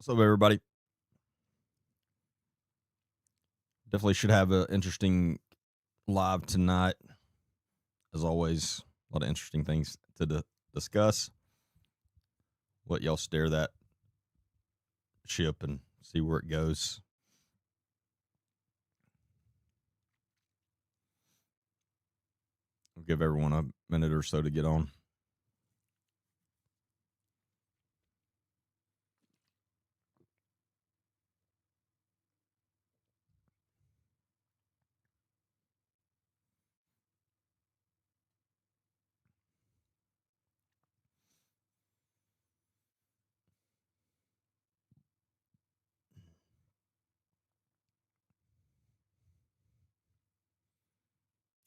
What's up, everybody? Definitely should have an interesting live tonight. As always, a lot of interesting things to discuss. Let y'all steer that ship and see where it goes. I'll give everyone a minute or so to get on.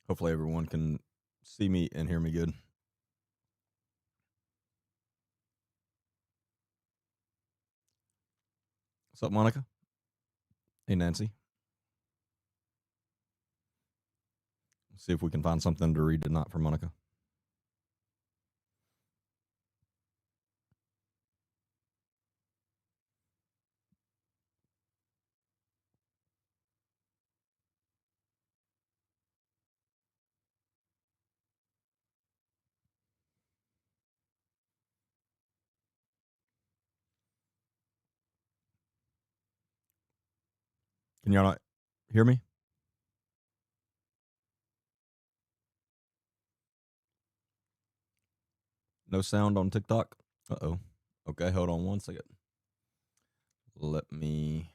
Hopefully, everyone can see me and hear me good. What's up, Monica? Hey, Nancy. Let's see if we can find something to read tonight for Monica. Can y'all not hear me? No sound on TikTok? Uh-oh. Okay, hold on one second. Let me...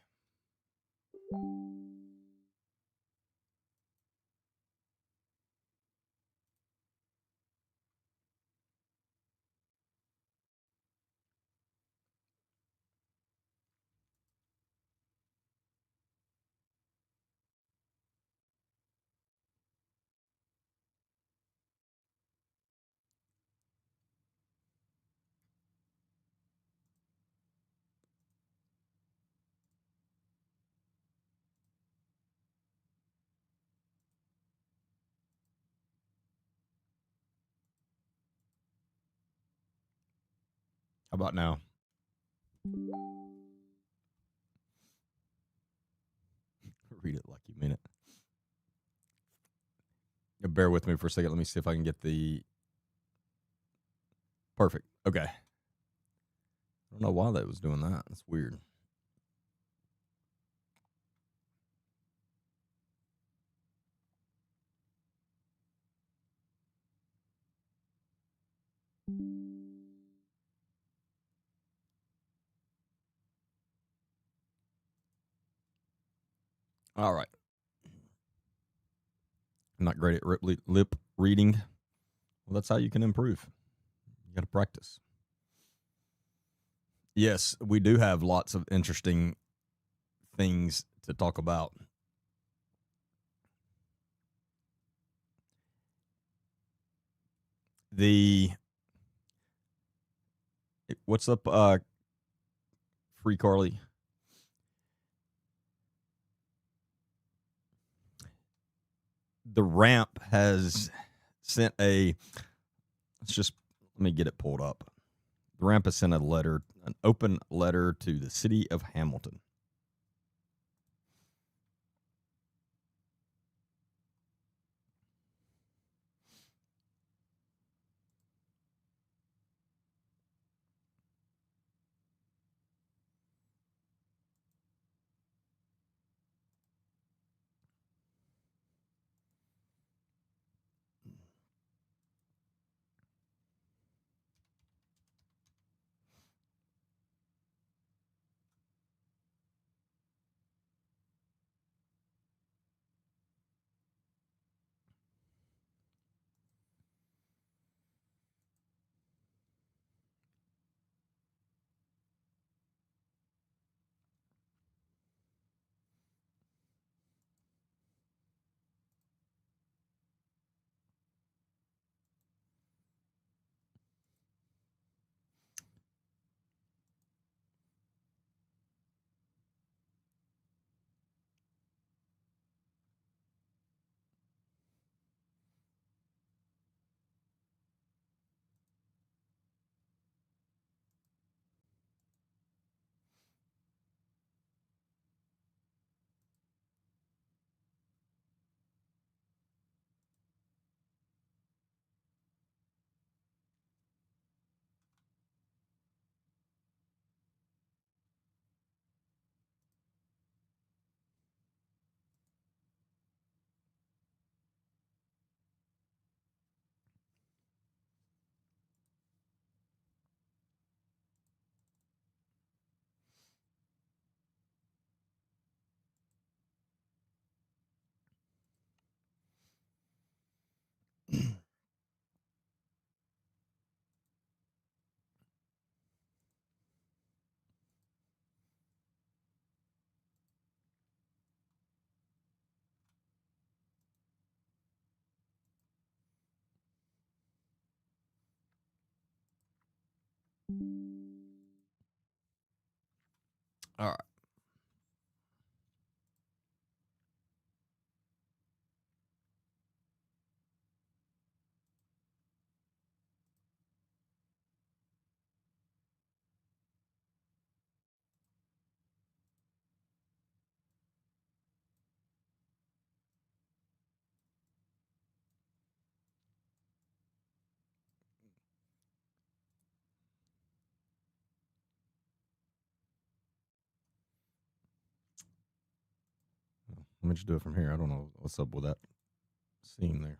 How about now? Read it like you mean it. Bear with me for a second. Let me see if I can get the... Perfect. Okay. I don't know why that was doing that. That's weird. All right. I'm not great at lip reading. Well, that's how you can improve. You got to practice. Yes, we do have lots of interesting things to talk about. What's up, Free Carly? The ramp has sent a... let me get it pulled up. The ramp has sent an open letter to the city of Hamilton. All right. Let me just do it from here. I don't know what's up with that scene there.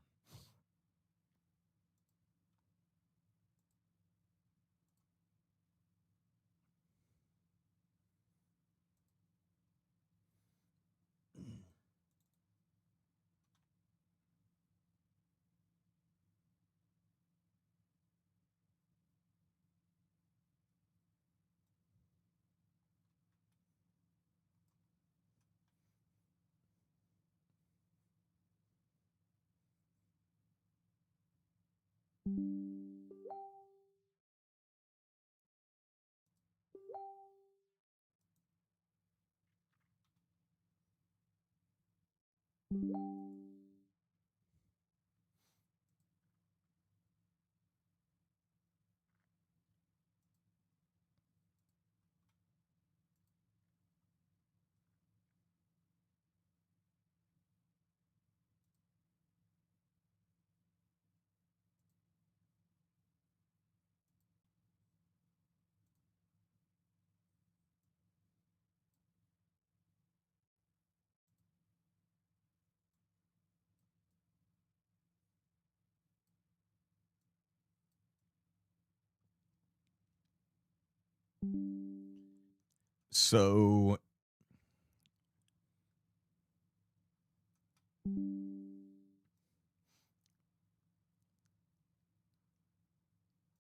So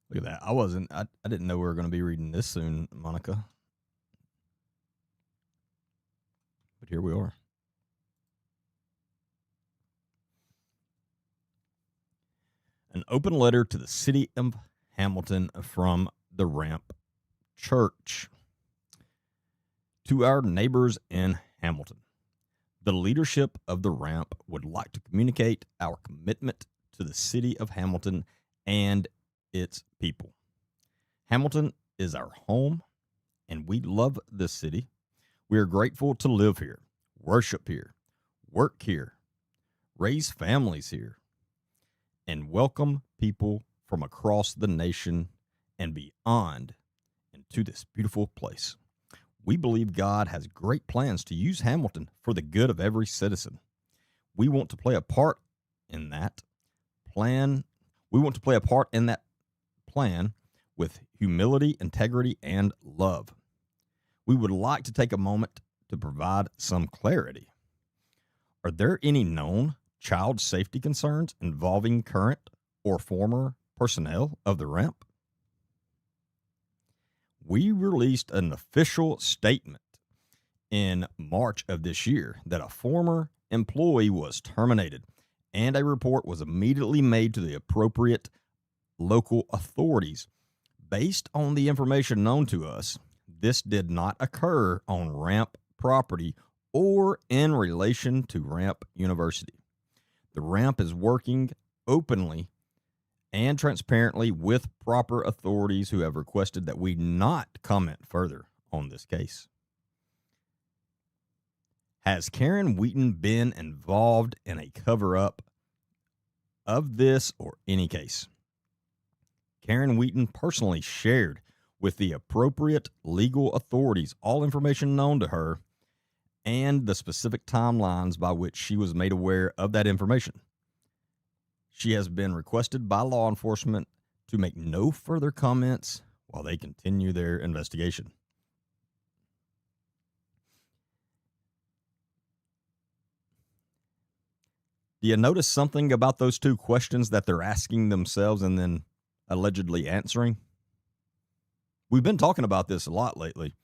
look at that. I didn't know we were going to be reading this soon, Monica. But here we are. An open letter to the city of Hamilton from the Ramp Church. To our neighbors in Hamilton, the leadership of the Ramp would like to communicate our commitment to the city of Hamilton and its people. Hamilton is our home, and we love this city. We are grateful to live here, worship here, work here, raise families here, and welcome people from across the nation and beyond into this beautiful place. We believe God has great plans to use Hamilton for the good of every citizen. We want to play a part in that plan. We want to play a part in that plan with humility, integrity, and love. We would like to take a moment to provide some clarity. Are there any known child safety concerns involving current or former personnel of the Ramp? We released an official statement in March of this year that a former employee was terminated, and a report was immediately made to the appropriate local authorities. Based on the information known to us, this did not occur on Ramp property or in relation to Ramp University. The Ramp is working openly and transparently with proper authorities who have requested that we not comment further on this case. Has Karen Wheaton been involved in a cover-up of this or any case? Karen Wheaton personally shared with the appropriate legal authorities all information known to her and the specific timelines by which she was made aware of that information. She has been requested by law enforcement to make no further comments while they continue their investigation. Do you notice something about those two questions that they're asking themselves and then allegedly answering? We've been talking about this a lot lately.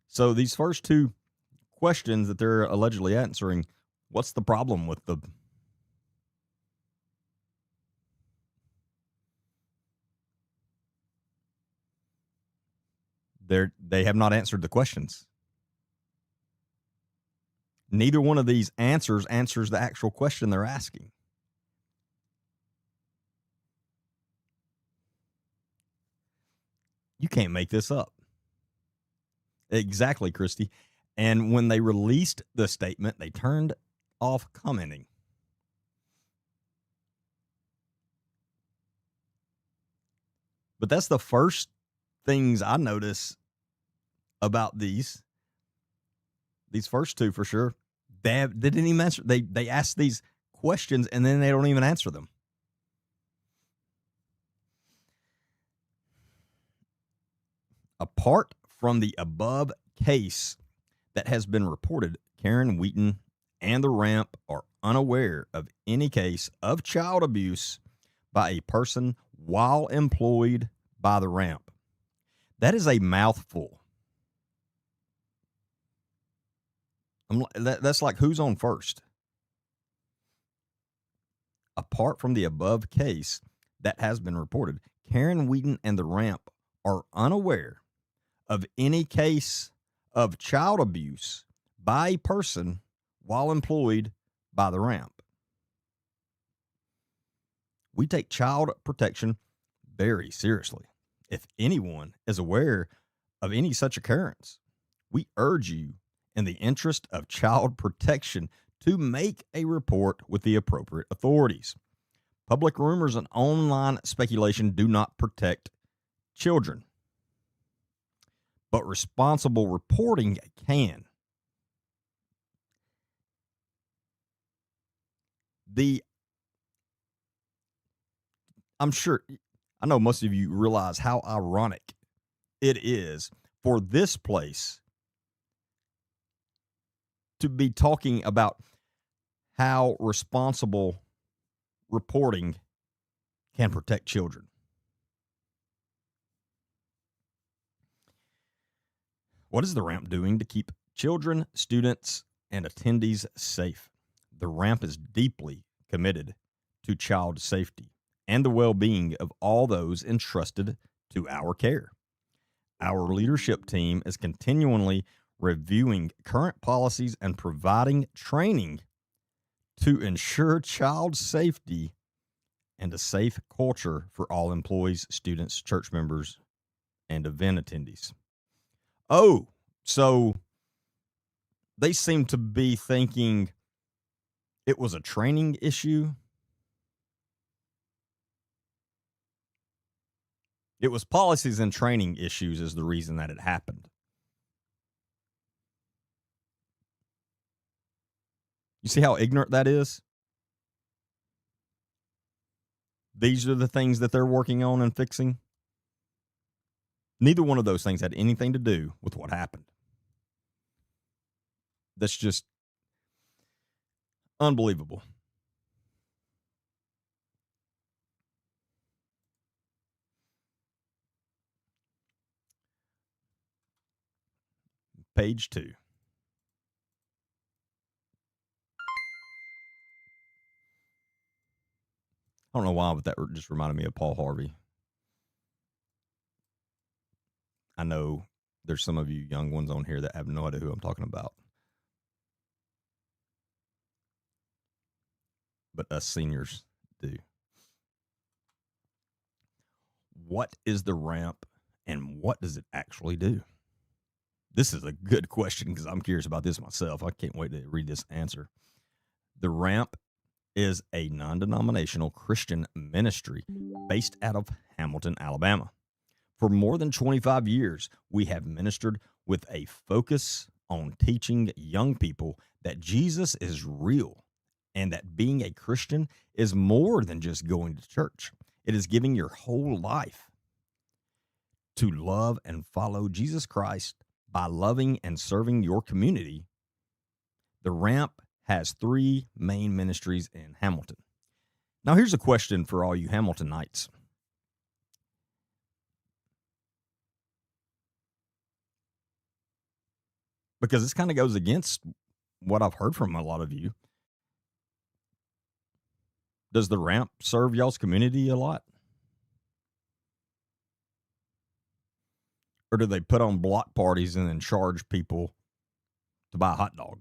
So these first two questions that they're allegedly answering, what's the problem with the They have not answered the questions. Neither one of these answers the actual question they're asking. You can't make this up. Exactly, Christy. And when they released the statement, they turned off commenting. But that's the first things I notice about these first two for sure. They didn't even answer. They asked these questions and then they don't even answer them. Apart from the above case that has been reported, Karen Wheaton and the Ramp are unaware of any case of child abuse by a person while employed by the Ramp. That is a mouthful. That's like, who's on first? Apart from the above case that has been reported, Karen Wheaton and the Ramp are unaware of any case of child abuse by a person while employed by the Ramp. We take child protection very seriously. If anyone is aware of any such occurrence, we urge you, in the interest of child protection, to make a report with the appropriate authorities. Public rumors and online speculation do not protect children, but responsible reporting can. I'm sure, I know most of you realize how ironic it is for this place to be talking about how responsible reporting can protect children. What is the Ramp doing to keep children, students, and attendees safe? The Ramp is deeply committed to child safety and the well-being of all those entrusted to our care. Our leadership team is continually reviewing current policies and providing training to ensure child safety and a safe culture for all employees, students, church members, and event attendees. Oh, so they seem to be thinking it was a training issue. It was policies and training issues is the reason that it happened. You see how ignorant that is? These are the things that they're working on and fixing. Neither one of those things had anything to do with what happened. That's just unbelievable. Page 2. I don't know why, but that just reminded me of Paul Harvey. I know there's some of you young ones on here that have no idea who I'm talking about. But us seniors do. What is the Ramp and what does it actually do? This is a good question because I'm curious about this myself. I can't wait to read this answer. The Ramp is a non-denominational Christian ministry based out of Hamilton, Alabama. For more than 25 years, we have ministered with a focus on teaching young people that Jesus is real and that being a Christian is more than just going to church. It is giving your whole life to love and follow Jesus Christ by loving and serving your community. The Ramp has 3 main ministries in Hamilton. Now, here's a question for all you Hamiltonites. Because this kind of goes against what I've heard from a lot of you. Does the Ramp serve y'all's community a lot? Or do they put on block parties and then charge people to buy a hot dog?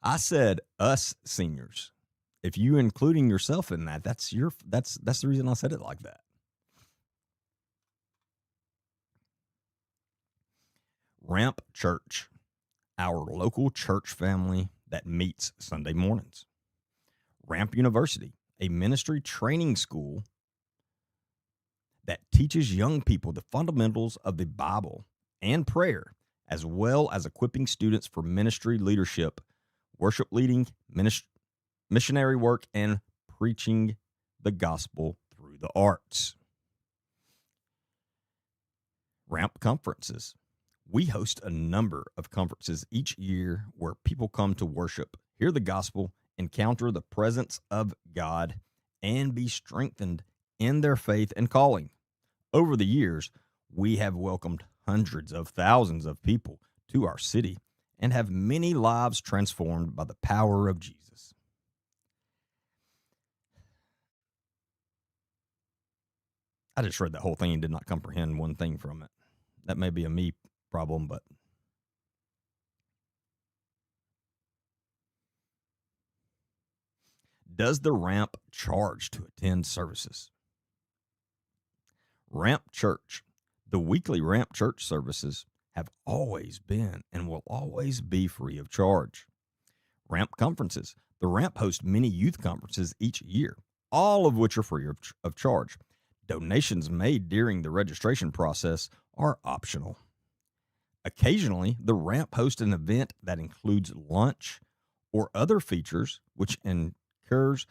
I said us seniors. If you including yourself in that, that's the reason I said it like that. Ramp Church, our local church family that meets Sunday mornings. Ramp University, a ministry training school that teaches young people the fundamentals of the Bible and prayer, as well as equipping students for ministry leadership, worship leading, missionary work, and preaching the gospel through the arts. Ramp Conferences. We host a number of conferences each year where people come to worship, hear the gospel, encounter the presence of God, and be strengthened in their faith and calling. Over the years, we have welcomed hundreds of thousands of people to our city and have many lives transformed by the power of Jesus. I just read that whole thing and did not comprehend one thing from it. That may be a me problem, but does the Ramp charge to attend services? Ramp Church. The weekly Ramp Church services have always been and will always be free of charge. Ramp Conferences. The Ramp hosts many youth conferences each year, all of which are free of charge. Donations made during the registration process are optional. Occasionally, the Ramp hosts an event that includes lunch or other features, which incurs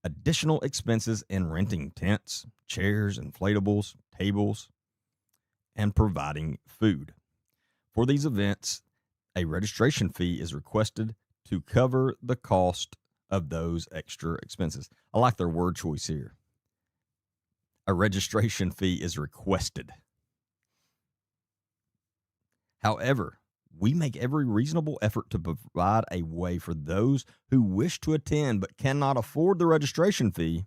additional expenses in renting tents, chairs, inflatables, tables, and providing food. For these events, a registration fee is requested to cover the cost of those extra expenses. I like their word choice here. A registration fee is requested. However, we make every reasonable effort to provide a way for those who wish to attend but cannot afford the registration fee.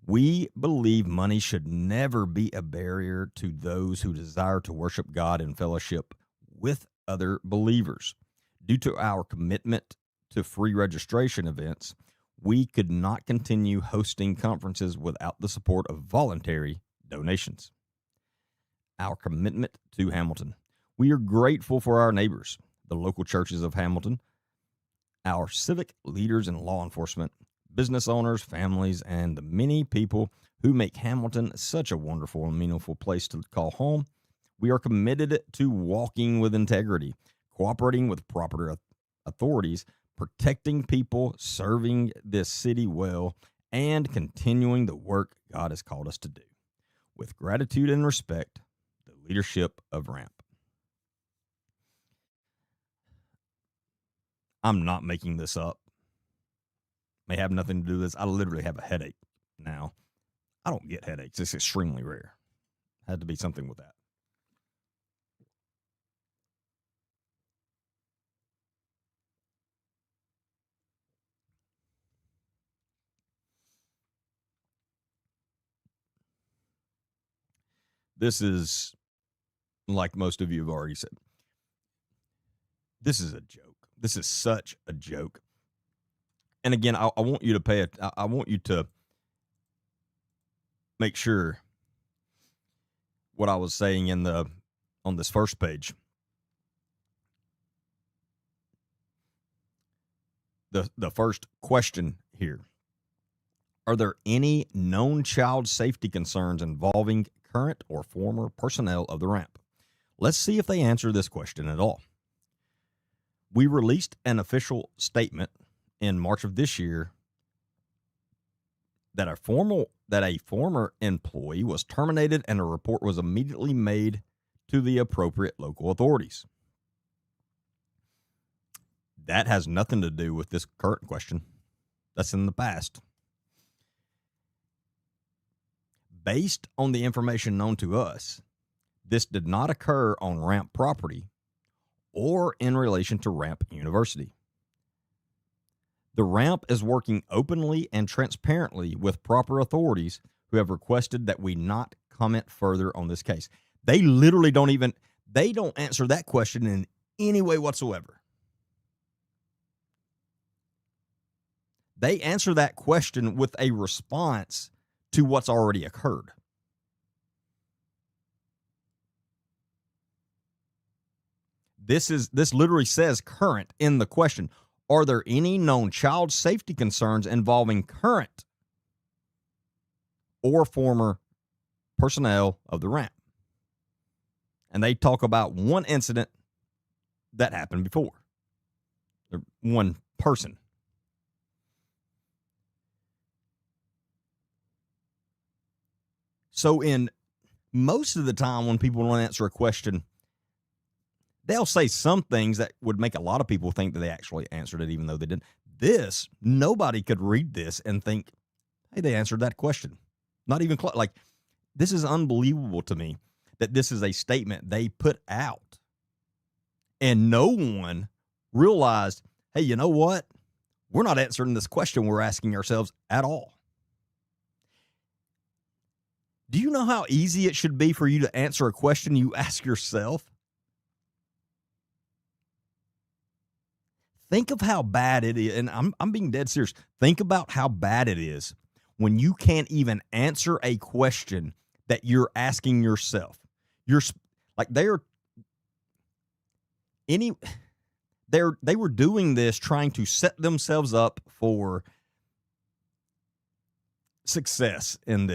We believe money should never be a barrier to those who desire to worship God in fellowship with other believers. Due to our commitment to free registration events, we could not continue hosting conferences without the support of voluntary donations. Our commitment to Hamilton. We are grateful for our neighbors, the local churches of Hamilton, our civic leaders and law enforcement, business owners, families, and the many people who make Hamilton such a wonderful and meaningful place to call home. We are committed to walking with integrity, cooperating with proper authorities, protecting people, serving this city well, and continuing the work God has called us to do. With gratitude and respect, the leadership of Ramp. I'm not making this up. May have nothing to do with this. I literally have a headache now. I don't get headaches. It's extremely rare. Had to be something with that. This is, like most of you have already said, this is a joke. This is such a joke. And again, I want you to pay it. I want you to make sure what I was saying on this first page. The first question here. Are there any known child safety concerns involving current or former personnel of the Ramp? Let's see if they answer this question at all. We released an official statement in March of this year that a former employee was terminated and a report was immediately made to the appropriate local authorities. That has nothing to do with this current question. That's in the past. Based on the information known to us, this did not occur on Ramp property or in relation to Ramp University. The ramp is working openly and transparently with proper authorities who have requested that we not comment further on this case. They literally they don't answer that question in any way whatsoever. They answer that question with a response to what's already occurred. This literally says current in the question. Are there any known child safety concerns involving current or former personnel of the ramp? And they talk about one incident that happened before. One person. So in most of the time when people don't answer a question, they'll say some things that would make a lot of people think that they actually answered it, even though they didn't. This, nobody could read this and think, hey, they answered that question. Not even close. Like, this is unbelievable to me that this is a statement they put out. And no one realized, hey, you know what? We're not answering this question we're asking ourselves at all. Do you know how easy it should be for you to answer a question you ask yourself? Think of how bad it is, and I'm being dead serious. Think about how bad it is when you can't even answer a question that you're asking yourself. You're like they were doing this trying to set themselves up for success in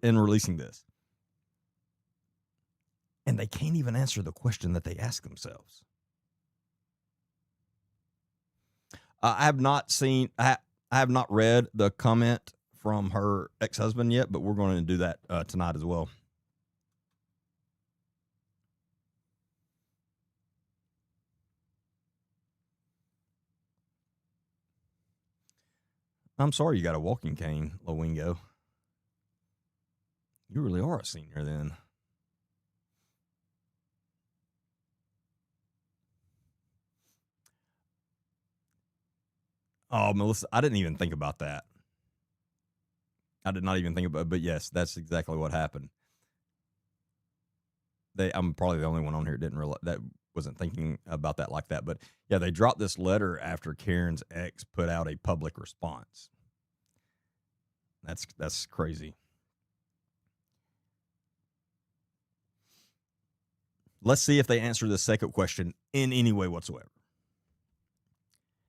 releasing this. And they can't even answer the question that they ask themselves. I have not read the comment from her ex-husband yet, but we're going to do that tonight as well. I'm sorry you got a walking cane, Lowingo. You really are a senior then. Oh, Melissa, I didn't even think about that. I did not even think about it, but yes, that's exactly what happened. I'm probably the only one on here that didn't realize that, wasn't thinking about that like that. But yeah, they dropped this letter after Karen's ex put out a public response. That's crazy. Let's see if they answer the second question in any way whatsoever.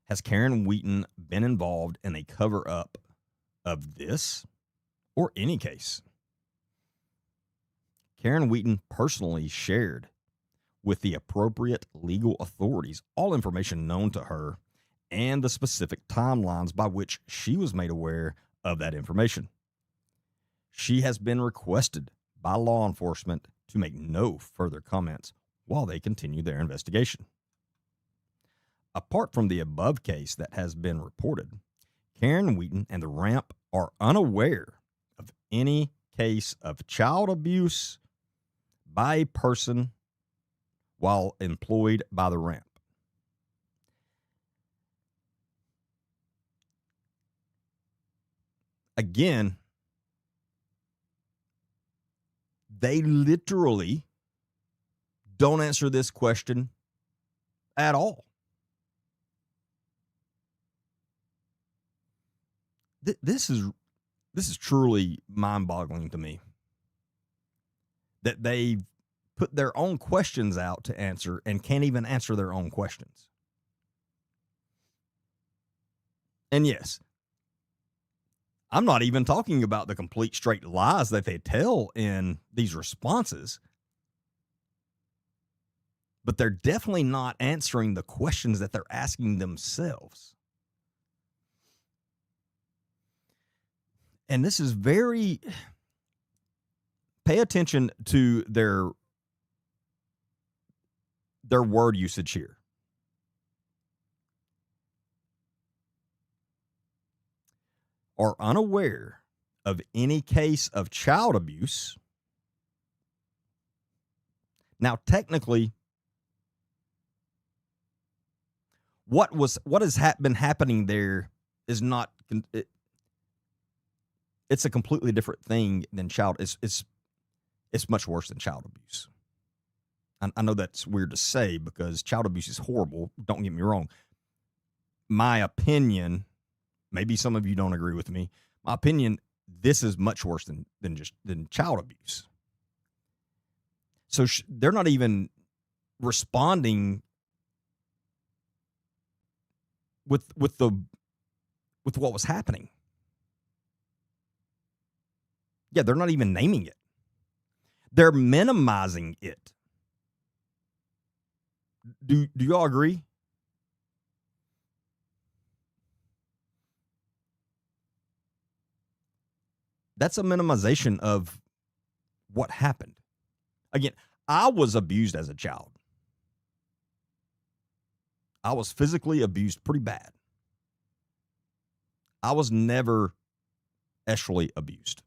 Has Karen Wheaton been involved in a cover-up of this or any case? Karen Wheaton personally shared with the appropriate legal authorities all information known to her and the specific timelines by which she was made aware of that information. She has been requested by law enforcement to make no further comments while they continue their investigation. Apart from the above case that has been reported, Karen Wheaton and the ramp are unaware of any case of child abuse by a person while employed by the ramp. Again, they literally don't answer this question at all. This is truly mind-boggling to me that they put their own questions out to answer and can't even answer their own questions. And yes, I'm not even talking about the complete straight lies that they tell in these responses, but they're definitely not answering the questions that they're asking themselves. And this is pay attention to their word usage here. Are unaware of any case of child abuse. Now, technically, what has been happening there is not. It's a completely different thing than child. It's much worse than child abuse. I know that's weird to say because child abuse is horrible. Don't get me wrong. My opinion, maybe some of you don't agree with me. My opinion, this is much worse than child abuse. So they're not even responding with what was happening. Yeah, they're not even naming it. They're minimizing it. Do y'all agree? That's a minimization of what happened. Again, I was abused as a child. I was physically abused pretty bad. I was never sexually abused.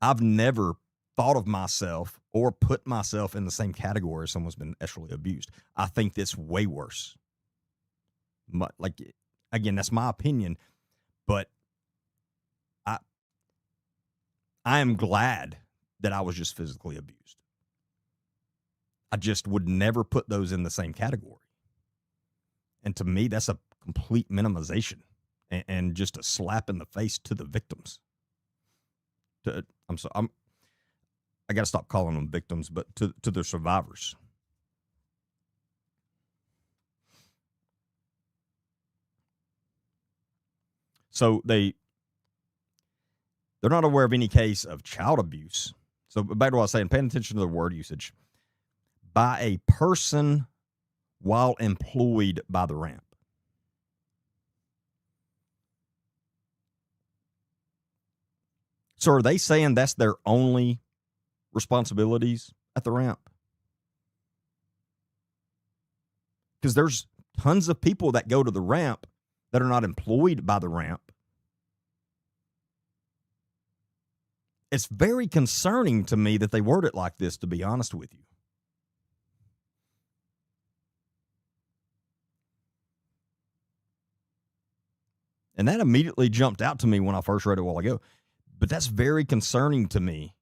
I've never thought of myself or put myself in the same category as someone's been sexually abused. I think that's way worse. Like, again, that's my opinion, but I am glad that I was just physically abused. I just would never put those in the same category. And to me, that's a complete minimization and just a slap in the face to the victims. I got to stop calling them victims, but to the survivors. So they're not aware of any case of child abuse. So back to what I was saying, paying attention to the word usage. By a person while employed by the ramp. So are they saying that's their only responsibilities at the ramp? Because there's tons of people that go to the ramp that are not employed by the ramp. It's very concerning to me that they word it like this, to be honest with you. And that immediately jumped out to me when I first read it a while ago. But that's very concerning to me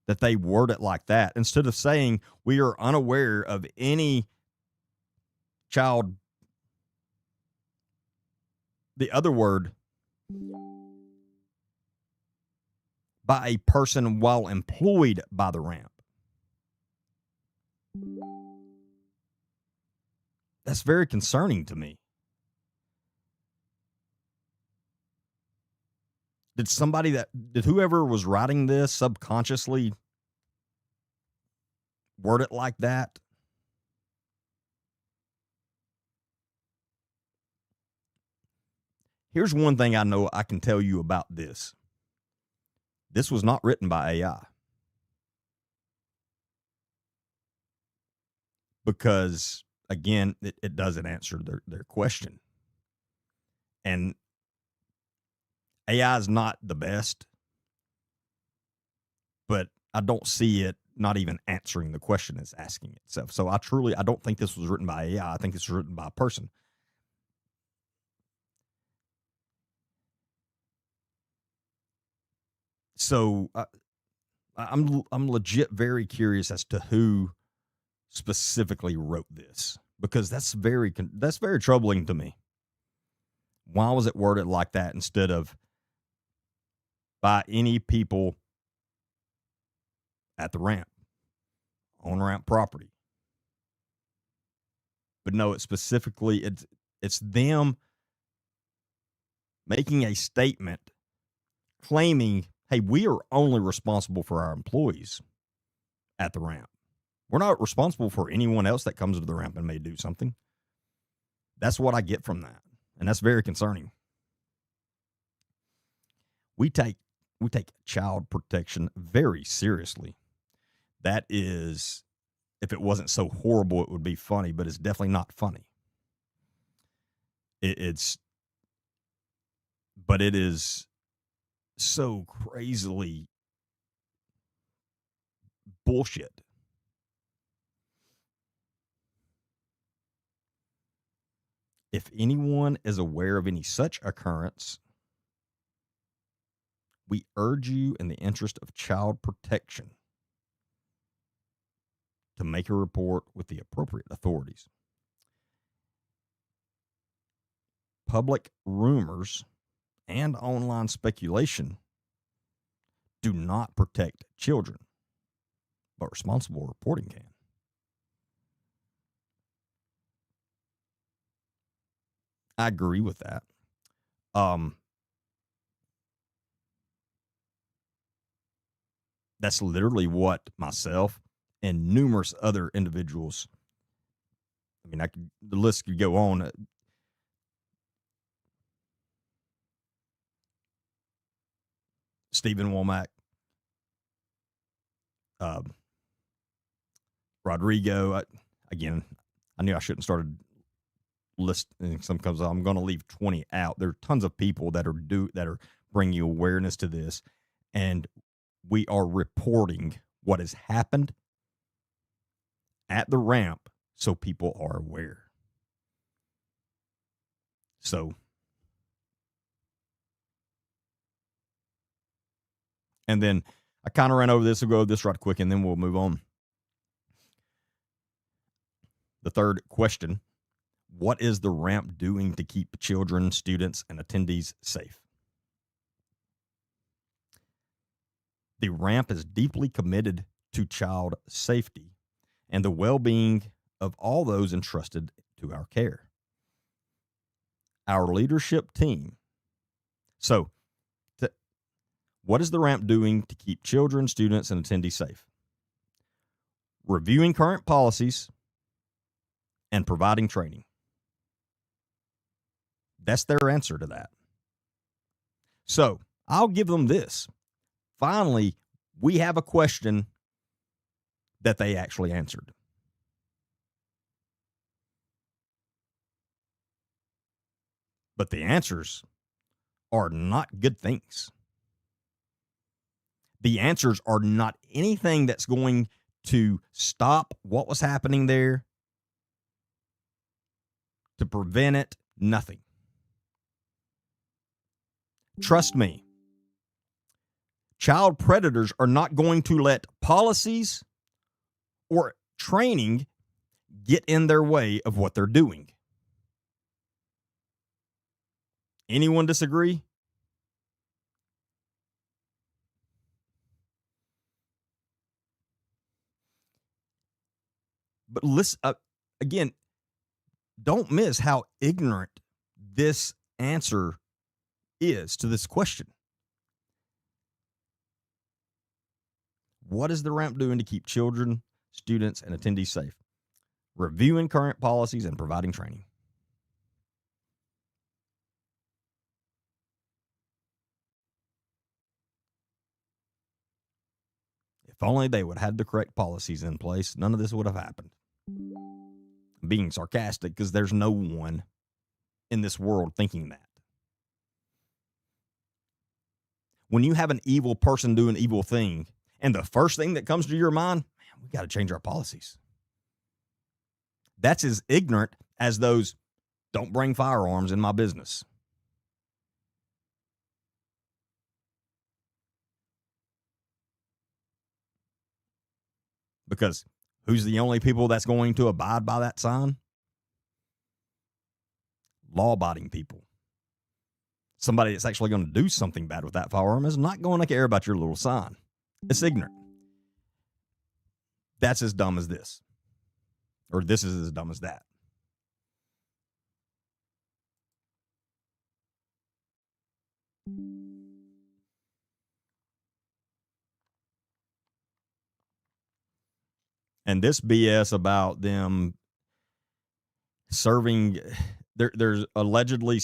that they word it like that instead of saying we are unaware of any child. The other word, by a person while employed by the ramp. That's very concerning to me. Did whoever was writing this subconsciously word it like that? Here's one thing I know I can tell you about this. This was not written by AI. Because, again, it doesn't answer their question. And AI is not the best, but I don't see it not even answering the question it's asking itself. So I don't think this was written by AI. I think this was written by a person. So I'm legit very curious as to who specifically wrote this, because that's very troubling to me. Why was it worded like that instead of by any people at the ramp, on ramp property? But no, it's them making a statement claiming, hey, we are only responsible for our employees at the ramp. We're not responsible for anyone else that comes to the ramp and may do something. That's what I get from that. And that's very concerning. We take child protection very seriously. That is, if it wasn't so horrible, it would be funny, but it's definitely not funny. It is so crazily bullshit. If anyone is aware of any such occurrence, we urge you in the interest of child protection to make a report with the appropriate authorities. Public rumors and online speculation do not protect children, but responsible reporting can. I agree with that. That's literally what myself and numerous other individuals, I mean, the list could go on. Stephen Womack, Rodrigo. I knew I shouldn't started listing some because I'm going to leave 20 out. There are tons of people that are bringing awareness to this, and we are reporting what has happened at the ramp so people are aware. So, and then I kind of ran over this. We'll go over this right quick, and then we'll move on. The third question: what is the ramp doing to keep children, students, and attendees safe? The ramp is deeply committed to child safety and the well-being of all those entrusted to our care. Our leadership team. So, what is the ramp doing to keep children, students, and attendees safe? Reviewing current policies and providing training. That's their answer to that. So, I'll give them this. Finally, we have a question that they actually answered. But the answers are not good things. The answers are not anything that's going to stop what was happening there, to prevent it, nothing. Trust me, child predators are not going to let policies or training get in their way of what they're doing. Anyone disagree? But listen, again, don't miss how ignorant this answer is to this question. What is the ramp doing to keep children, students, and attendees safe? Reviewing current policies and providing training. If only they would have had the correct policies in place, none of this would have happened. I'm being sarcastic because there's no one in this world thinking that. When you have an evil person do an evil thing, and the first thing that comes to your mind, man, we got to change our policies. That's as ignorant as those, don't bring firearms in my business. Because who's the only people that's going to abide by that sign? Law-abiding people. Somebody that's actually going to do something bad with that firearm is not going to care about your little sign. It's ignorant. That's as dumb as this. Or this is as dumb as that. And this BS about them serving, they're allegedly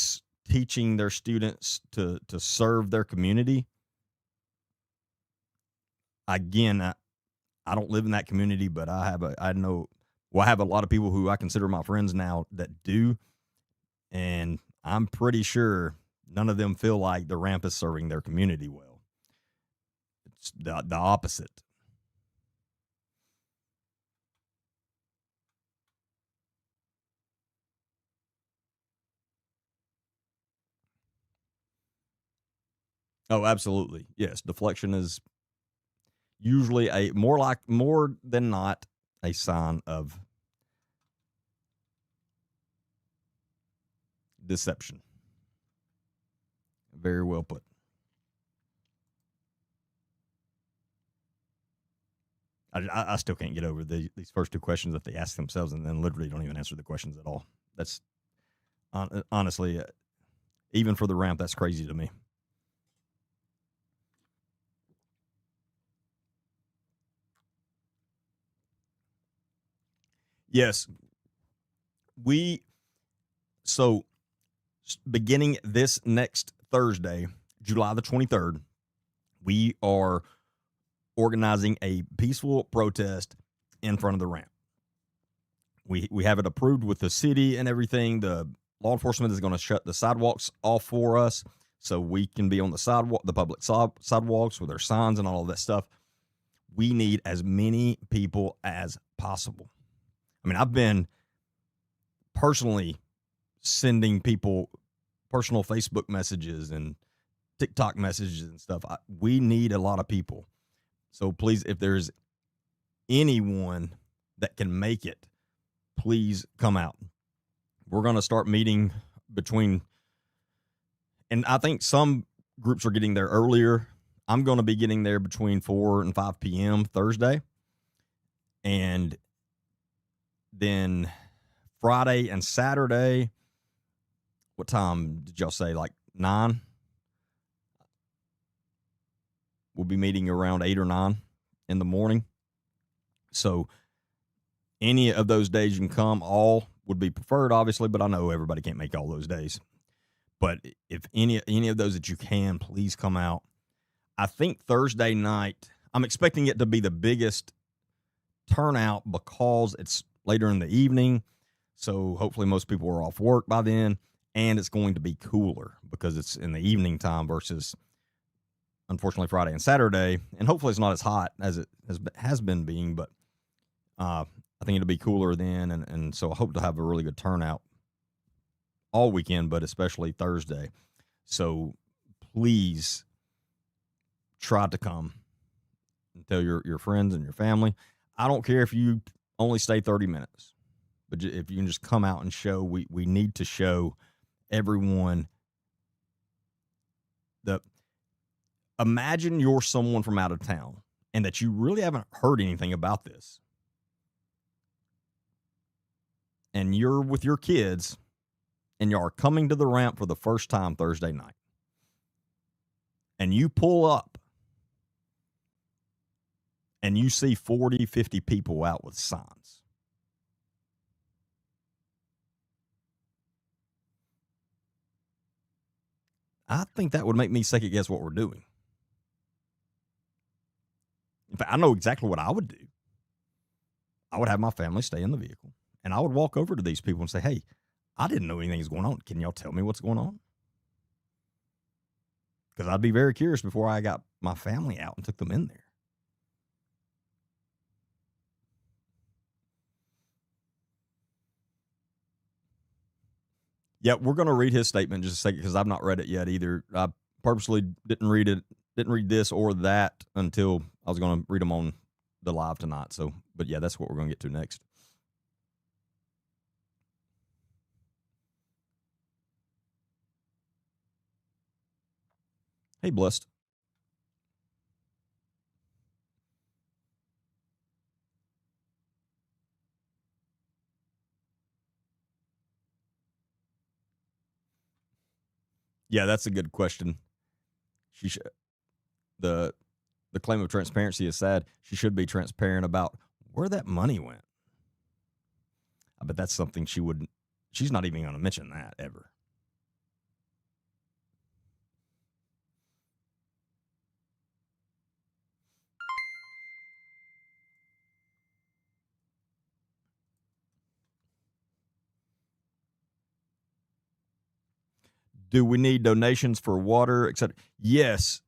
teaching their students to serve their community. Again, I don't live in that community, but I have a lot of people who I consider my friends now that do, and I'm pretty sure none of them feel like the ramp is serving their community well. It's the opposite. Oh, absolutely. Yes, deflection is usually a more than not a sign of deception. Very well put. I still can't get over these first two questions that they ask themselves and then literally don't even answer the questions at all. That's honestly, even for the ramp, that's crazy to me. Yes, we so beginning this next Thursday, July the 23rd, we are organizing a peaceful protest in front of the ramp. We have it approved with the city and everything. The law enforcement is going to shut the sidewalks off for us so we can be on the sidewalk, the public sidewalks with our signs and all of that stuff. We need as many people as possible. I mean, I've been personally sending people personal Facebook messages and TikTok messages and stuff. We need a lot of people. So please, if there's anyone that can make it, please come out. We're going to start meeting between, and I think some groups are getting there earlier. I'm going to be getting there between 4 and 5 p.m. Thursday. And then Friday and Saturday, what time did y'all say? Like 9? We'll be meeting around 8 or 9 in the morning. So any of those days you can come. All would be preferred, obviously, but I know everybody can't make all those days. But if any of those that you can, please come out. I think Thursday night, I'm expecting it to be the biggest turnout because it's later in the evening. So hopefully most people are off work by then, and it's going to be cooler because it's in the evening time versus, unfortunately, Friday and Saturday. And hopefully it's not as hot as it has been being, but I think it'll be cooler then. And so I hope to have a really good turnout all weekend, but especially Thursday. So please try to come and tell your friends and your family. I don't care if you only stay 30 minutes, but if you can just come out and show, we need to show everyone the, imagine you're someone from out of town and that you really haven't heard anything about this. And you're with your kids and you are coming to the ramp for the first time Thursday night. And you pull up and you see 40, 50 people out with signs. I think that would make me second guess what we're doing. In fact, I know exactly what I would do. I would have my family stay in the vehicle and I would walk over to these people and say, hey, I didn't know anything was going on. Can y'all tell me what's going on? Because I'd be very curious before I got my family out and took them in there. Yeah, we're going to read his statement just a second because I've not read it yet either. I purposely didn't read this or that until I was going to read them on the live tonight. So, but yeah, that's what we're going to get to next. Hey, Blessed. Yeah, that's a good question. She sh- the the claim of transparency is sad. She should be transparent about where that money went. But that's something she wouldn't. She's not even going to mention that ever. Do we need donations for water, etc.? Yes.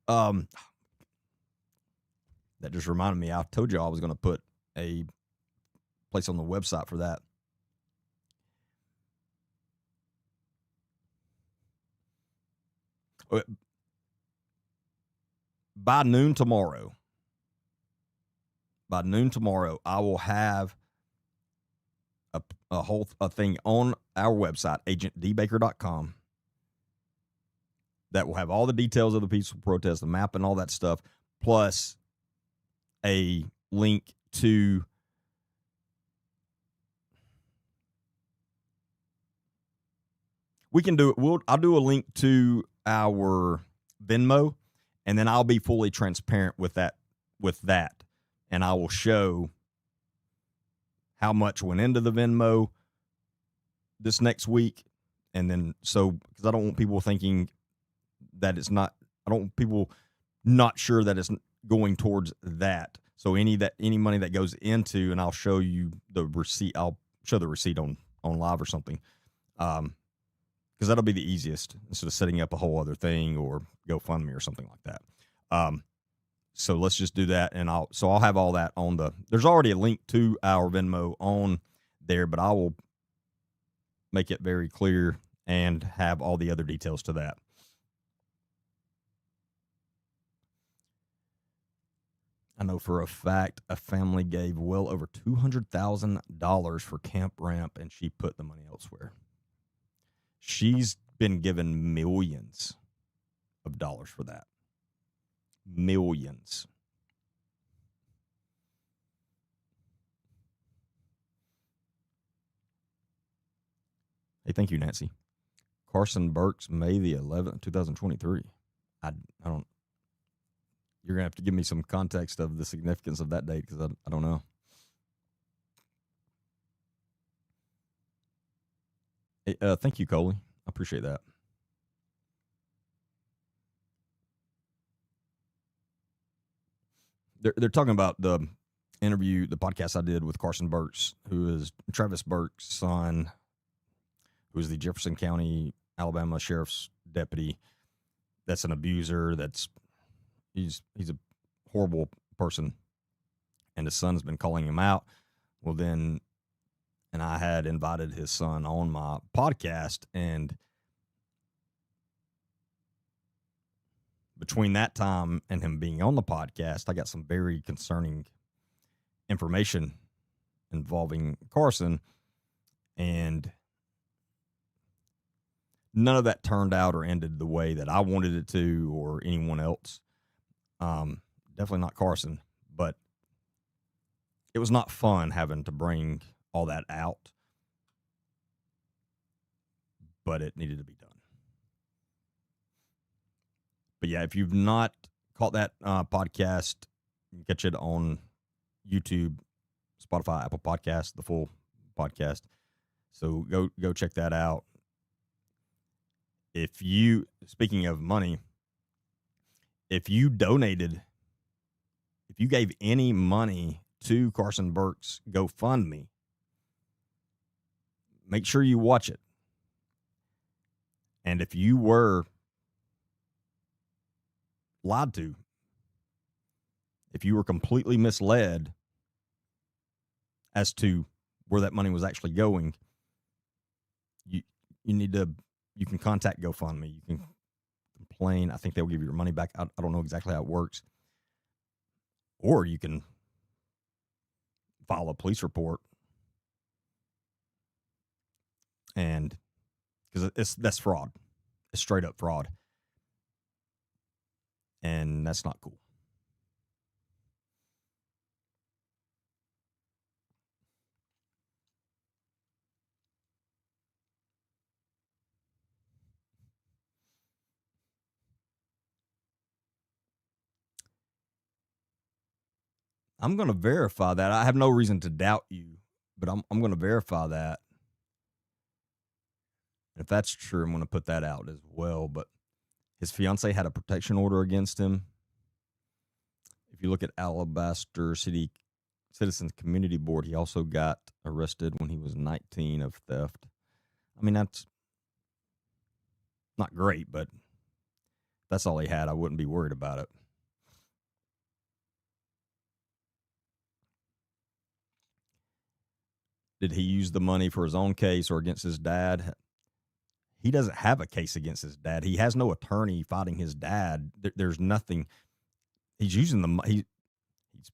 That just reminded me. I told you I was going to put a place on the website for that. by noon tomorrow, I will have a thing on our website, agentdbaker.com, that will have all the details of the peaceful protest, the map and all that stuff, plus a link to I'll do a link to our Venmo, and then I'll be fully transparent with that. And I will show how much went into the Venmo this next week. And then, because I don't want people thinking that it's not, I don't want people not sure that it's going towards that. So any money that goes into, and I'll show you the receipt. I'll show the receipt on live or something. Because that'll be the easiest instead of setting up a whole other thing or GoFundMe or something like that. So let's just do that, and I'll have all that on there's already a link to our Venmo on there, but I will make it very clear and have all the other details to that. I know for a fact a family gave well over $200,000 for camp ramp, and she put the money elsewhere. She's been given millions of dollars for that. Millions. Hey, thank you, Nancy. Carson Burks, May the 11th, 2023. I don't. You're going to have to give me some context of the significance of that date because I don't know. Hey, thank you, Coley. I appreciate that. They're talking about the interview, the podcast I did with Carson Burks, who is Travis Burks' son, who is the Jefferson County, Alabama Sheriff's deputy. That's an abuser. He's a horrible person, and his son has been calling him out. Well, then, and I had invited his son on my podcast, and between that time and him being on the podcast, I got some very concerning information involving Carson, and none of that turned out or ended the way that I wanted it to or anyone else. Definitely not Carson, but it was not fun having to bring all that out, but it needed to be done. But yeah, if you've not caught that podcast, you can catch it on YouTube, Spotify, Apple Podcasts, the full podcast. So go check that out. Speaking of money, if you gave any money to Carson Burks' GoFundMe, make sure you watch it. And if you were lied to, if you were completely misled as to where that money was actually going, you can contact GoFundMe. You can complain. I think they'll give you your money back. I don't know exactly how it works. Or you can file a police report, and because that's fraud. It's straight up fraud. And that's not cool. I'm going to verify that. I have no reason to doubt you, but I'm going to verify that. If that's true, I'm going to put that out as well. But his fiance had a protection order against him. If you look at Alabaster City Citizens Community Board, he also got arrested when he was 19 of theft. I mean, that's not great, but if that's all he had, I wouldn't be worried about it. Did he use the money for his own case or against his dad? He doesn't have a case against his dad. He has no attorney fighting his dad. There's nothing. he's using he's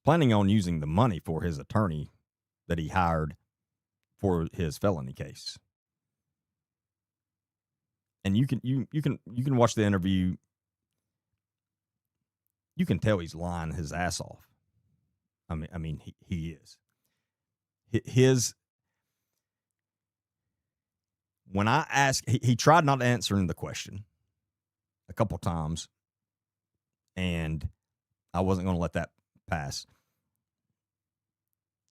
planning on using the money for his attorney that he hired for his felony case. And you can watch the interview. You can tell he's lying his ass off. I mean he is. His when I asked, he tried not answering the question a couple times, and I wasn't going to let that pass.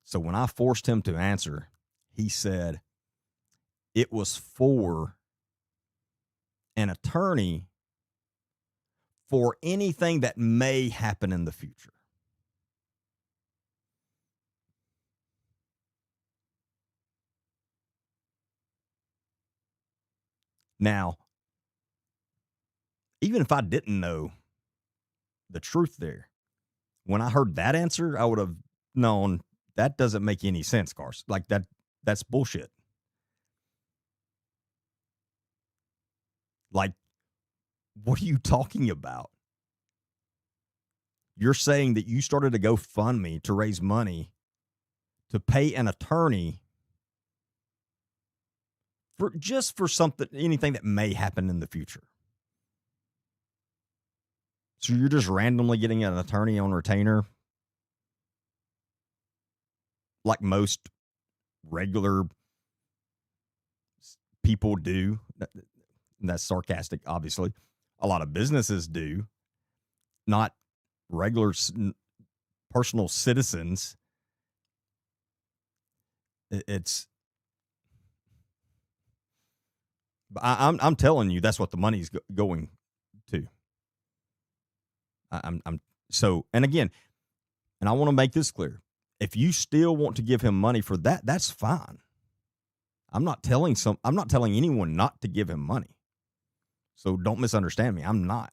So when I forced him to answer, he said it was for an attorney for anything that may happen in the future. Now, even if I didn't know the truth there, when I heard that answer, I would have known that doesn't make any sense, Carson. Like that's bullshit. Like, what are you talking about? You're saying that you started a GoFundMe to raise money to pay an attorney for something, anything that may happen in the future. So you're just randomly getting an attorney on retainer, like most regular people do. That's sarcastic, obviously. A lot of businesses do, not regular personal citizens. It's. I'm telling you, that's what the money's going to. I'm so, and again, and I want to make this clear. If you still want to give him money for that, that's fine. I'm not telling anyone not to give him money. So don't misunderstand me. I'm not.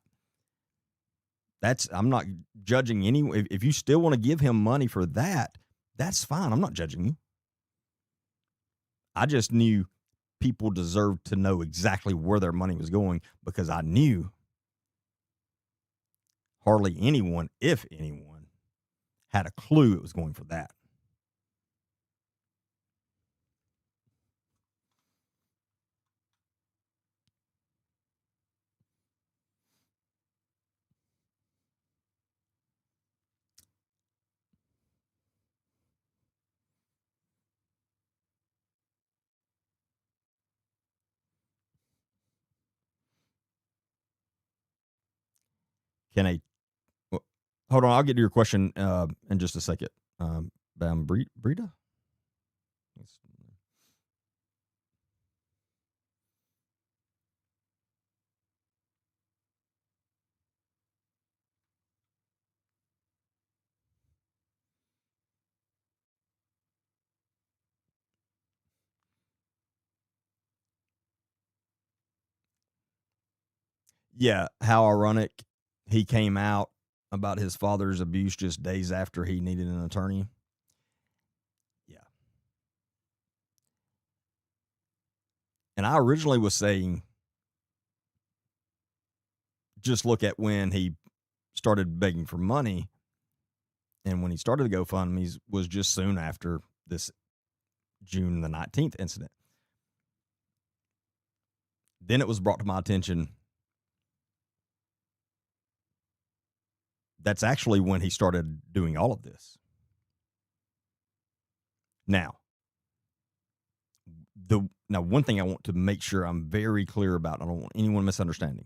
I'm not judging anyone. If you still want to give him money for that, that's fine. I'm not judging you. I just knew people deserved to know exactly where their money was going, because I knew hardly anyone, if anyone, had a clue it was going for that. Hold on, I'll get to your question in just a second. Brita? Yeah, how ironic. He came out about his father's abuse just days after he needed an attorney. Yeah. And I originally was saying, just look at when he started begging for money. And when he started the GoFundMe was just soon after this June the 19th incident. Then it was brought to my attention that's actually when he started doing all of this. Now, one thing I want to make sure I'm very clear about, I don't want anyone misunderstanding.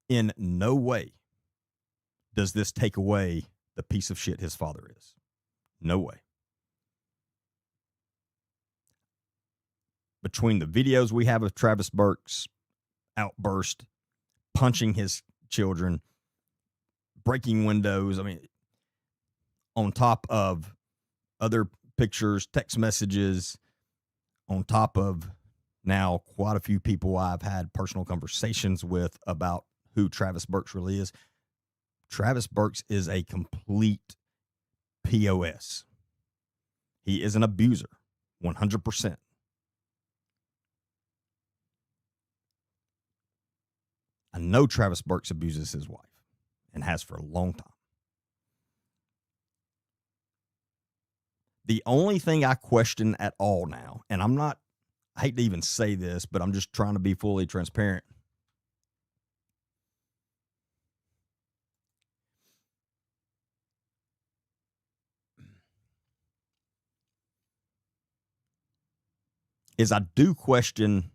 In no way does this take away the piece of shit his father is. No way. Between the videos we have of Travis Burke's outburst, punching his children, breaking windows, I mean, on top of other pictures, text messages, on top of now quite a few people I've had personal conversations with about who Travis Burks really is. Travis Burks is a complete POS. He is an abuser, 100%. I know Travis Burks abuses his wife, and has for a long time. The only thing I question at all now, and I hate to even say this, but I'm just trying to be fully transparent. Is I do question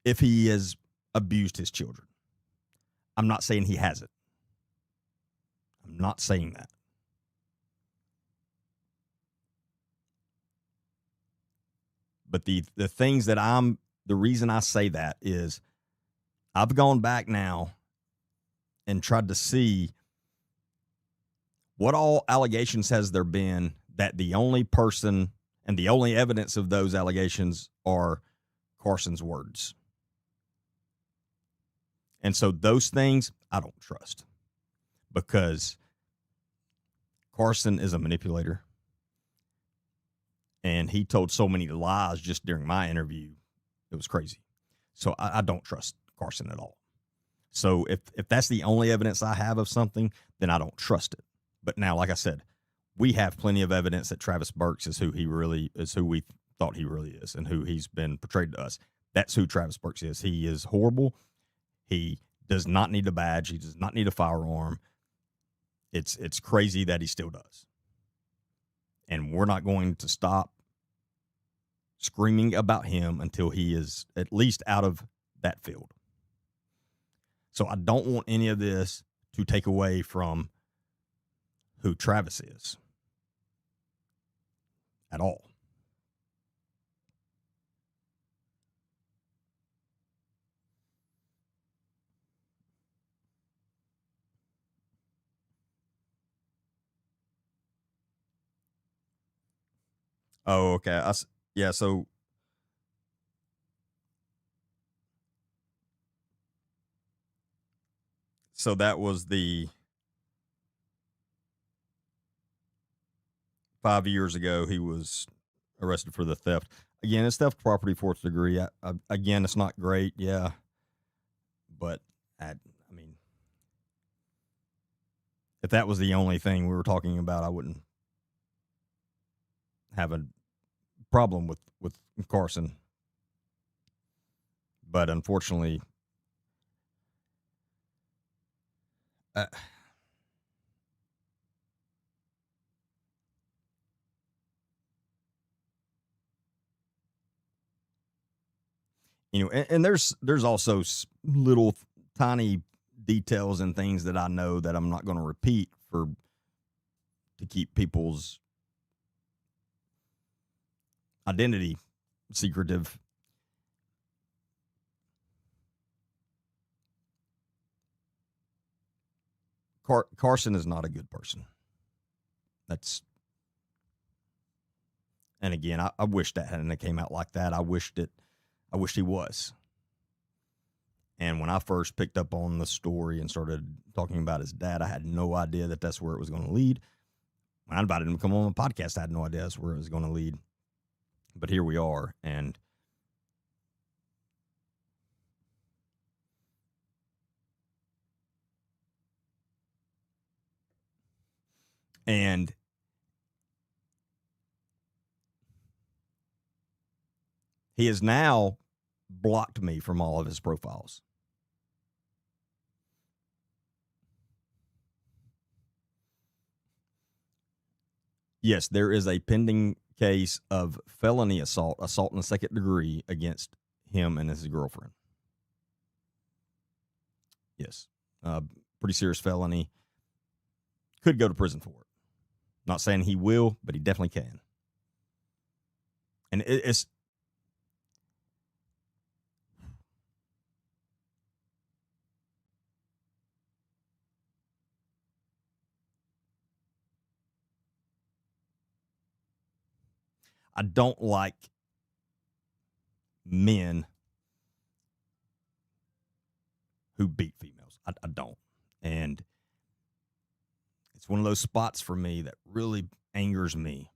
if he has abused his children. I'm not saying he hasn't. I'm not saying that. But the things that the reason I say that is I've gone back now and tried to see what all allegations has there been that the only person and the only evidence of those allegations are Carson's words. And so those things I don't trust because Carson is a manipulator. And he told so many lies just during my interview. It was crazy. So I don't trust Carson at all. So if that's the only evidence I have of something, then I don't trust it. But now, like I said, we have plenty of evidence that Travis Burks is who we thought he really is and who he's been portrayed to us. That's who Travis Burks is. He is horrible. He does not need a badge. He does not need a firearm. It's crazy that he still does. And we're not going to stop screaming about him until he is at least out of that field. So I don't want any of this to take away from who Travis is at all. Oh, okay. Yeah, so that was the 5 years ago he was arrested for the theft. Again, it's theft of property, fourth degree. Again, it's not great, yeah. But I mean, if that was the only thing we were talking about, I wouldn't have a problem with Carson. But unfortunately, and there's also little tiny details and things that I know that I'm not going to repeat to keep people's identity secretive. Carson is not a good person. And again, I wish that hadn't came out like that. I wished he was. And when I first picked up on the story and started talking about his dad, I had no idea that that's where it was going to lead. When I invited him to come on my podcast, I had no idea that's where it was going to lead. But here we are, and he has now blocked me from all of his profiles. Yes, there is a pending case of felony assault in the second degree against him and his girlfriend. Yes. Pretty serious felony. Could go to prison for it. Not saying he will, but he definitely can. And it's I don't like men who beat females. I don't. And it's one of those spots for me that really angers me.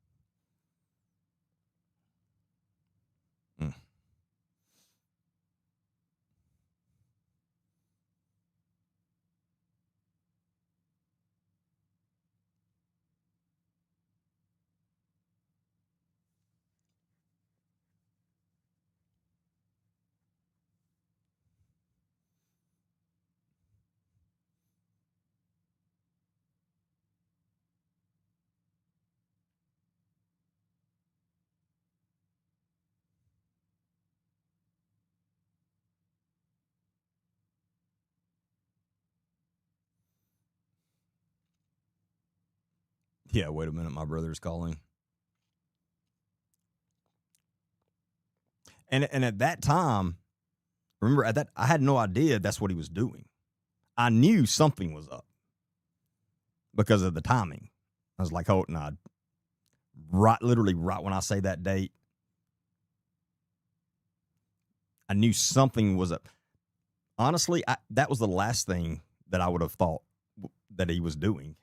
Yeah, wait a minute. My brother's calling. And at that time, remember at that, I had no idea that's what he was doing. I knew something was up because of the timing. I was like, oh, no, literally right when I say that date, I knew something was up. Honestly, that was the last thing that I would have thought that he was doing.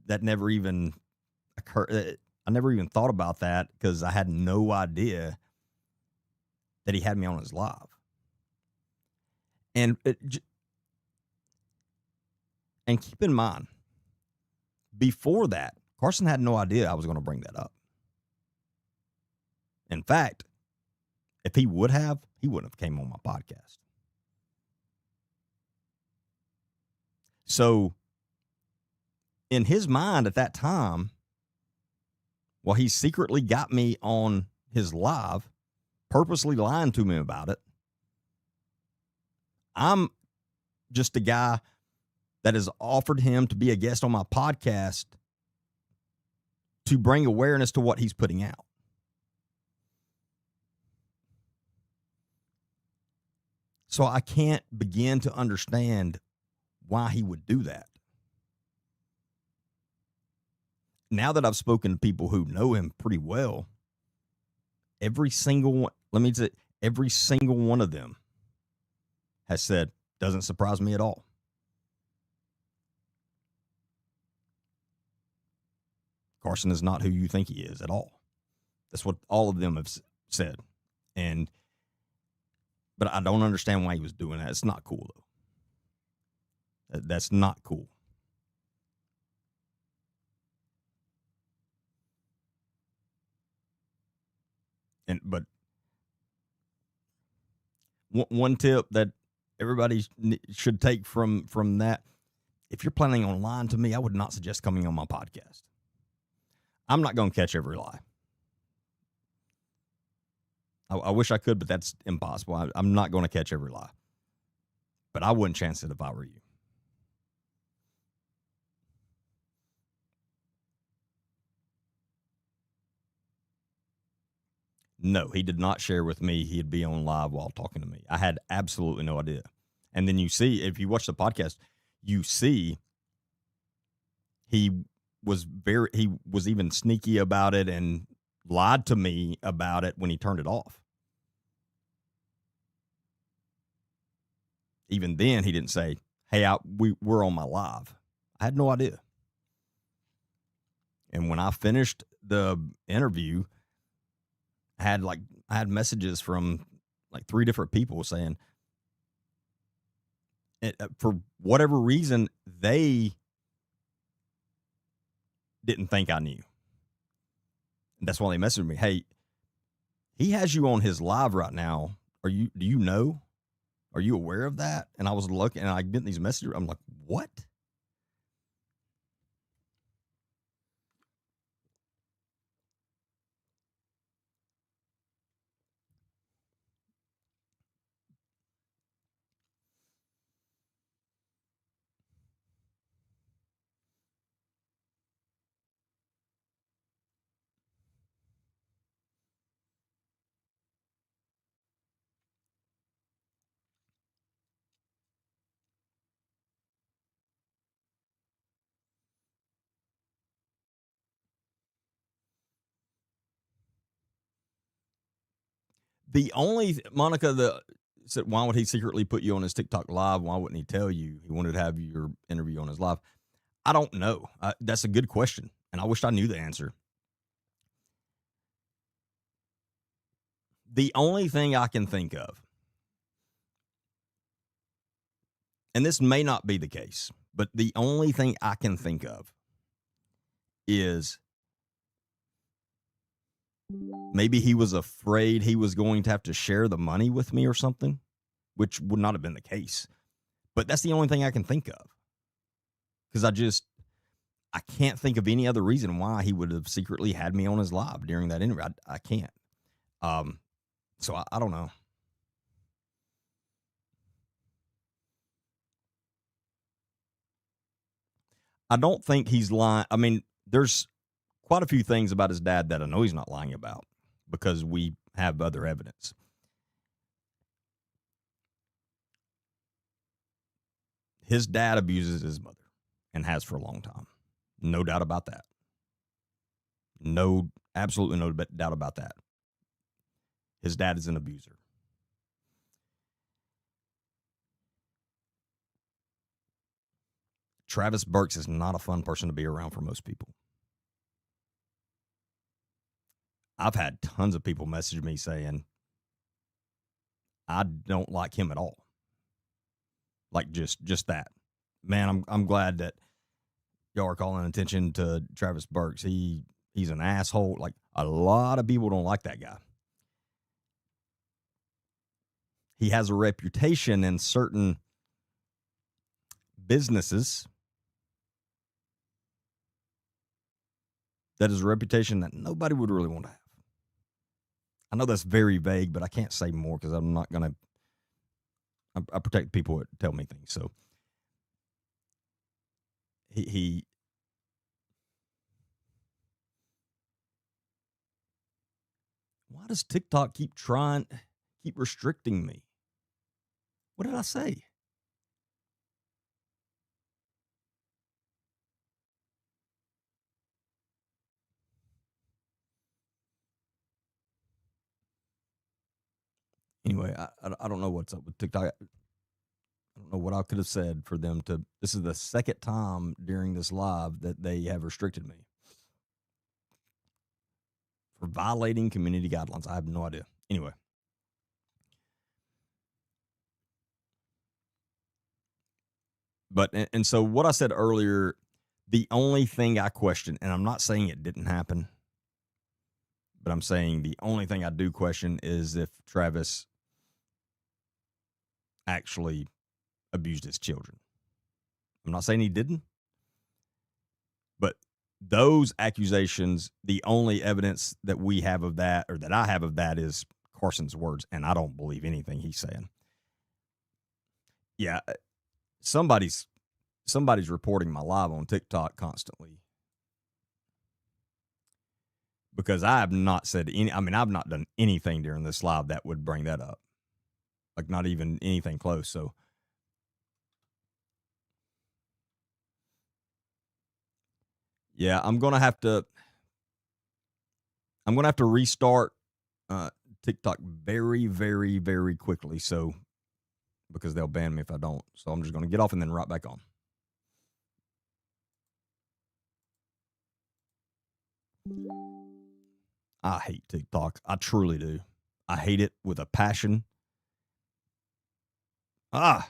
That never even occurred. I never even thought about that because I had no idea that he had me on his live. And keep in mind, before that, Carson had no idea I was going to bring that up. In fact, if he would have, he wouldn't have came on my podcast. So in his mind at that time, while he secretly got me on his live, purposely lying to me about it, I'm just a guy that has offered him to be a guest on my podcast to bring awareness to what he's putting out. So I can't begin to understand why he would do that. Now that I've spoken to people who know him pretty well, every single one of them has said, doesn't surprise me at all. Carson is not who you think he is at all. That's what all of them have said. But I don't understand why he was doing that. It's not cool, though. That's not cool. But one tip that everybody should take from that, if you're planning on lying to me, I would not suggest coming on my podcast. I'm not going to catch every lie. I wish I could, but that's impossible. I'm not going to catch every lie. But I wouldn't chance it if I were you. No, he did not share with me he'd be on live while talking to me. I had absolutely no idea. And then you see, if you watch the podcast, you see he was even sneaky about it and lied to me about it when he turned it off. Even then, he didn't say, hey, we're on my live. I had no idea. And when I finished the interview, I had messages from like 3 different people saying, for whatever reason, they didn't think I knew. And that's why they messaged me, hey, he has you on his live right now. Do you know? Are you aware of that? And I was looking, and I get these messages. I'm like, what? The only Monica said, why would he secretly put you on his TikTok live? Why wouldn't he tell you he wanted to have your interview on his live? I don't know. That's a good question, and I wish I knew the answer. The only thing I can think of, and this may not be the case, but the only thing I can think of is maybe he was afraid he was going to have to share the money with me or something, which would not have been the case. But that's the only thing I can think of. Because I can't think of any other reason why he would have secretly had me on his live during that interview. I can't. So I don't know. I don't think he's lying. I mean, there's quite a few things about his dad that I know he's not lying about because we have other evidence. His dad abuses his mother and has for a long time. No doubt about that. No, absolutely no doubt about that. His dad is an abuser. Travis Burks is not a fun person to be around for most people. I've had tons of people message me saying, I don't like him at all. Like just that. Man, I'm glad that y'all are calling attention to Travis Burks. He's an asshole. Like a lot of people don't like that guy. He has a reputation in certain businesses that is a reputation that nobody would really want to have. I know that's very vague, but I can't say more because I'm not going to. I protect people that tell me things. So he why does TikTok keep restricting me? What did I say? Anyway, I don't know what's up with TikTok. I don't know what I could have said for them to. This is the second time during this live that they have restricted me for violating community guidelines. I have no idea. Anyway. But, and so what I said earlier, the only thing I question, and I'm not saying it didn't happen, but I'm saying the only thing I do question is if Travis actually abused his children. I'm not saying he didn't, but those accusations, the only evidence that we have of that, or that I have of that, is Carson's words, and I don't believe anything he's saying. Yeah, somebody's reporting my live on TikTok constantly because I have not said any. I mean, I've not done anything during this live that would bring that up, like not even anything close. So, yeah, I'm gonna have to restart TikTok very, very, very quickly. So, because they'll ban me if I don't. So I'm just gonna get off and then right back on. I hate TikTok. I truly do. I hate it with a passion. Ah.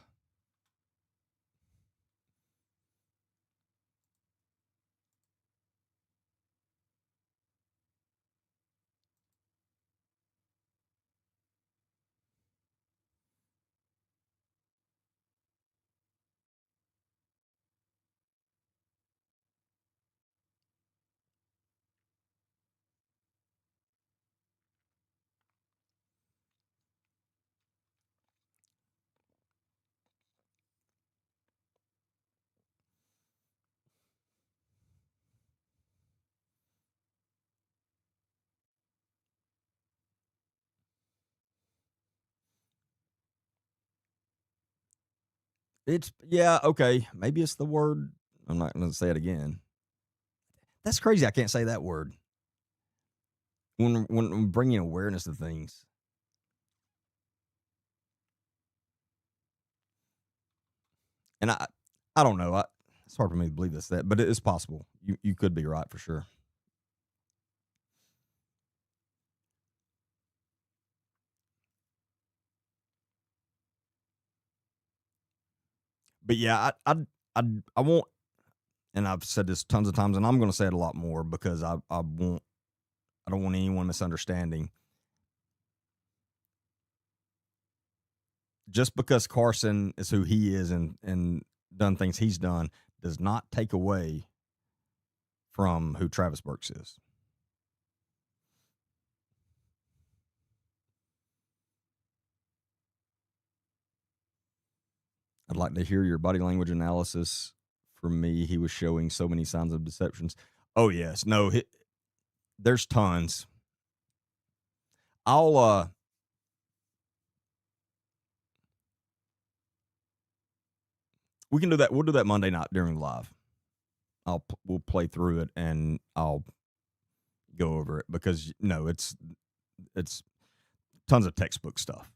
It's, yeah, okay. Maybe it's the word. I'm not going to say it again. That's crazy. I can't say that word. When I'm bringing awareness to things. And I don't know. It's hard for me to believe that, but it is possible. You could be right for sure. But yeah, I won't, and I've said this tons of times, and I'm going to say it a lot more because I don't want anyone misunderstanding. Just because Carson is who he is and done things he's done does not take away from who Travis Burks is. I'd like to hear your body language analysis for me. He was showing so many signs of deceptions. Oh yes, no, there's tons. I'll we can do that. We'll do that Monday night during live. We'll play through it and I'll go over it because no, it's tons of textbook stuff.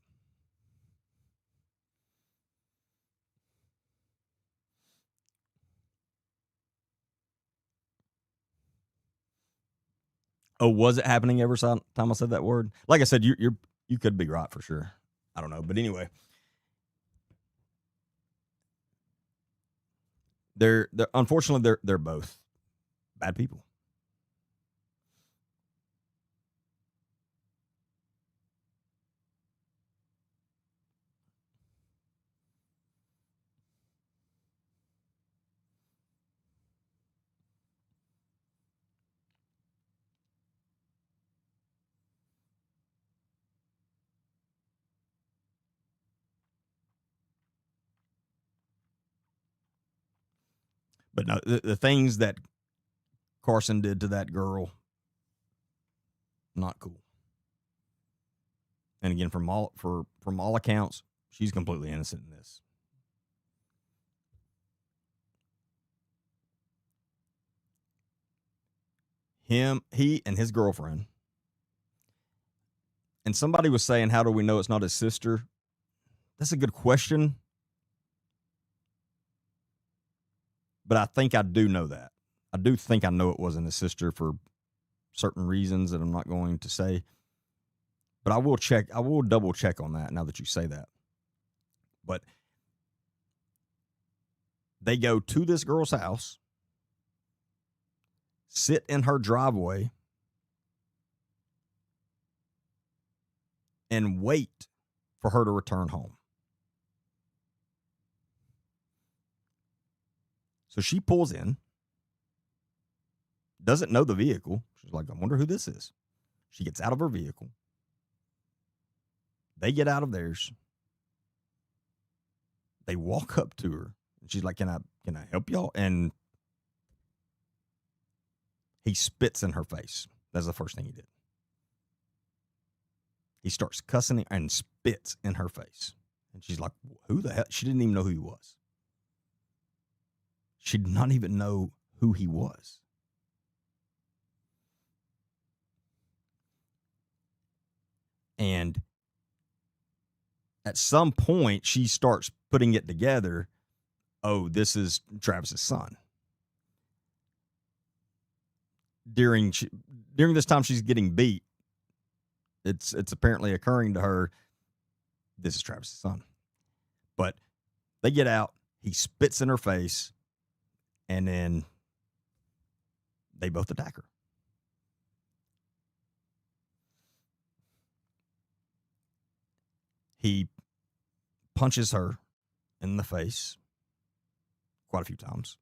Oh, was it happening every time I said that word? Like I said, you could be right for sure. I don't know, but anyway, they're unfortunately they're both bad people. But no, the things that Carson did to that girl, not cool. And again, from all accounts, she's completely innocent in this. He and his girlfriend. And somebody was saying, how do we know it's not his sister? That's a good question. But I think I do know that. I do think I know it wasn't his sister for certain reasons that I'm not going to say. But I will check. I will double check on that now that you say that. But they go to this girl's house, sit in her driveway, and wait for her to return home. So she pulls in, doesn't know the vehicle. She's like, I wonder who this is. She gets out of her vehicle. They get out of theirs. They walk up to her. And she's like, can I help y'all? And he spits in her face. That's the first thing he did. He starts cussing and spits in her face. And she's like, who the hell? She didn't even know who he was. She did not even know who he was. And at some point, she starts putting it together. Oh, this is Travis's son. During this time she's getting beat, it's apparently occurring to her, this is Travis's son. But they get out, he spits in her face, and then they both attack her. He punches her in the face quite a few times.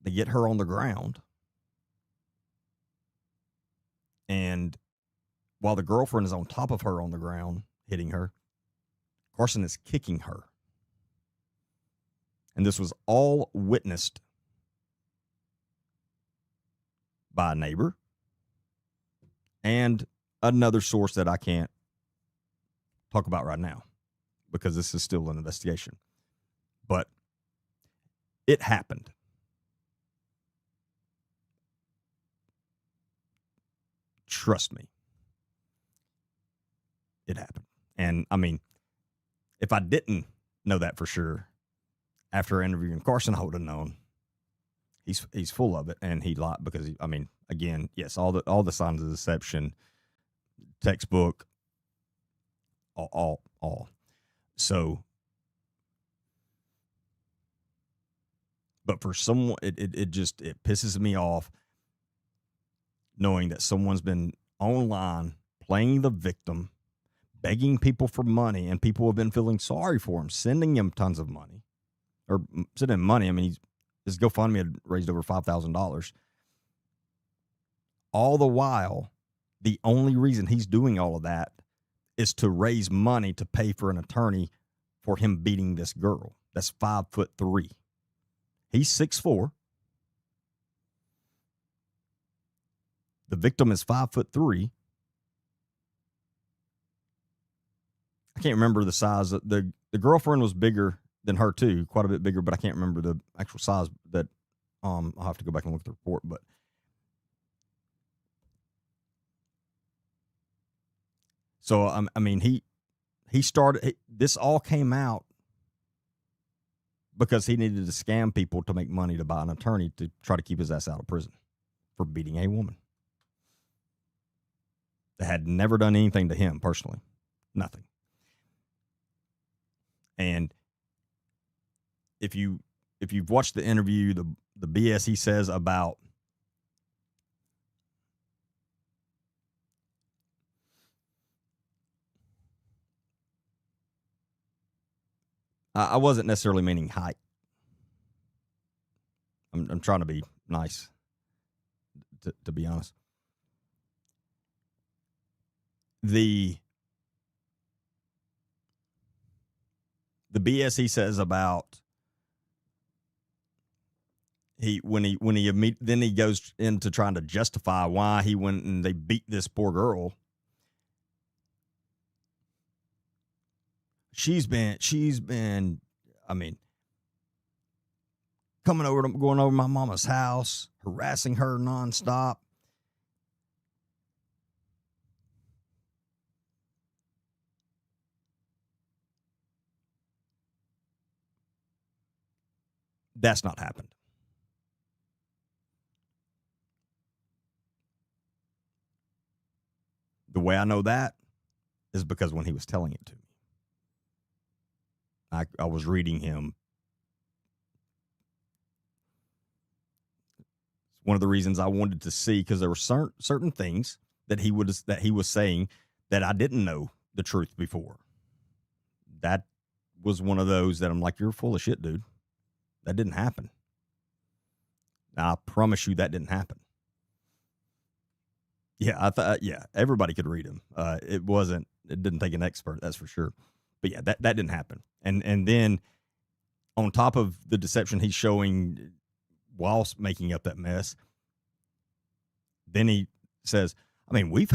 They get her on the ground. And while the girlfriend is on top of her on the ground, hitting her, Carson is kicking her. And this was all witnessed by a neighbor and another source that I can't talk about right now because this is still an investigation. But it happened. Trust me. It happened. And I mean, if I didn't know that for sure, after interviewing Carson, I would have known. He's full of it, and he lied because again, yes, all the signs of deception, textbook, all. So, but for someone, it just pisses me off knowing that someone's been online playing the victim, begging people for money, and people have been feeling sorry for him, sending him tons of money, or sending him money. I mean, his GoFundMe had raised over $5,000. All the while, the only reason he's doing all of that is to raise money to pay for an attorney for him beating this girl that's 5'3". He's 6'4". The victim is 5'3". I can't remember the size. The girlfriend was bigger than her too, quite a bit bigger, but I can't remember the actual size. That I'll have to go back and look at the report. But so I mean he started. This all came out because he needed to scam people to make money to buy an attorney to try to keep his ass out of prison for beating a woman that had never done anything to him personally, nothing. And if you've watched the interview, the BS he says about I wasn't necessarily meaning height. I'm trying to be nice, to be honest. The BS he says about when he goes into trying to justify why he went and they beat this poor girl. She's been, I mean, going over my mama's house, harassing her nonstop. That's not happened. The way I know that is because when he was telling it to me, I was reading him. It's one of the reasons I wanted to see, because there were certain things that he was saying that I didn't know the truth before. That was one of those that I'm like, you're full of shit, dude. That didn't happen. I promise you that didn't happen. Yeah, I thought, everybody could read him. It didn't take an expert, that's for sure. But yeah, that didn't happen. And then on top of the deception he's showing whilst making up that mess, then he says, I mean, me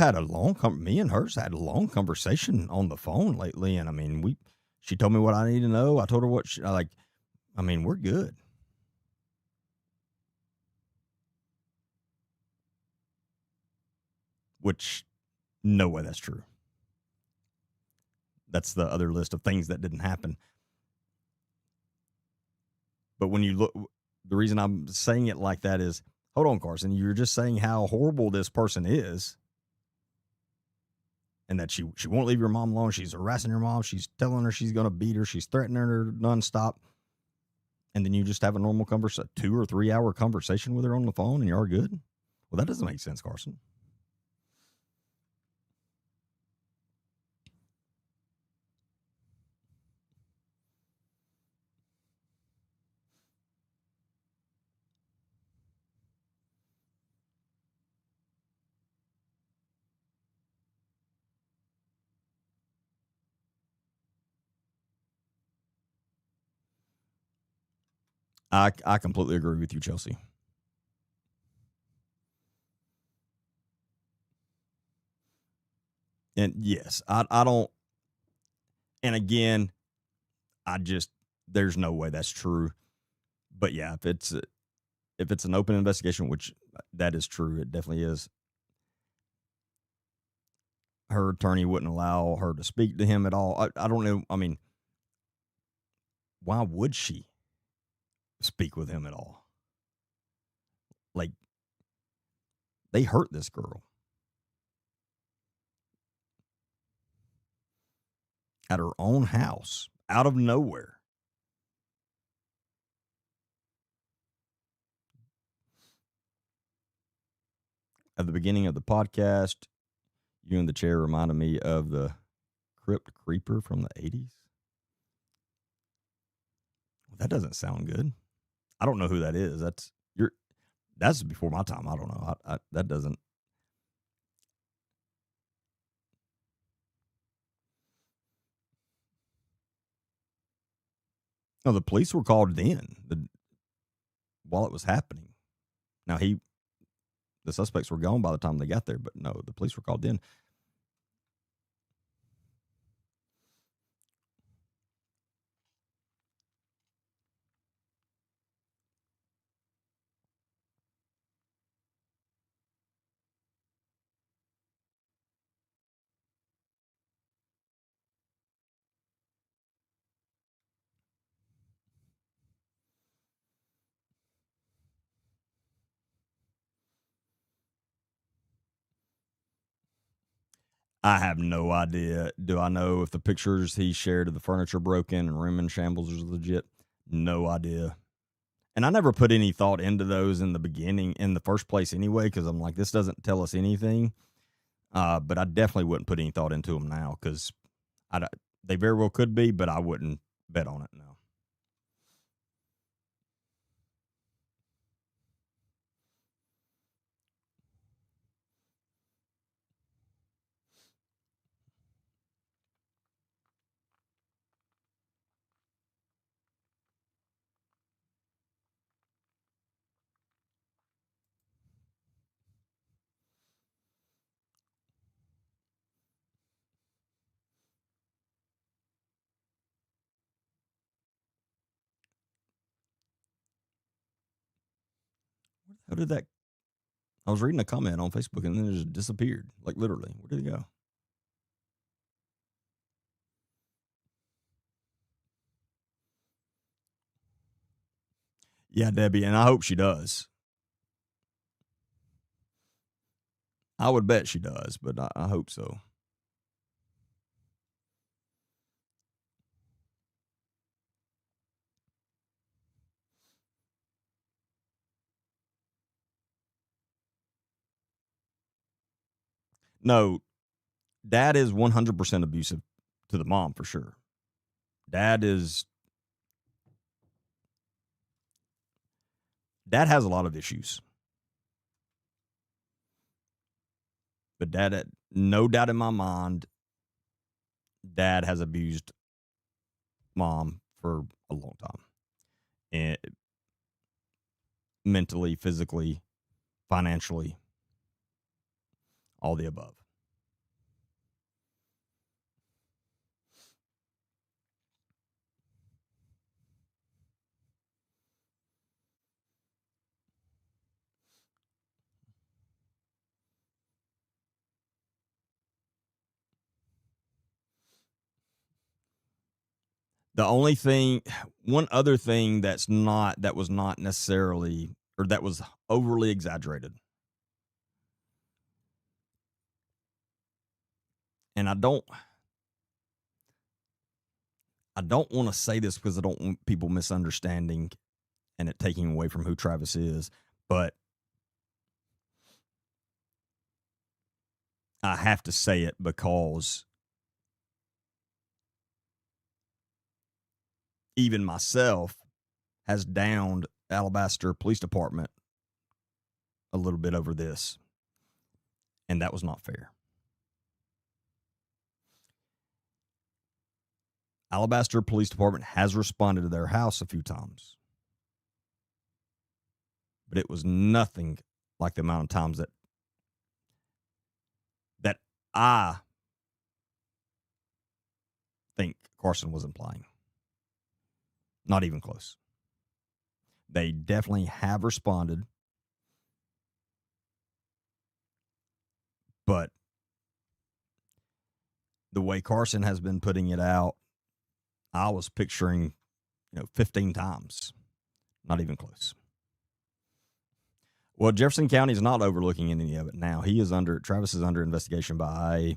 and her's had a long conversation on the phone lately. And I mean, she told me what I need to know. I told her what we're good. Which, no way that's true. That's the other list of things that didn't happen. But when you look, the reason I'm saying it like that is, hold on, Carson, you're just saying how horrible this person is, and that she won't leave your mom alone. She's harassing your mom. She's telling her she's going to beat her. She's threatening her nonstop. And then you just have a normal 2 or 3 hour conversation with her on the phone, and you are good? Well, that doesn't make sense, Carson. I completely agree with you, Chelsea. And yes, I don't. And again, there's no way that's true. But yeah, if it's an open investigation, which that is true, it definitely is. Her attorney wouldn't allow her to speak to him at all. I don't know. I mean, why would she speak with him at all? Like, they hurt this girl at her own house out of nowhere. At the beginning of the podcast, you in the chair reminded me of the Crypt Creeper from the 80s. That doesn't sound good. I don't know who that is. That's before my time. I don't know. That doesn't. No, the police were called then while it was happening. Now the suspects were gone by the time they got there, but no, the police were called then. I have no idea. Do I know if the pictures he shared of the furniture broken and room in shambles was legit? No idea. And I never put any thought into those in the beginning, in the first place, anyway, because I'm like, this doesn't tell us anything. But I definitely wouldn't put any thought into them now because they very well could be, but I wouldn't bet on it now. How did that? I was reading a comment on Facebook and then it just disappeared. Like literally, where did it go? Yeah, Debbie, and I hope she does. I would bet she does, but I hope so. No, dad is 100% abusive to the mom for sure. Dad is dad has a lot of issues, but dad, no doubt in my mind, dad has abused mom for a long time, and mentally, physically, financially, all the above. The only thing, one other thing that was not necessarily, or that was overly exaggerated. And I don't want to say this because I don't want people misunderstanding and it taking away from who Travis is, but I have to say it because even myself has downed Alabaster Police Department a little bit over this, and that was not fair. Alabaster Police Department has responded to their house a few times, but it was nothing like the amount of times that I think Carson was implying. Not even close. They definitely have responded, but the way Carson has been putting it out, I was picturing, 15 times. Not even close. Well, Jefferson County is not overlooking any of it now. Travis is under investigation by,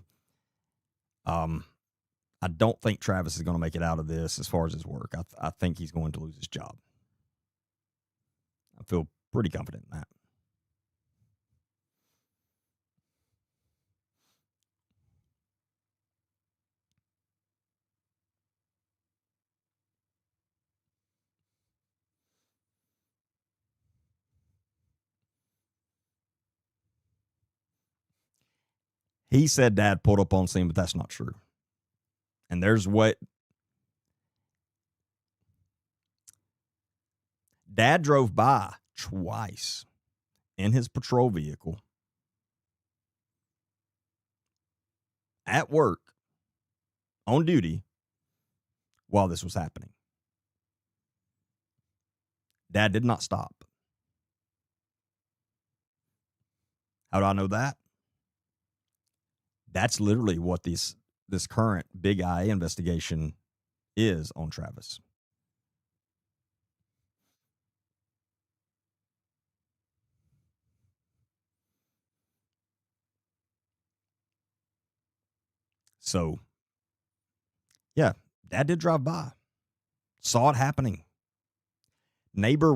I don't think Travis is going to make it out of this as far as his work. I think he's going to lose his job. I feel pretty confident in that. He said dad pulled up on scene, but that's not true. And there's what Dad drove by twice in his patrol vehicle at work on duty while this was happening. Dad did not stop. How do I know that? That's literally what this current big IA investigation is on Travis. So, yeah, Dad did drive by, saw it happening. Neighbor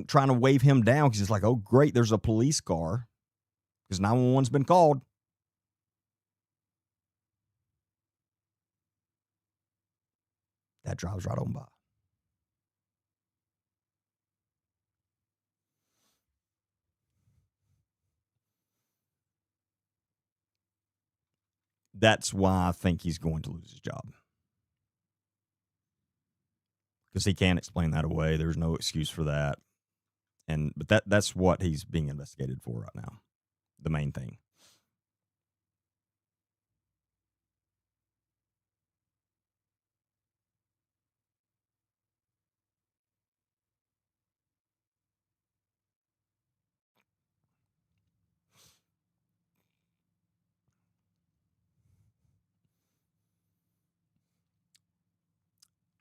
trying to wave him down because he's like, oh, great, there's a police car because 911's been called. Dad drives right on by. That's why I think he's going to lose his job. Because he can't explain that away. There's no excuse for that. But that's what he's being investigated for right now. The main thing.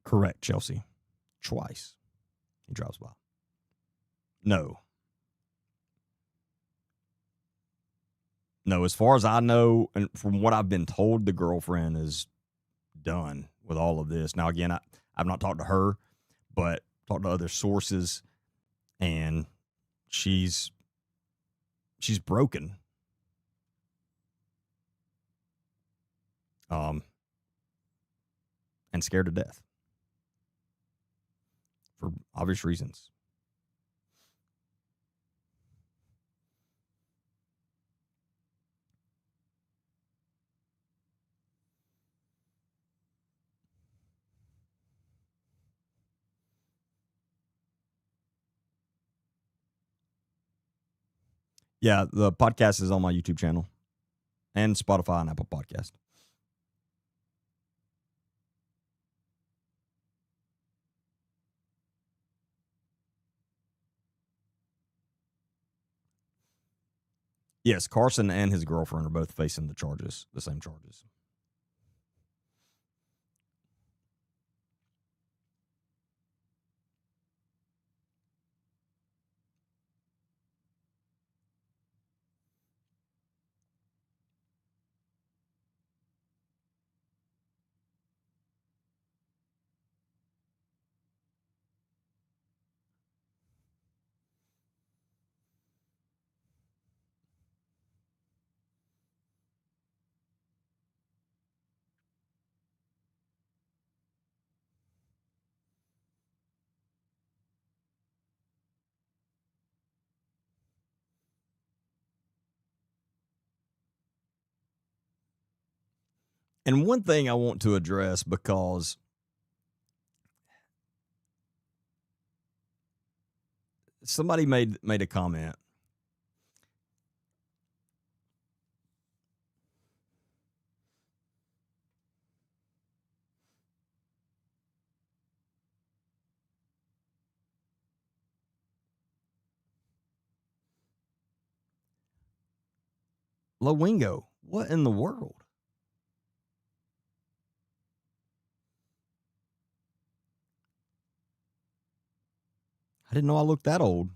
Correct, Chelsea. Twice he drives by. No. No, as far as I know, and from what I've been told, the girlfriend is done with all of this. Now, again, I've not talked to her, but talked to other sources, and she's broken. And scared to death for obvious reasons. Yeah, the podcast is on my YouTube channel and Spotify and Apple Podcast. Yes, Carson and his girlfriend are both facing the same charges. And one thing I want to address, because somebody made a comment. Lowingo, what in the world? I didn't know I looked that old.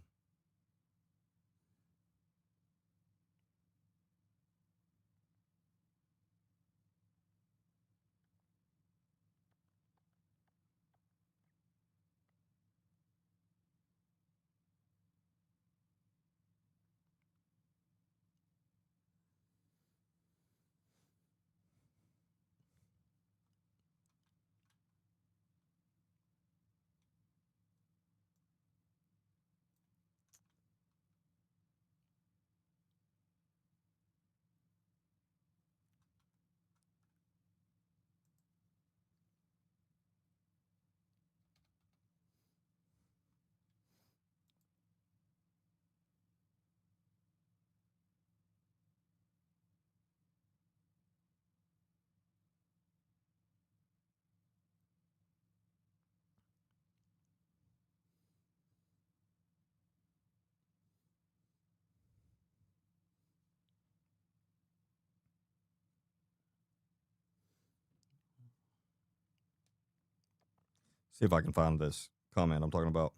See if I can find this comment I'm talking about.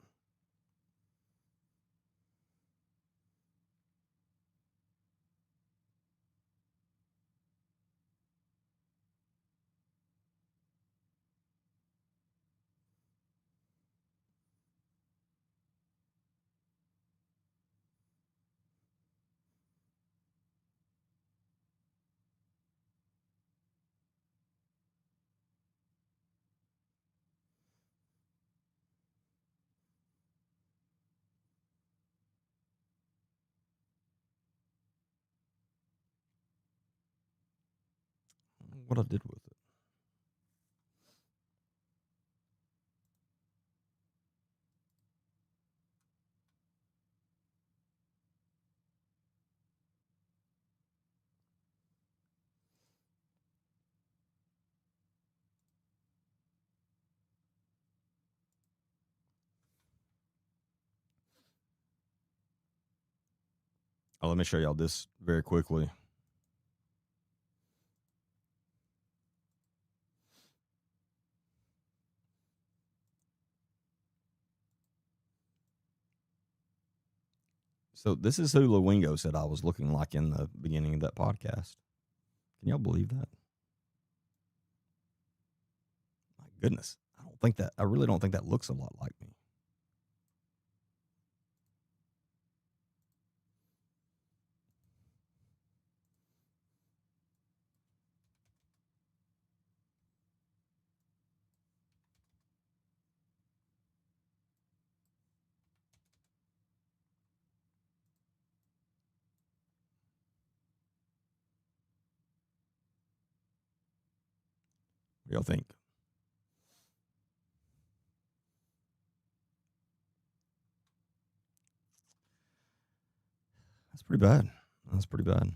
What I did with it. Oh, let me show y'all this very quickly. So this is who Lewingo said I was looking like in the beginning of that podcast. Can y'all believe that? My goodness. I really don't think that looks a lot like me. What do y'all think? That's pretty bad. That's pretty bad.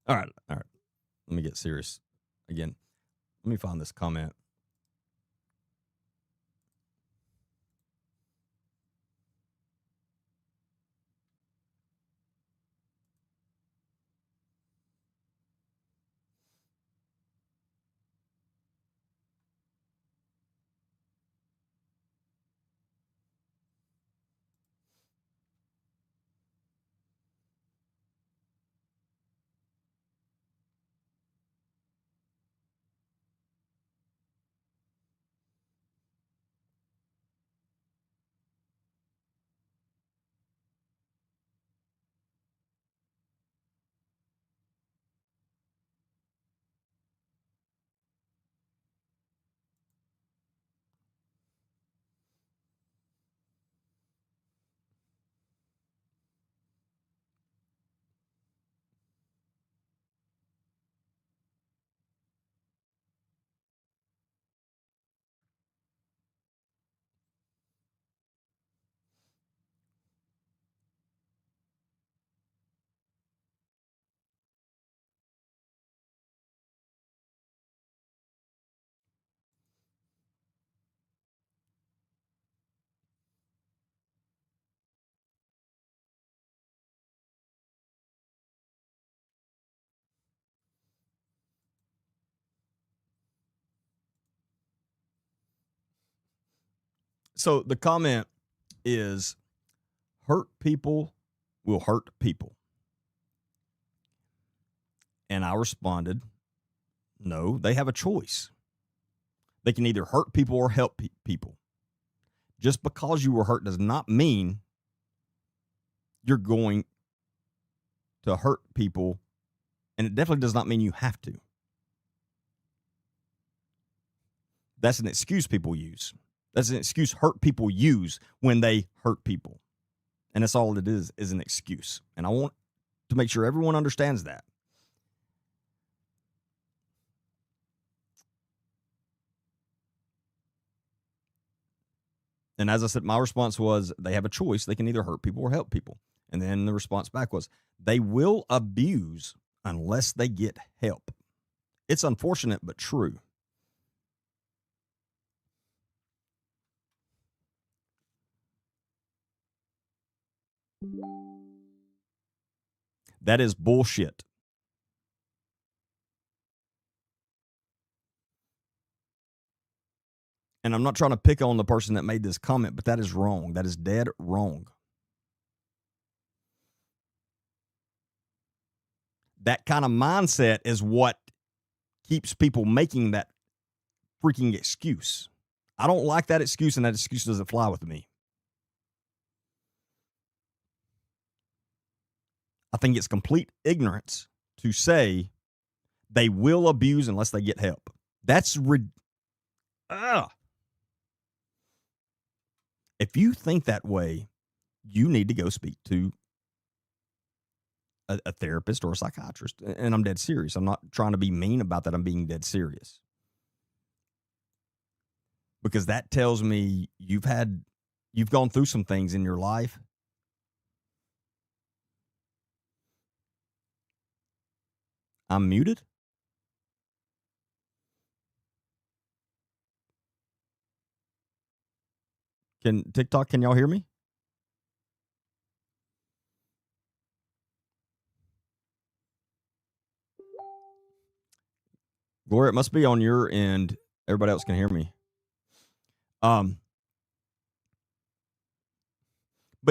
All right. All right. Let me get serious again. Let me find this comment. So the comment is hurt people will hurt people. And I responded, no, they have a choice. They can either hurt people or help people. Just because you were hurt does not mean you're going to hurt people. And it definitely does not mean you have to. That's an excuse people use. That's an excuse hurt people use when they hurt people. And that's all it is an excuse. And I want to make sure everyone understands that. And as I said, my response was they have a choice. They can either hurt people or help people. And then the response back was they will abuse unless they get help. It's unfortunate, but true. That is bullshit. And I'm not trying to pick on the person that made this comment, but that is wrong. That is dead wrong. That kind of mindset is what keeps people making that freaking excuse. I don't like that excuse, and that excuse doesn't fly with me. I think it's complete ignorance to say they will abuse unless they get help. That's if you think that way, you need to go speak to a therapist or a psychiatrist. And I'm dead serious. I'm not trying to be mean about that. I'm being dead serious. Because that tells me you've gone through some things in your life. I'm muted. Can TikTok, can y'all hear me? Gloria, it must be on your end. Everybody else can hear me. But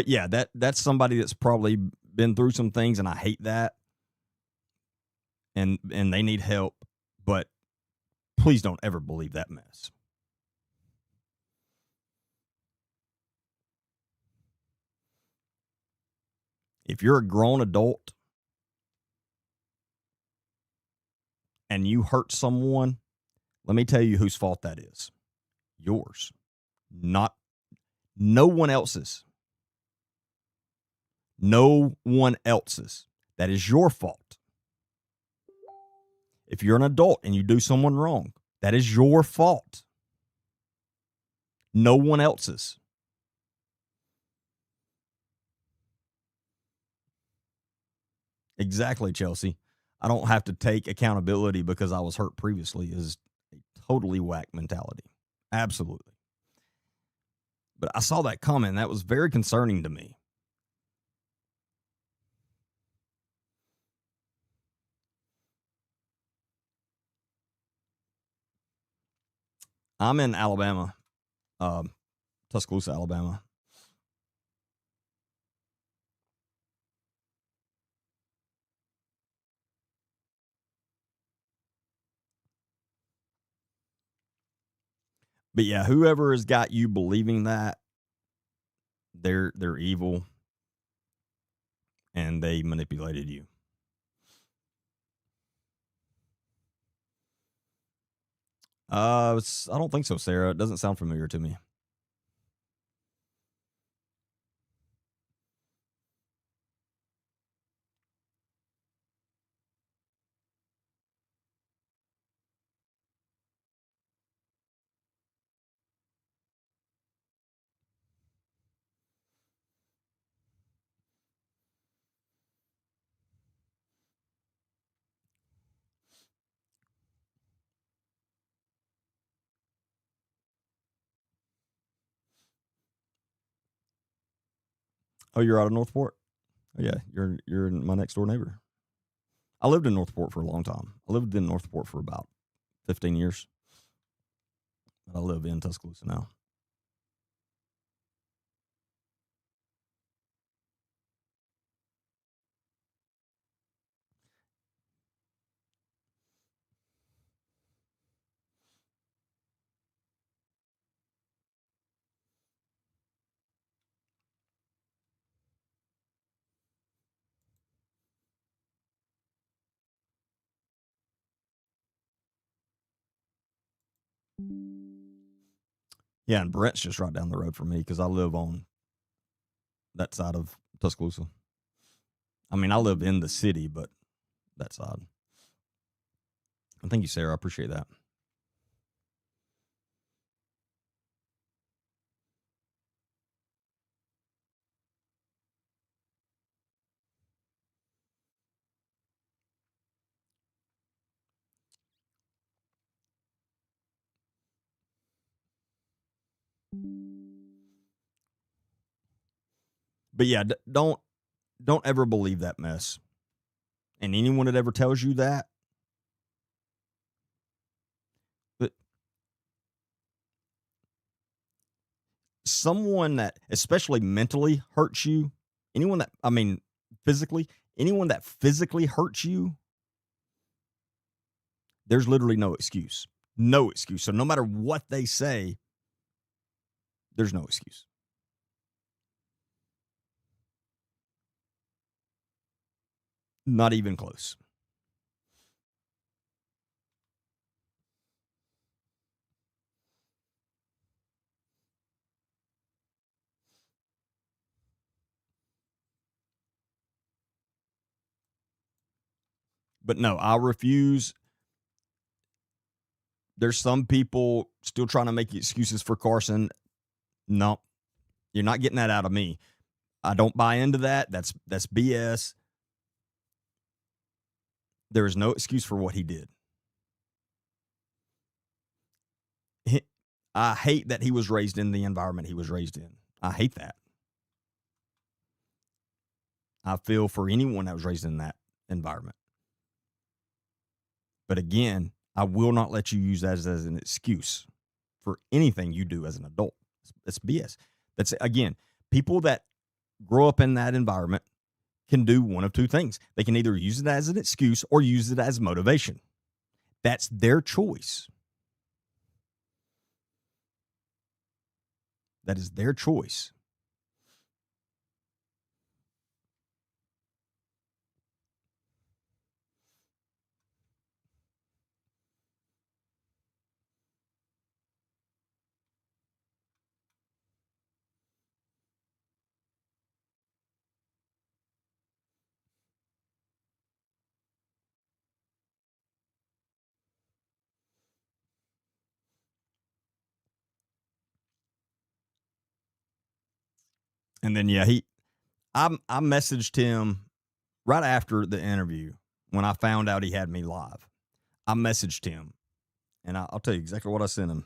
yeah, that's somebody that's probably been through some things, and I hate that. And they need help, but please don't ever believe that mess. If you're a grown adult and you hurt someone, let me tell you whose fault that is. Yours. Not no one else's. No one else's. That is your fault. If you're an adult and you do someone wrong, that is your fault. No one else's. Exactly, Chelsea. I don't have to take accountability because I was hurt previously is a totally whack mentality. Absolutely. But I saw that comment, and that was very concerning to me. I'm in Alabama, Tuscaloosa, Alabama. But yeah, whoever has got you believing that, they're evil, and they manipulated you. I don't think so, Sarah. It doesn't sound familiar to me. Oh, you're out of Northport? Oh yeah, you're my next door neighbor. I lived in Northport for a long time. I lived in Northport for about 15 years. But I live in Tuscaloosa now. Yeah, and Brent's just right down the road from me because I live on that side of Tuscaloosa. I mean, I live in the city, but that side. And thank you, Sarah. I appreciate that. But yeah, don't ever believe that mess. And anyone that ever tells you that, but someone that especially mentally hurts you, anyone that I mean physically, anyone that physically hurts you, there's literally no excuse. No excuse. So no matter what they say, there's no excuse. Not even close. But no, I refuse. There's some people still trying to make excuses for Carson. No, you're not getting that out of me. I don't buy into that. That's BS. There is no excuse for what he did. I hate that he was raised in the environment he was raised in. I hate that. I feel for anyone that was raised in that environment. But again, I will not let you use that as an excuse for anything you do as an adult. It's BS. That's again, people that grow up in that environment can do one of two things. They can either use it as an excuse or use it as motivation. That's their choice. That is their choice. And then I messaged him right after the interview when I found out he had me live. I messaged him, and I'll tell you exactly what I sent him.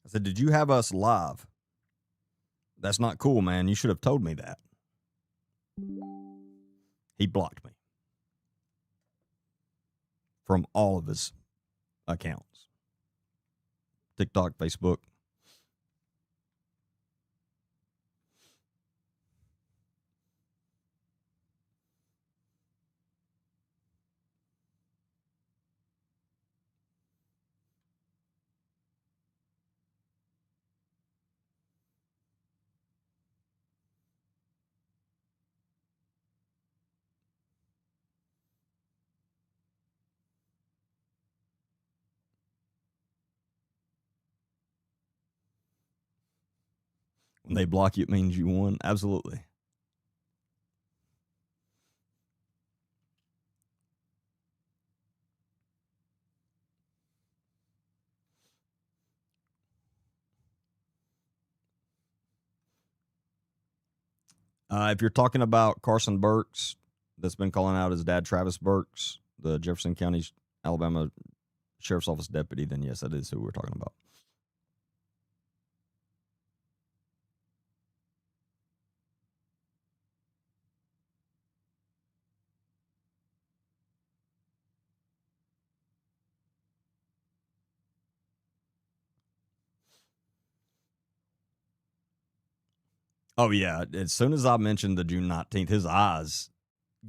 I said, "Did you have us live? That's not cool, man. You should have told me that." He blocked me from all of his accounts. TikTok, Facebook. When they block you, it means you won. Absolutely. If you're talking about Carson Burks, that's been calling out his dad, Travis Burks, the Jefferson County, Alabama Sheriff's Office deputy, then yes, that is who we're talking about. Oh, yeah. As soon as I mentioned the June 19th, his eyes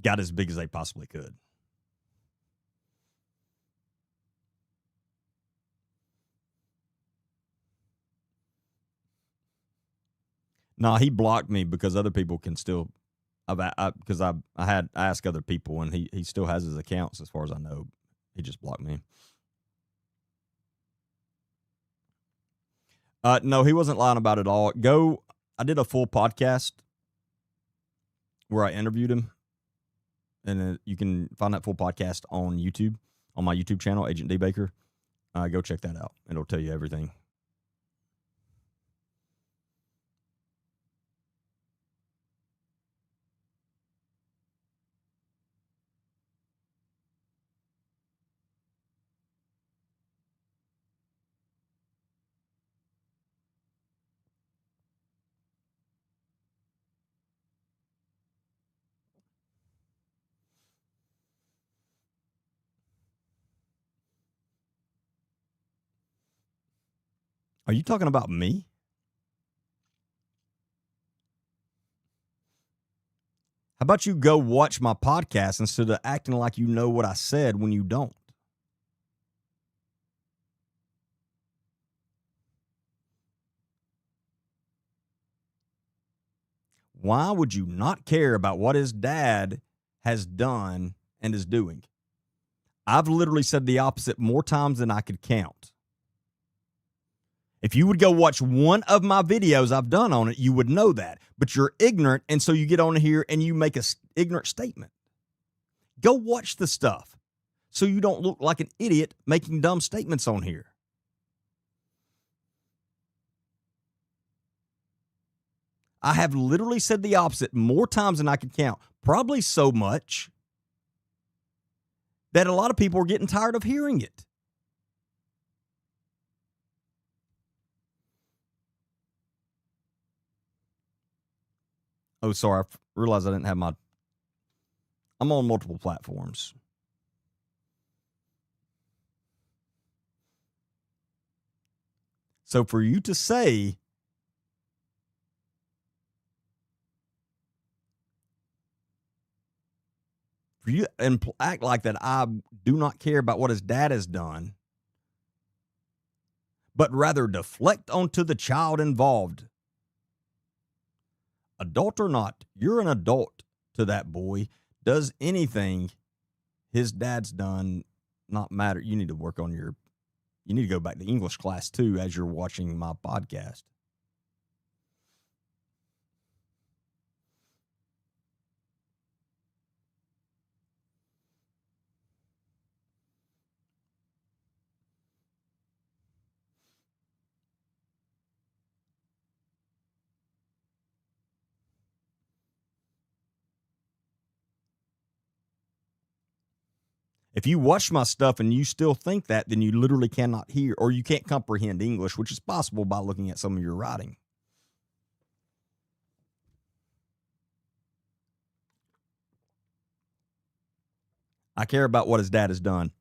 got as big as they possibly could. No, he blocked me because other people can still. Because I had asked other people and he still has his accounts as far as I know. He just blocked me. No, he wasn't lying about it all. I did a full podcast where I interviewed him. And you can find that full podcast on YouTube, on my YouTube channel, Agent D Baker. Go check that out. It'll tell you everything. Are you talking about me? How about you go watch my podcast instead of acting like you know what I said when you don't? Why would you not care about what his dad has done and is doing? I've literally said the opposite more times than I could count. If you would go watch one of my videos I've done on it, you would know that. But you're ignorant, and so you get on here and you make a ignorant statement. Go watch the stuff so you don't look like an idiot making dumb statements on here. I have literally said the opposite more times than I could count, probably so much that a lot of people are getting tired of hearing it. Oh, sorry. I realized I didn't have my. I'm on multiple platforms. So for you to say for you and act like that I do not care about what his dad has done, but rather deflect onto the child involved. Adult or not, you're an adult to that boy. Does anything his dad's done not matter? You need to work on your, you need to go back to English class too as you're watching my podcast. If you watch my stuff and you still think that, then you literally cannot hear or you can't comprehend English, which is possible by looking at some of your writing. I care about what his dad has done.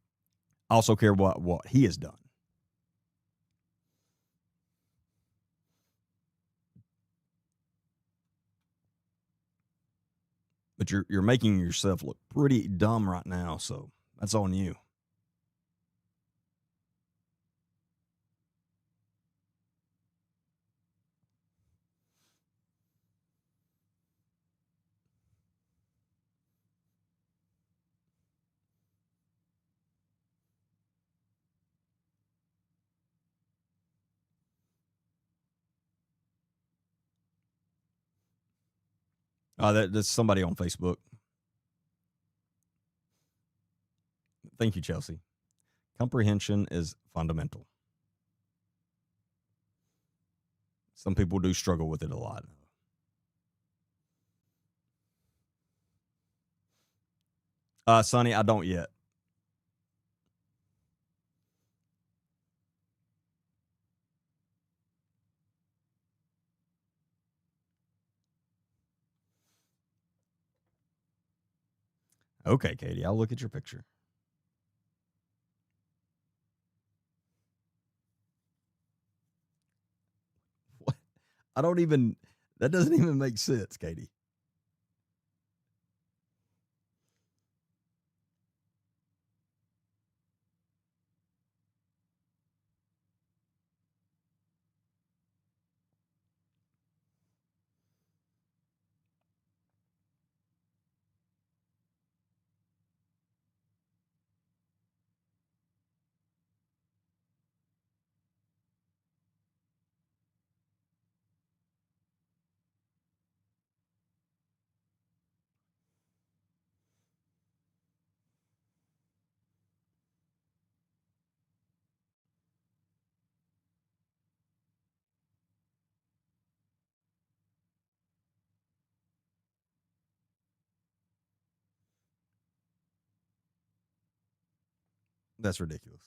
I also care about what he has done. But you're making yourself look pretty dumb right now, so that's on you. That's somebody on Facebook. Thank you, Chelsea. Comprehension is fundamental. Some people do struggle with it a lot. Sonny, I don't yet. Okay, Katie, I'll look at your picture. What? I don't even, that doesn't even make sense, Katie. That's ridiculous.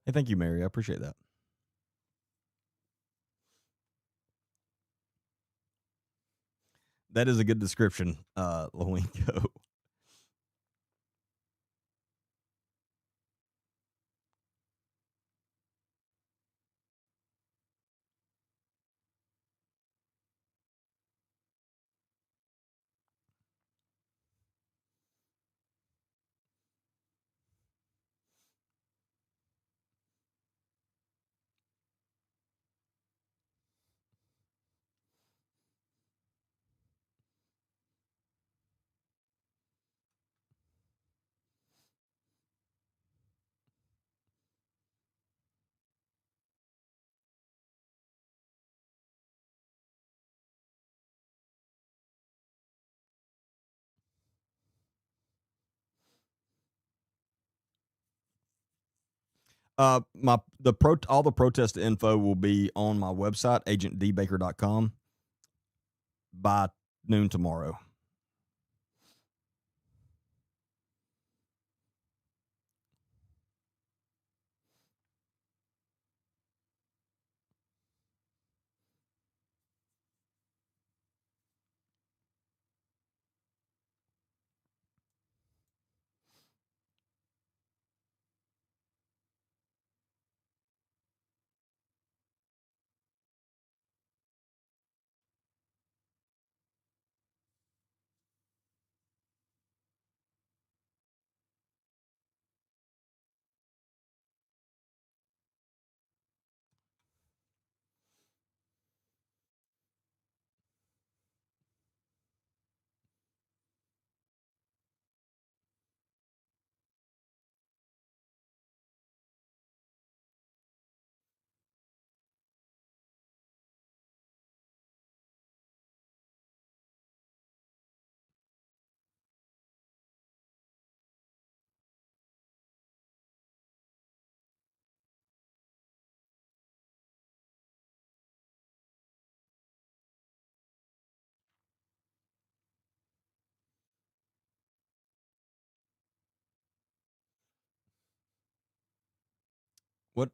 Hey, thank you, Mary. I appreciate that. That is a good description, Lowinko. My the pro all the protest info will be on my website, agentdbaker.com, by noon tomorrow. What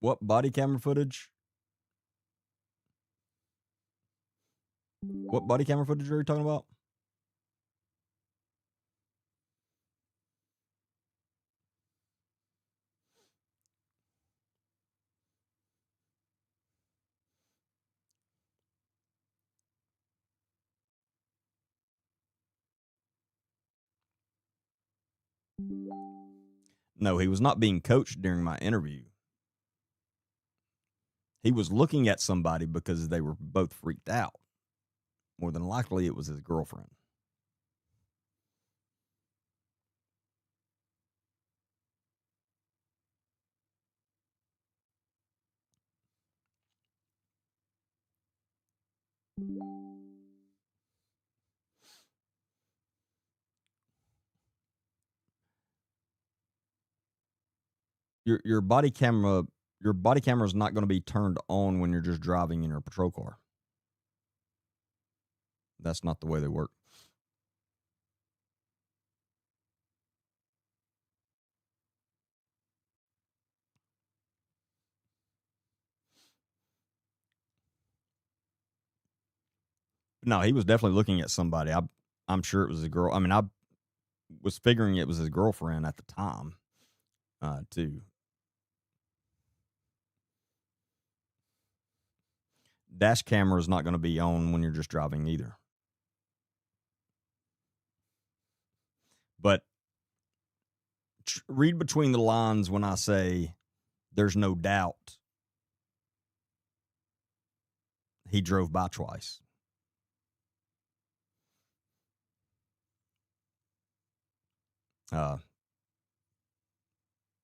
what body camera footage? What body camera footage are you talking about? No, he was not being coached during my interview. He was looking at somebody because they were both freaked out. More than likely, it was his girlfriend. Your body camera is not going to be turned on when you're just driving in your patrol car. That's not the way they work. No, he was definitely looking at somebody. I'm sure it was a girl. I mean, I was figuring it was his girlfriend at the time, too. Dash camera is not going to be on when you're just driving either. But read between the lines when I say there's no doubt he drove by twice. Uh,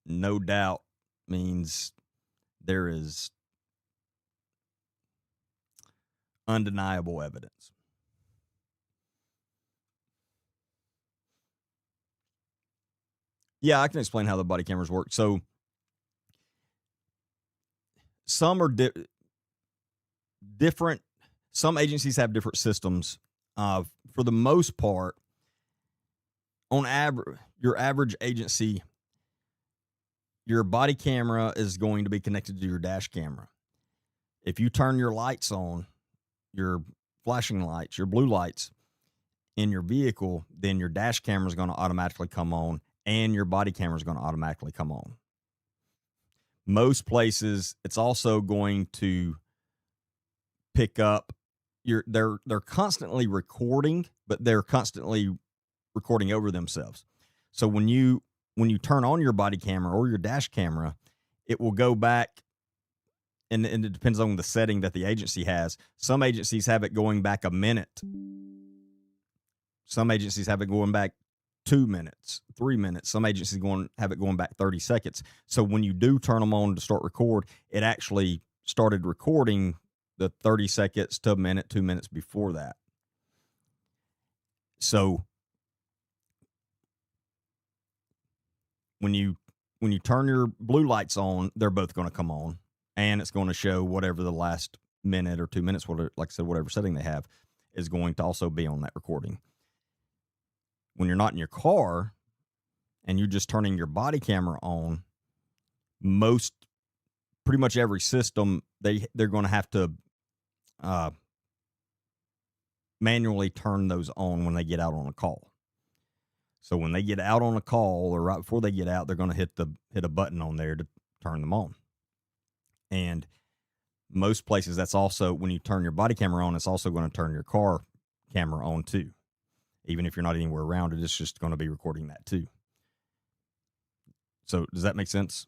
no doubt means there is undeniable evidence. Yeah, I can explain how the body cameras work. So some are different. Some agencies have different systems. For the most part, on average, your average agency, your body camera is going to be connected to your dash camera. If you turn your lights on, your flashing lights, your blue lights in your vehicle, then your dash camera is going to automatically come on and your body camera is going to automatically come on. Most places, it's also going to pick up they're constantly recording, but they're constantly recording over themselves. So when you turn on your body camera or your dash camera, it will go back, and it depends on the setting that the agency has. Some agencies have it going back a minute. Some agencies have it going back 2 minutes, 3 minutes. Some agencies have it going back 30 seconds. So when you do turn them on to start record, it actually started recording the 30 seconds to a minute, 2 minutes before that. So when you turn your blue lights on, they're both going to come on, and it's going to show whatever the last minute or 2 minutes, whatever, like I said, whatever setting they have, is going to also be on that recording. When you're not in your car and you're just turning your body camera on, pretty much every system, they're going to have to manually turn those on when they get out on a call. So when they get out on a call, or right before they get out, they're going to hit a button on there to turn them on. And most places, that's also, when you turn your body camera on, it's also going to turn your car camera on too. Even if you're not anywhere around it, it's just going to be recording that too. So does that make sense?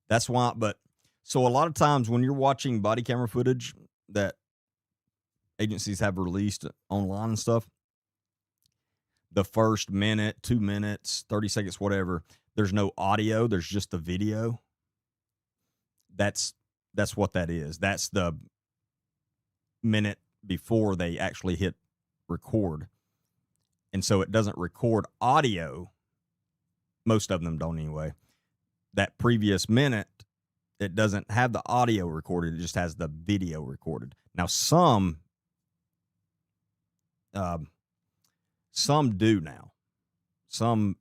That's why, but so a lot of times when you're watching body camera footage that agencies have released online and stuff, the first minute, 2 minutes, 30 seconds, whatever, there's no audio, there's just the video. That's what that is. That's the minute before they actually hit record. And so it doesn't record audio. Most of them don't anyway. That previous minute, it doesn't have the audio recorded. It just has the video recorded. Now, some do now. Some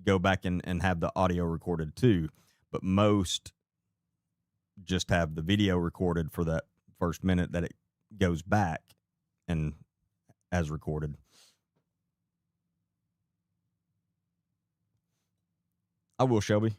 go back and have the audio recorded too, but most just have the video recorded for that first minute that it goes back and as recorded. I will, Shelby.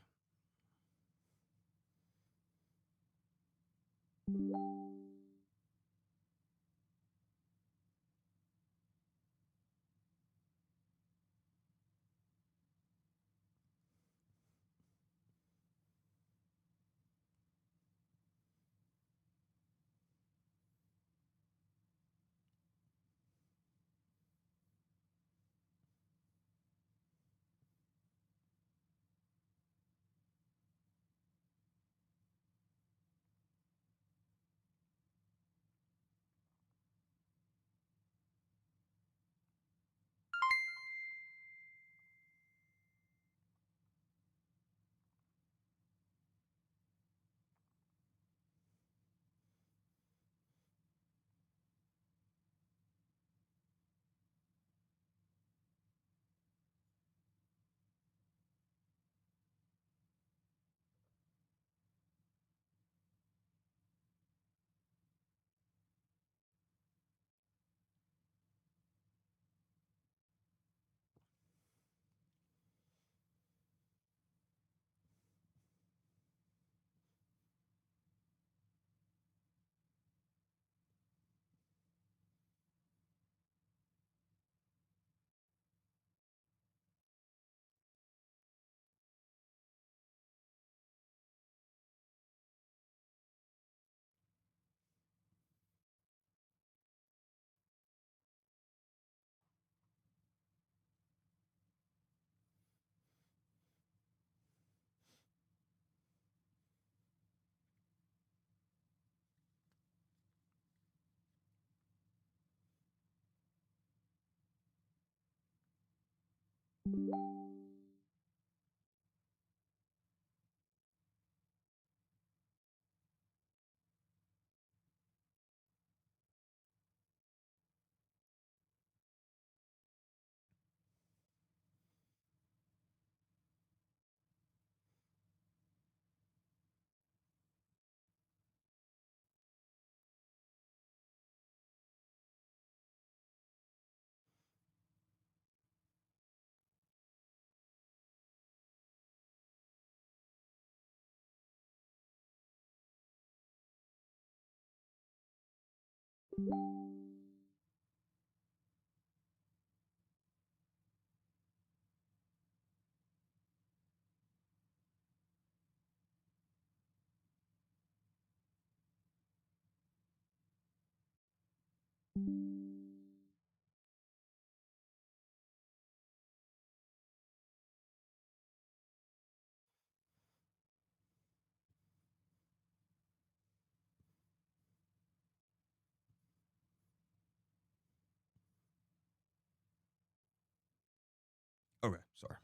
Okay, sorry.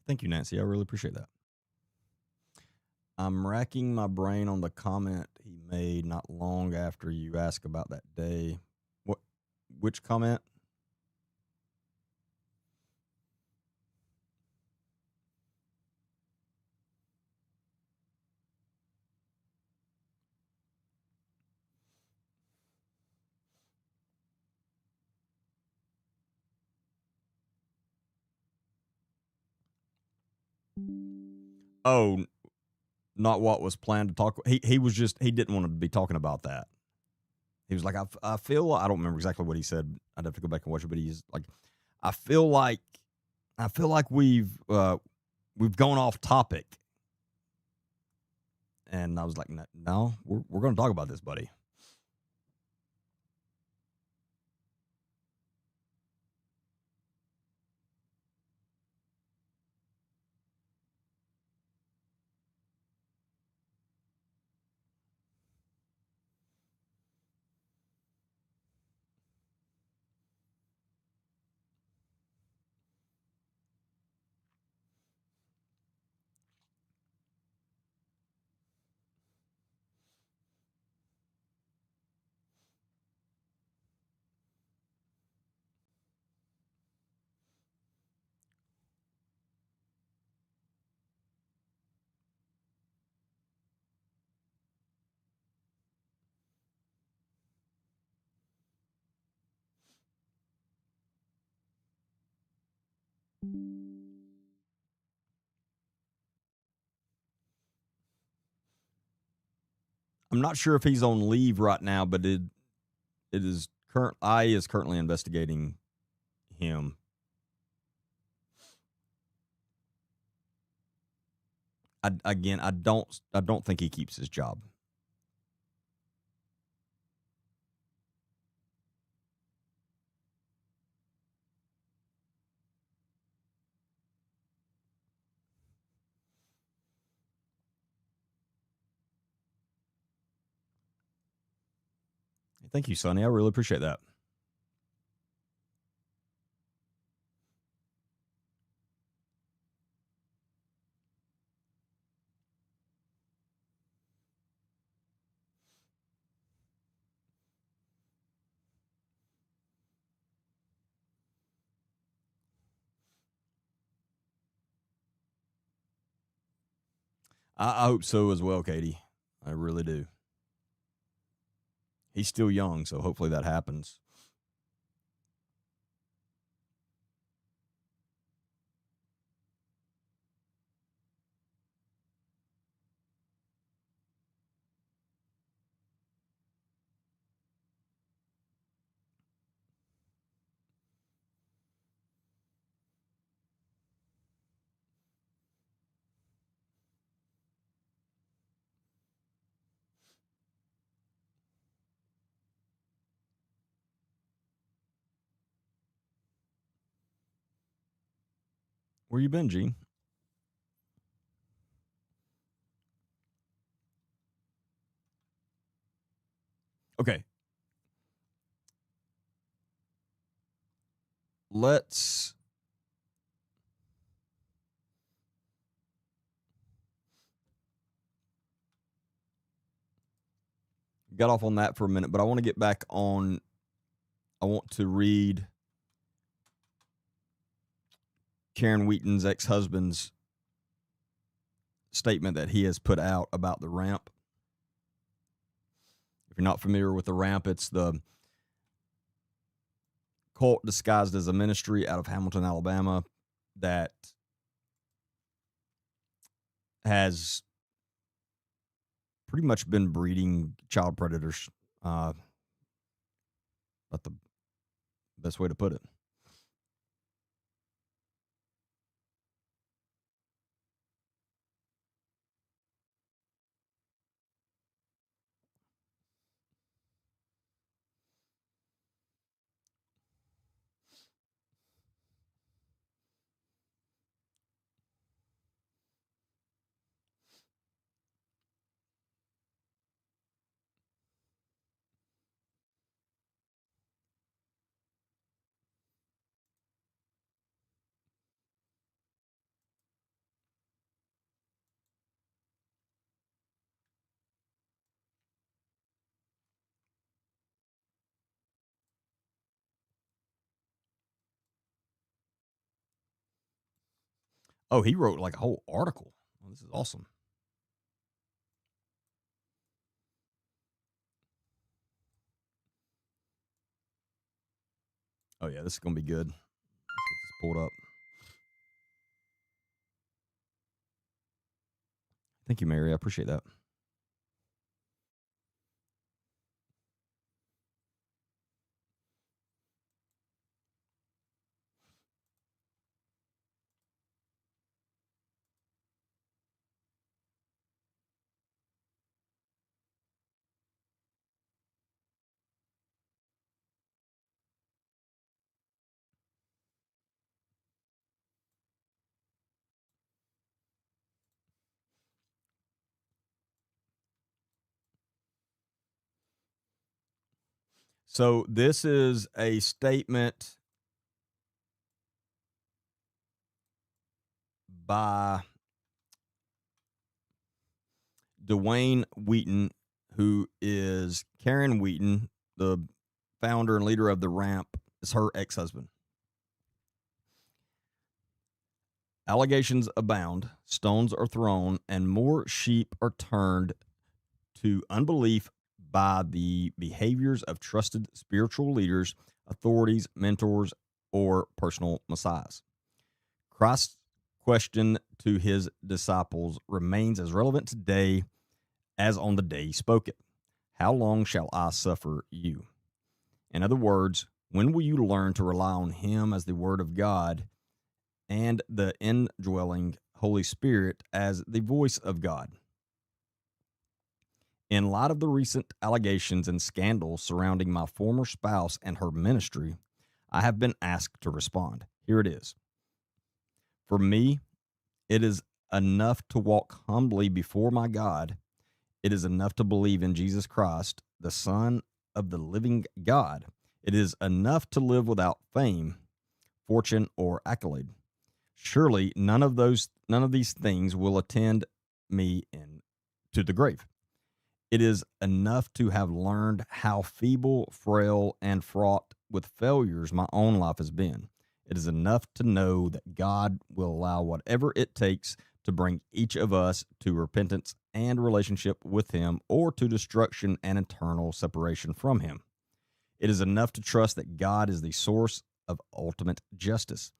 Thank you, Nancy. I really appreciate that. I'm racking my brain on the comment he made not long after you asked about that day. What? Which comment? Oh, not what was planned to talk. He was just he didn't want to be talking about that. He was like, I feel I don't remember exactly what he said. I'd have to go back and watch it, but he's like, I feel like I feel like we've gone off topic, and I was like, no, we're going to talk about this, buddy. I'm not sure if he's on leave right now, but it is current. I is currently investigating him. I don't think he keeps his job. Thank you, Sonny. I really appreciate that. I hope so as well, Katie. I really do. He's still young, so hopefully that happens. Where you been, Gene? Okay. Let's got off on that for a minute, but I want to get back on. I want to read Karen Wheaton's ex-husband's statement that he has put out about the ramp. If you're not familiar with the ramp, it's the cult disguised as a ministry out of Hamilton, Alabama, that has pretty much been breeding child predators. That's the best way to put it. Oh, he wrote like a whole article. Oh, this is awesome. Oh yeah, this is gonna be good. Let's get this pulled up. Thank you, Mary. I appreciate that. So this is a statement by Dwayne Wheaton, who is Karen Wheaton, the founder and leader of the Ramp, is her ex-husband. Allegations abound, stones are thrown, and more sheep are turned to unbelief by the behaviors of trusted spiritual leaders, authorities, mentors, or personal messiahs. Christ's question to his disciples remains as relevant today as on the day he spoke it. How long shall I suffer you? In other words, when will you learn to rely on him as the word of God and the indwelling Holy Spirit as the voice of God? In light of the recent allegations and scandals surrounding my former spouse and her ministry, I have been asked to respond. Here it is. For me, it is enough to walk humbly before my God. It is enough to believe in Jesus Christ, the Son of the living God. It is enough to live without fame, fortune, or accolade. Surely none of these things will attend me to the grave. It is enough to have learned how feeble, frail, and fraught with failures my own life has been. It is enough to know that God will allow whatever it takes to bring each of us to repentance and relationship with Him, or to destruction and eternal separation from Him. It is enough to trust that God is the source of ultimate justice.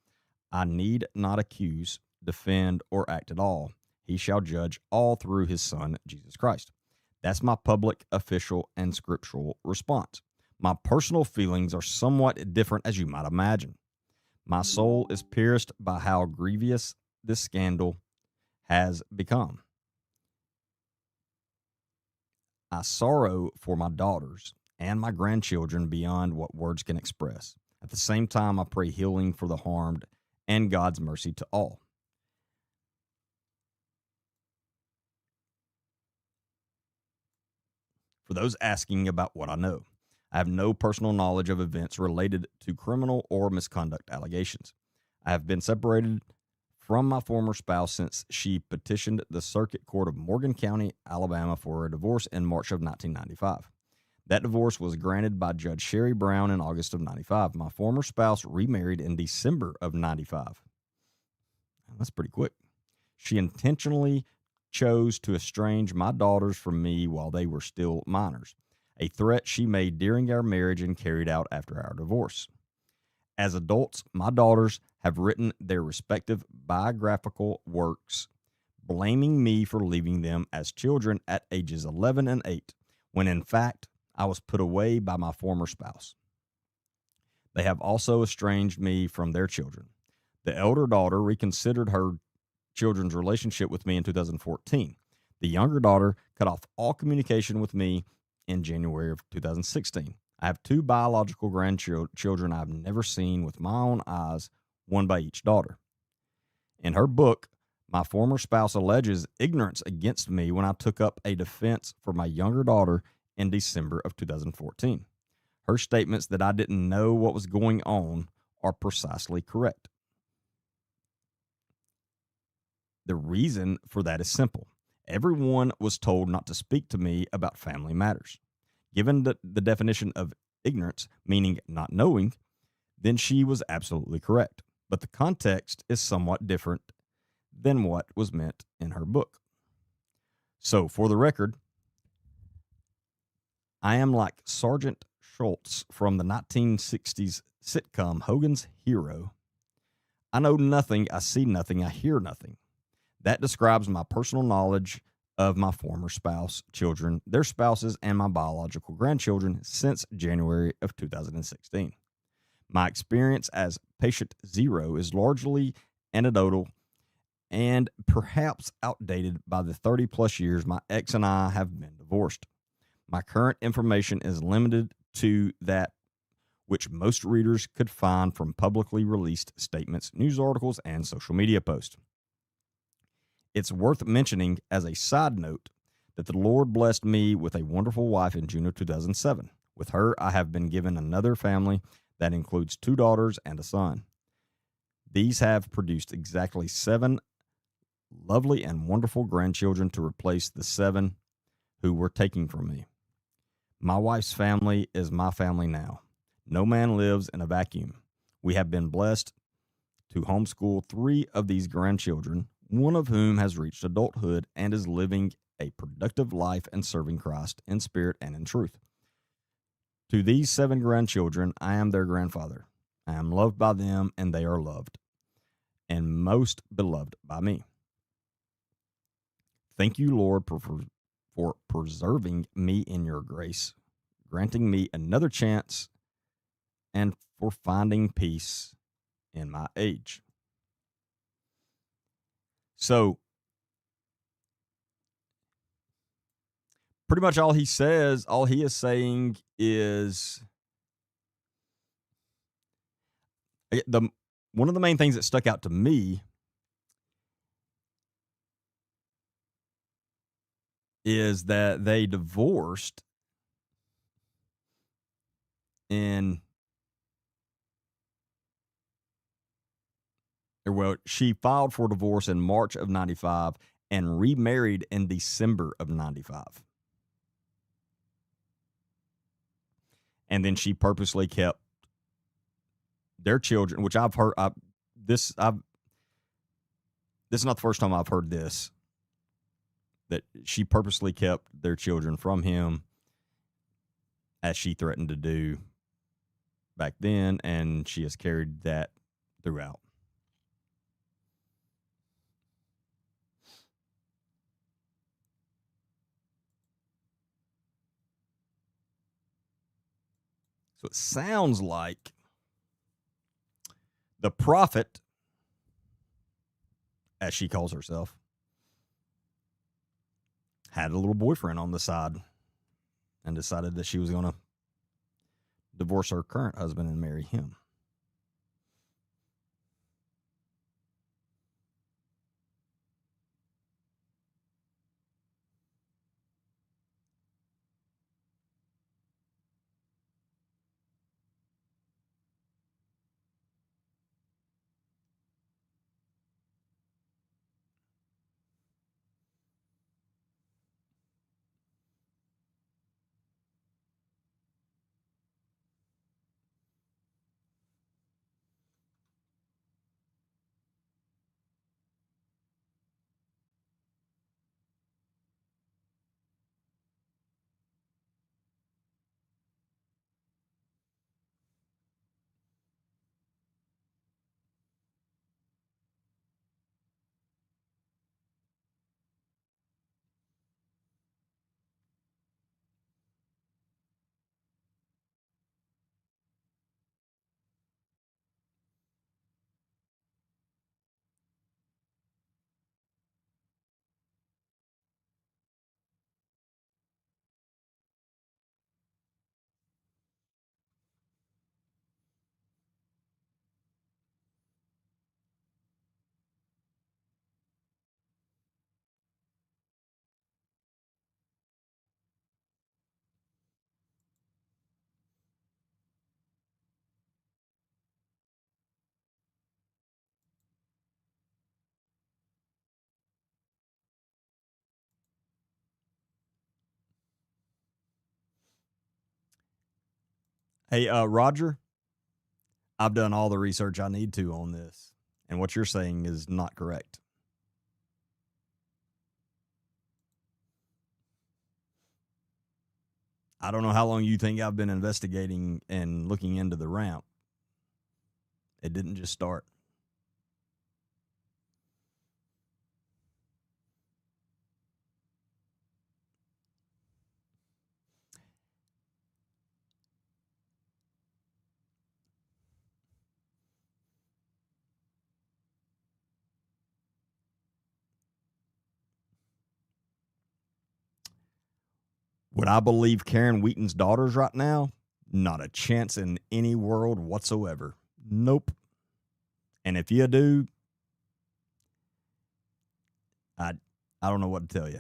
I need not accuse, defend, or act at all. He shall judge all through His Son, Jesus Christ. That's my public, official, and scriptural response. My personal feelings are somewhat different, as you might imagine. My soul is pierced by how grievous this scandal has become. I sorrow for my daughters and my grandchildren beyond what words can express. At the same time, I pray healing for the harmed and God's mercy to all. For those asking about what I know, I have no personal knowledge of events related to criminal or misconduct allegations. I have been separated from my former spouse since she petitioned the Circuit Court of Morgan County, Alabama for a divorce in March of 1995. That divorce was granted by Judge Sherry Brown in August of 95. My former spouse remarried in December of 95. That's pretty quick. She intentionally chose to estrange my daughters from me while they were still minors, a threat she made during our marriage and carried out after our divorce. As adults, my daughters have written their respective biographical works blaming me for leaving them as children at ages 11 and 8, when in fact I was put away by my former spouse. They have also estranged me from their children. The elder daughter reconsidered her children's relationship with me in 2014. The younger daughter cut off all communication with me in January of 2016. I have 2 biological grandchildren I've never seen with my own eyes, one by each daughter. In her book, my former spouse alleges ignorance against me when I took up a defense for my younger daughter in December of 2014. Her statements that I didn't know what was going on are precisely correct. The reason for that is simple. Everyone was told not to speak to me about family matters. Given the definition of ignorance, meaning not knowing, then she was absolutely correct. But the context is somewhat different than what was meant in her book. So, for the record, I am like Sergeant Schultz from the 1960s sitcom Hogan's Hero. I know nothing, I see nothing, I hear nothing. That describes my personal knowledge of my former spouse, children, their spouses, and my biological grandchildren since January of 2016. My experience as patient zero is largely anecdotal and perhaps outdated by the 30-plus years my ex and I have been divorced. My current information is limited to that which most readers could find from publicly released statements, news articles, and social media posts. It's worth mentioning as a side note that the Lord blessed me with a wonderful wife in June of 2007. With her, I have been given another family that includes 2 daughters and a son. These have produced exactly 7 lovely and wonderful grandchildren to replace the 7 who were taken from me. My wife's family is my family now. No man lives in a vacuum. We have been blessed to homeschool 3 of these grandchildren, one of whom has reached adulthood and is living a productive life and serving Christ in spirit and in truth. To these 7 grandchildren, I am their grandfather. I am loved by them, and they are loved, and most beloved by me. Thank you, Lord, for preserving me in your grace, granting me another chance, and for finding peace in my age. So, pretty much all he is saying is one of the main things that stuck out to me is that they divorced she filed for divorce in March of 95 and remarried in December of 95. And then she purposely kept their children, which I've heard. This is not the first time I've heard this, that she purposely kept their children from him, as she threatened to do back then, and she has carried that throughout. So it sounds like the prophet, as she calls herself, had a little boyfriend on the side and decided that she was going to divorce her current husband and marry him. Hey, Roger, I've done all the research I need to on this, and what you're saying is not correct. I don't know how long you think I've been investigating and looking into the ramp. It didn't just start. Would I believe Karen Wheaton's daughters right now? Not a chance in any world whatsoever. Nope. And if you do, I I don't know what to tell you.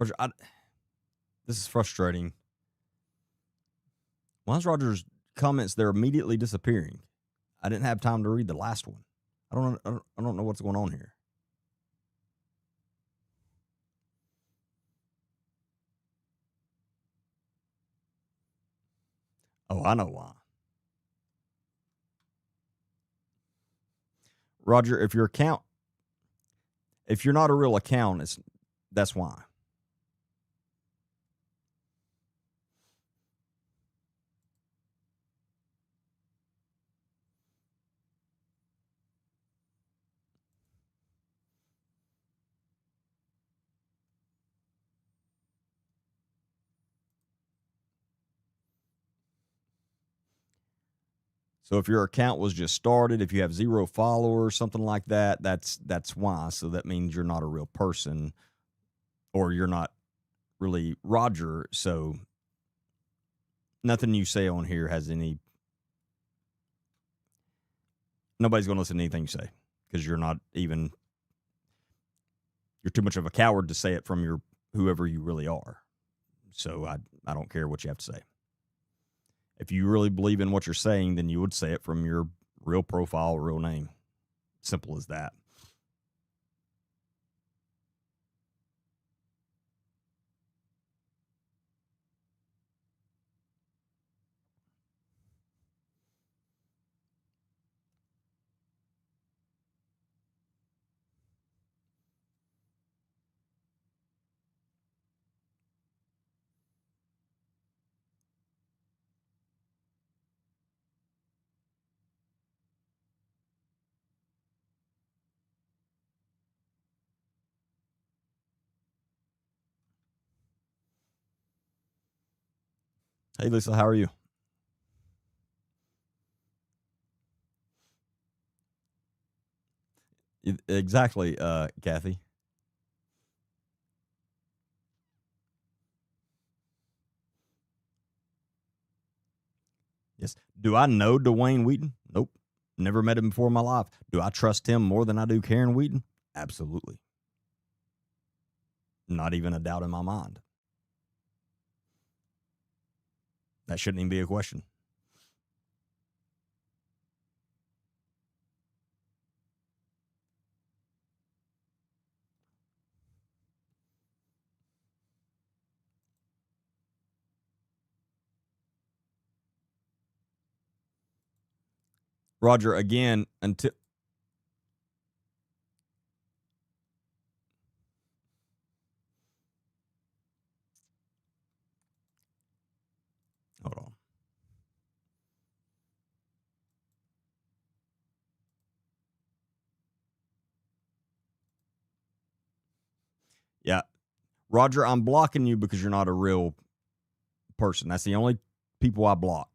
Roger, this is frustrating. Why is Roger's comments they're immediately disappearing? I didn't have time to read the last one. I don't know what's going on here. Oh, I know why. Roger, if you're not a real account, that's why. So if your account was just started, if you have 0 followers, something like that, that's why. So that means you're not a real person, or you're not really Roger. So nothing you say on here has any. Nobody's going to listen to anything you say because you're not even. You're too much of a coward to say it from your whoever you really are. So I don't care what you have to say. If you really believe in what you're saying, then you would say it from your real profile, real name. Simple as that. Hey, Lisa, how are you? Exactly, Kathy. Yes. Do I know Dwayne Wheaton? Nope. Never met him before in my life. Do I trust him more than I do Karen Wheaton? Absolutely. Not even a doubt in my mind. That shouldn't even be a question. Roger, again, until. Hold on. Yeah. Roger, I'm blocking you because you're not a real person. That's the only people I block.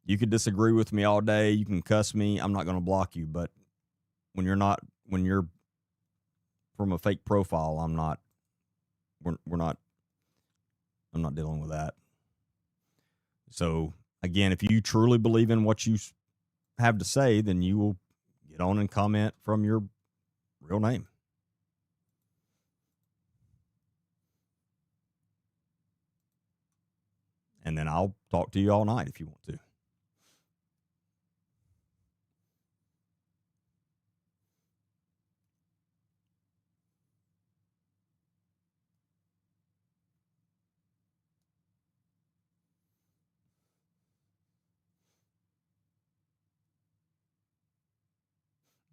You could disagree with me all day. You can cuss me. I'm not going to block you. But when you're from a fake profile, I'm not, we're not, I'm not dealing with that. So Again, if you truly believe in what you have to say, then you will get on and comment from your real name. And then I'll talk to you all night if you want to.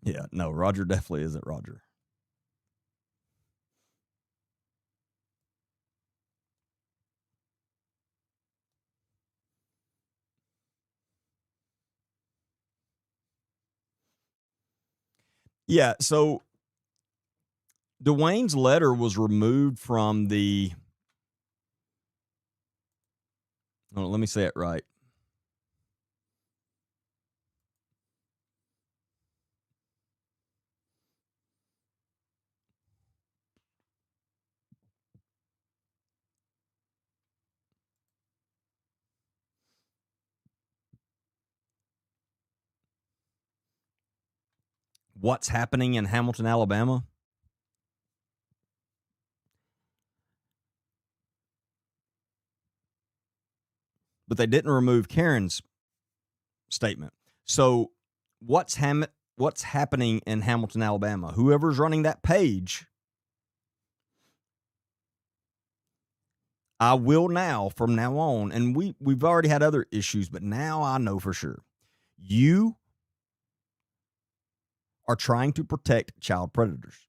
Yeah, no, Roger definitely isn't Roger. Yeah, so Dwayne's letter was removed from the. Oh, let me say it right. What's happening in Hamilton, Alabama? But they didn't remove Karen's statement. So what's happening in Hamilton, Alabama? Whoever's running that page, I will now from now on, and we've already had other issues, but now I know for sure. You are trying to protect child predators.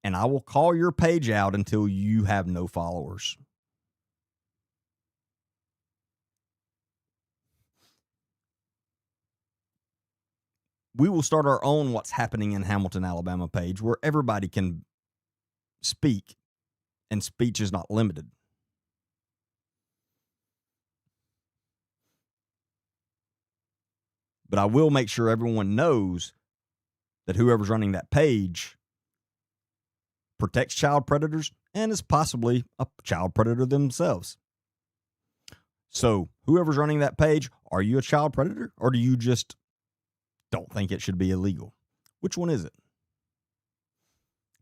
And I will call your page out until you have no followers. We will start our own What's Happening in Hamilton, Alabama page where everybody can speak and speech is not limited. But I will make sure everyone knows that whoever's running that page protects child predators and is possibly a child predator themselves. So, whoever's running that page, are you a child predator or do you just don't think it should be illegal? Which one is it?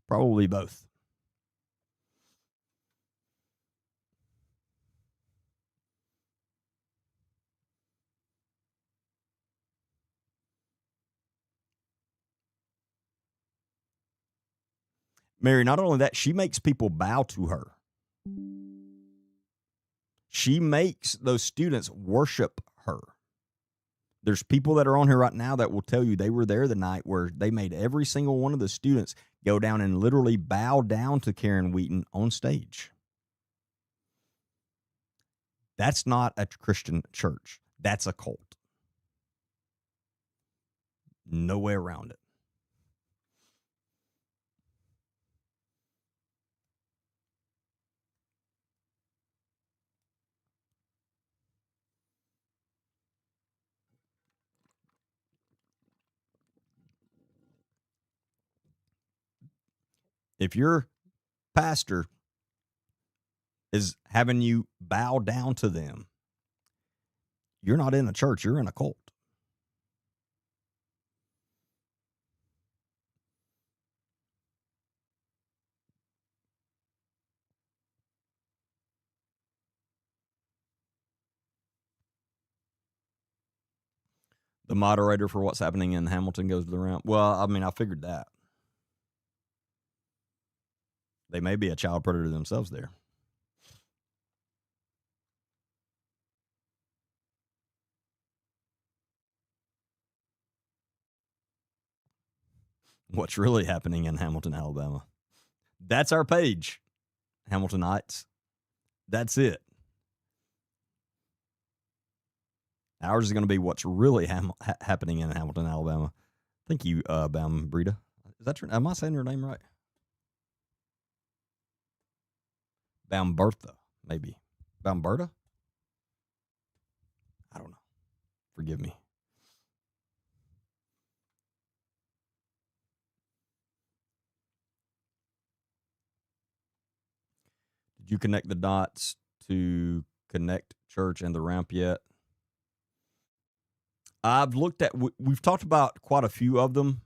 Probably both. Mary, not only that, she makes people bow to her. She makes those students worship her. There's people that are on here right now that will tell you they were there the night where they made every single one of the students go down and literally bow down to Karen Wheaton on stage. That's not a Christian church. That's a cult. No way around it. If your pastor is having you bow down to them, you're not in a church, you're in a cult. The moderator for What's Happening in Hamilton goes to the round. Well, I mean, I figured that. They may be a child predator themselves there. What's really happening in Hamilton, Alabama? That's our page, Hamiltonites. That's it. Ours is going to be what's really happening in Hamilton, Alabama. Thank you, Bam Brita. Is that am I saying your name right? Bambertha, maybe. Bamberta? I don't know. Forgive me. Did you connect the dots to connect church and the ramp yet? I've looked at. We've talked about quite a few of them.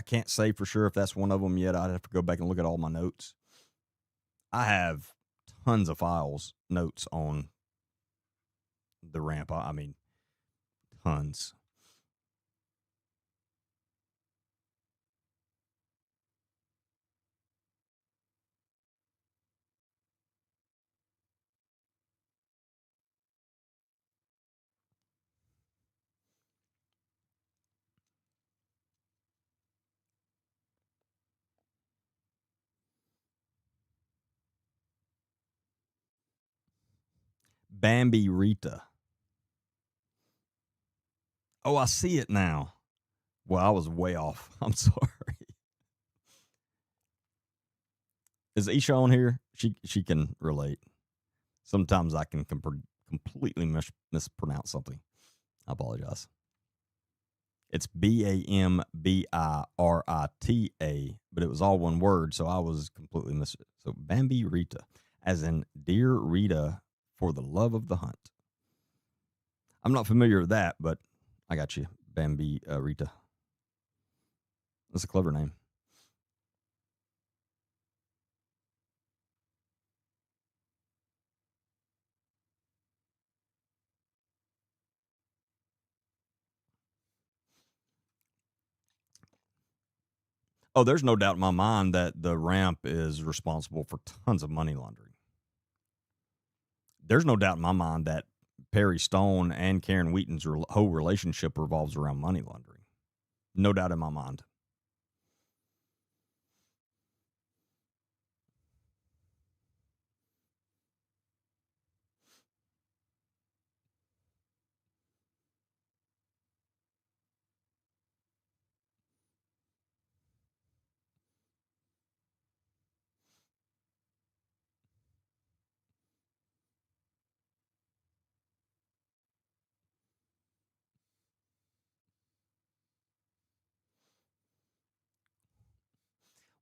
I can't say for sure if that's one of them yet. I'd have to go back and look at all my notes. I have tons of files, notes on the ramp. I mean, tons. Bambi Rita. Oh, I see it now. Well, I was way off. I'm sorry. Is Isha on here? She can relate. Sometimes I can completely mispronounce something. I apologize. It's Bambirita, but it was all one word, so I was completely So Bambi Rita, as in Dear Rita, for the love of the hunt. I'm not familiar with that, but I got you, Bambi Rita. That's a clever name. Oh, there's no doubt in my mind that the ramp is responsible for tons of money laundering. There's no doubt in my mind that Perry Stone and Karen Wheaton's whole relationship revolves around money laundering. No doubt in my mind.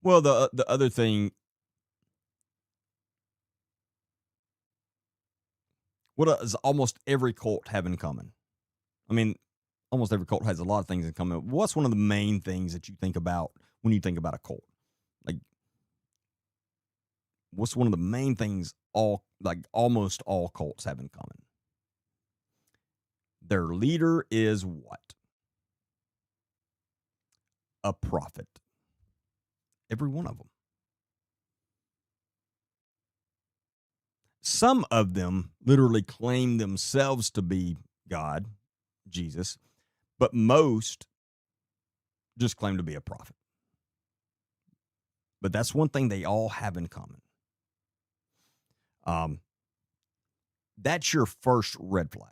Well, the other thing, what does almost every cult have in common? I mean, almost every cult has a lot of things in common. What's one of the main things that you think about when you think about a cult? Like, what's one of the main things almost all cults have in common? Their leader is what? A prophet. Every one of them. Some of them literally claim themselves to be God, Jesus, but most just claim to be a prophet. But that's one thing they all have in common. Um, that's your first red flag.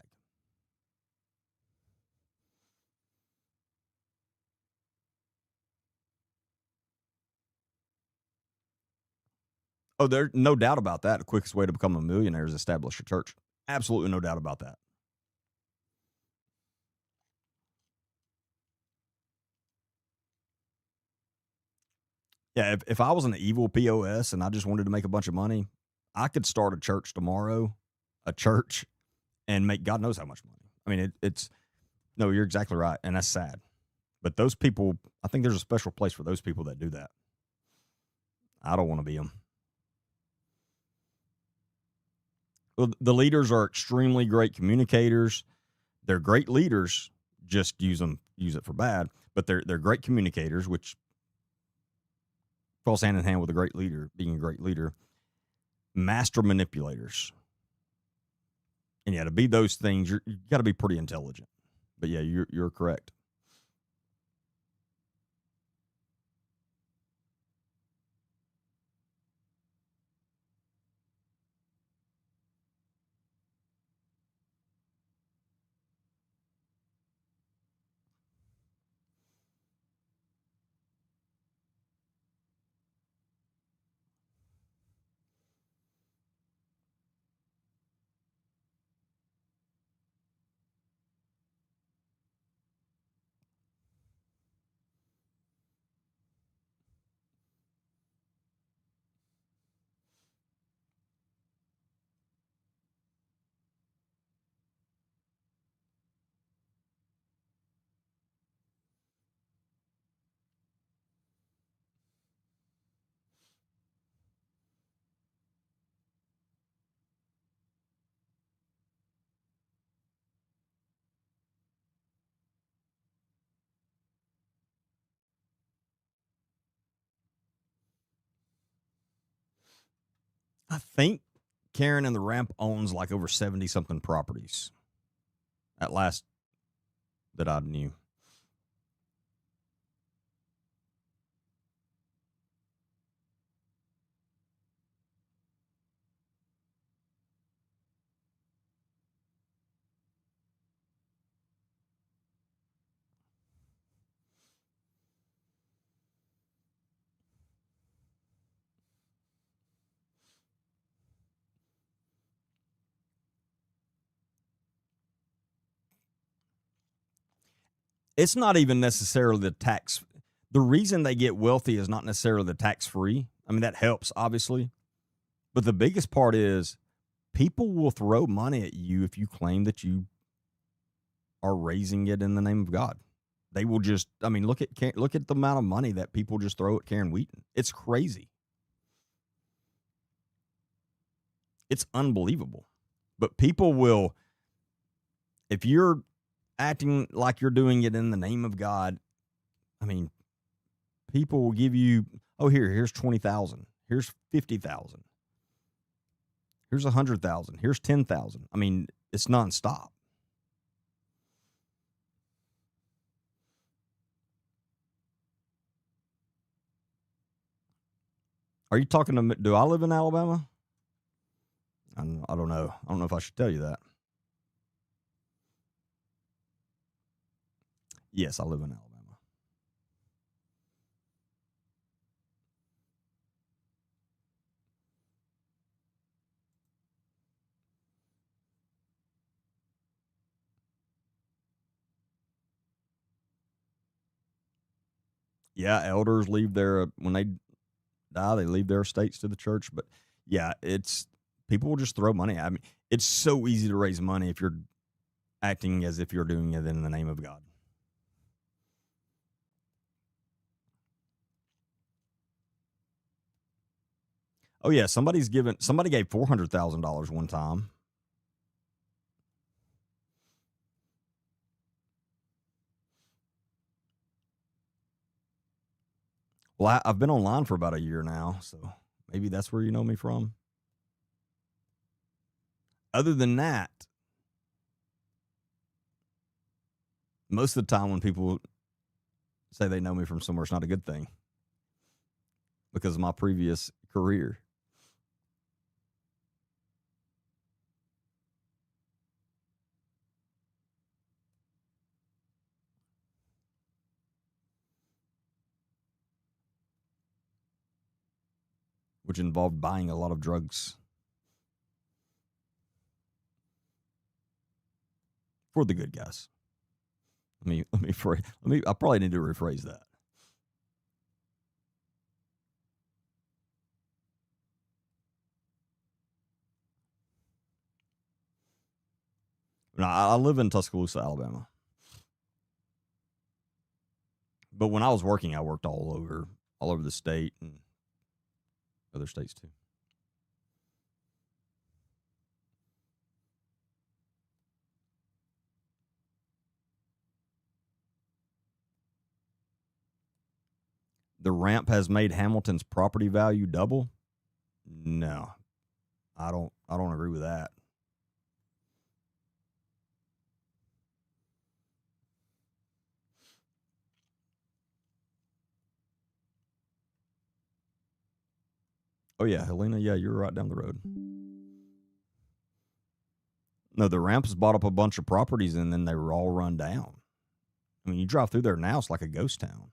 Oh, there's no doubt about that. The quickest way to become a millionaire is establish a church. Absolutely no doubt about that. Yeah, if I was an evil POS and I just wanted to make a bunch of money, I could start a church tomorrow, a church, and make God knows how much money. I mean, it's no, you're exactly right, and that's sad. But those people, I think there's a special place for those people that do that. I don't want to be them. Well, the leaders are extremely great communicators. They're great leaders. Just use it for bad. But they're great communicators, which falls hand in hand with a great leader, being a great leader. Master manipulators. And yeah, to be those things, you got to be pretty intelligent. But yeah, you're correct. I think Karen and the Ramp owns like over 70 something properties at last that I knew. It's not even necessarily the tax. The reason they get wealthy is not necessarily the tax free. I mean, that helps, obviously. But the biggest part is people will throw money at you if you claim that you are raising it in the name of God. They will just, I mean, look at the amount of money that people just throw at Karen Wheaton. It's crazy. It's unbelievable. But people will, if you're acting like you're doing it in the name of God, I mean, people will give you, oh, here's 20,000, here's 50,000, here's 100,000, here's 10,000. I mean, it's nonstop. Are you talking to? Do I live in Alabama? I don't know. I don't know if I should tell you that. Yes, I live in Alabama. Yeah, elders leave their when they die, they leave their estates to the church. But yeah, it's people will just throw money. I mean, it's so easy to raise money if you're acting as if you're doing it in the name of God. Oh yeah, somebody gave $400,000 one time. Well, I've been online for about a year now, so maybe that's where you know me from. Other than that, most of the time when people say they know me from somewhere, it's not a good thing because of my previous career. Which involved buying a lot of drugs for the good guys. I probably need to rephrase that. Now, I live in Tuscaloosa, Alabama. But when I was working, I worked all over the state and other states too. The ramp has made Hamilton's property value double. No, I don't. I don't agree with that. Oh yeah, Helena. Yeah, you're right down the road. No, the ramp has bought up a bunch of properties and then they were all run down. I mean, you drive through there now, it's like a ghost town.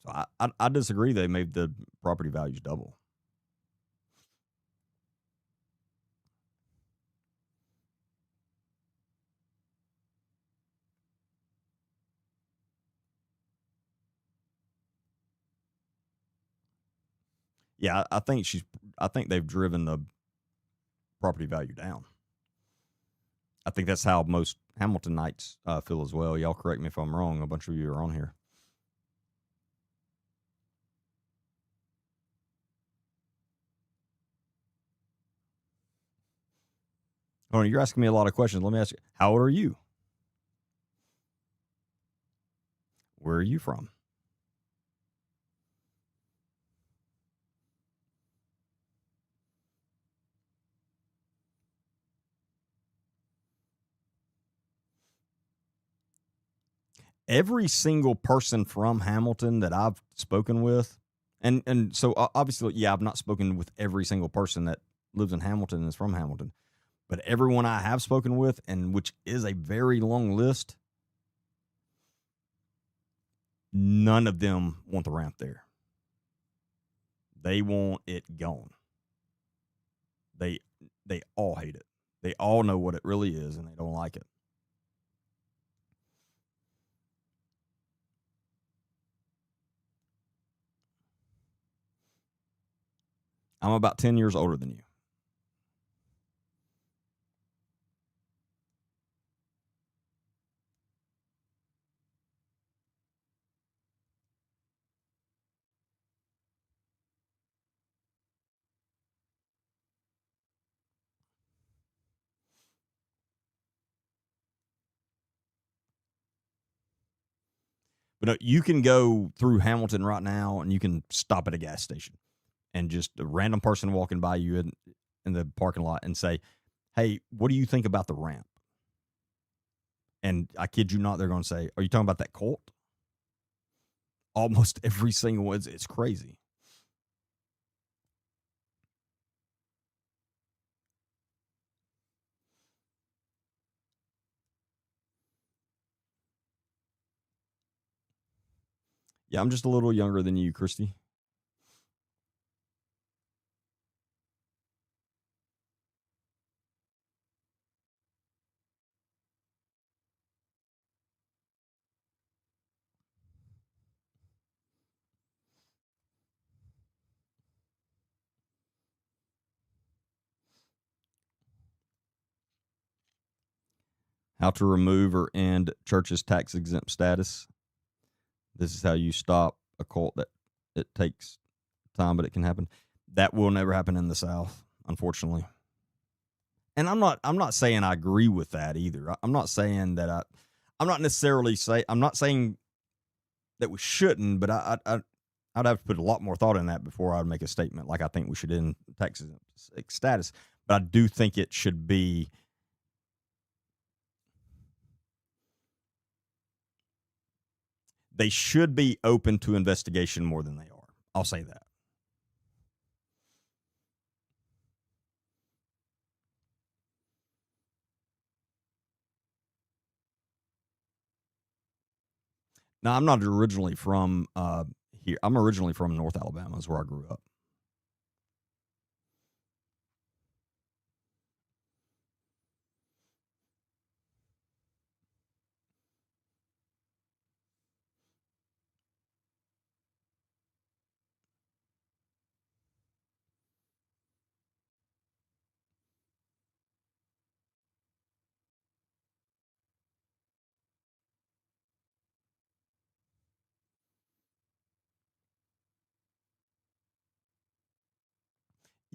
So I disagree. They made the property values double. Yeah, I think they've driven the property value down. I think that's how most Hamiltonites feel as well. Y'all correct me if I'm wrong. A bunch of you are on here. Oh, you're asking me a lot of questions. Let me ask you, how old are you? Where are you from? every single person from Hamilton that I've spoken with, and so obviously, yeah, I've not spoken with every single person that lives in Hamilton and is from Hamilton, but everyone I have spoken with, and which is a very long list, none of them want the ramp there. They want it gone. They all hate it. They all know what it really is, and they don't like it. I'm about 10 years older than you. But no, you can go through Hamilton right now, and you can stop at a gas station, and just a random person walking by you in the parking lot and say, "Hey, what do you think about the ramp?" And I kid you not, they're going to say, "Are you talking about that cult?" Almost every single one. It's crazy. Yeah, I'm just a little younger than you, Christy. How to remove or end church's tax exempt status. This is how you stop a cult that it takes time, but it can happen. That will never happen in the South, unfortunately. And I'm not saying I agree with that either. I'm not saying that I'm not necessarily I'm not saying that we shouldn't, but I'd have to put a lot more thought in that before I'd make a statement like I think we should end tax status. But I do think it should be. They should be open to investigation more than they are. I'll say that. Now, I'm not originally from here. I'm originally from North Alabama. Is where I grew up.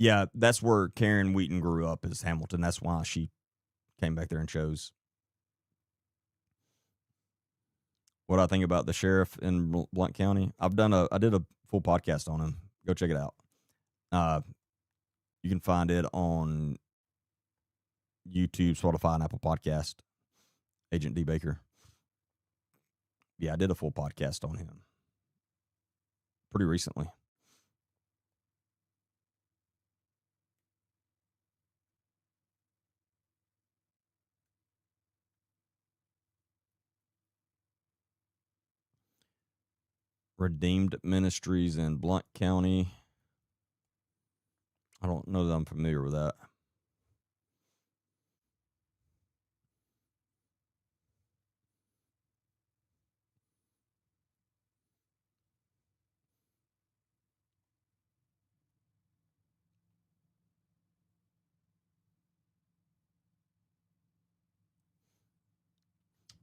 Yeah, that's where Karen Wheaton grew up, is Hamilton. That's why she came back there and chose. What I think about the sheriff in Blount County. I did a full podcast on him. Go check it out. Uh, you can find it on YouTube, Spotify, and Apple Podcast. Agent D Baker. Yeah, I did a full podcast on him pretty recently. Redeemed Ministries in Blount County. I don't know that I'm familiar with that.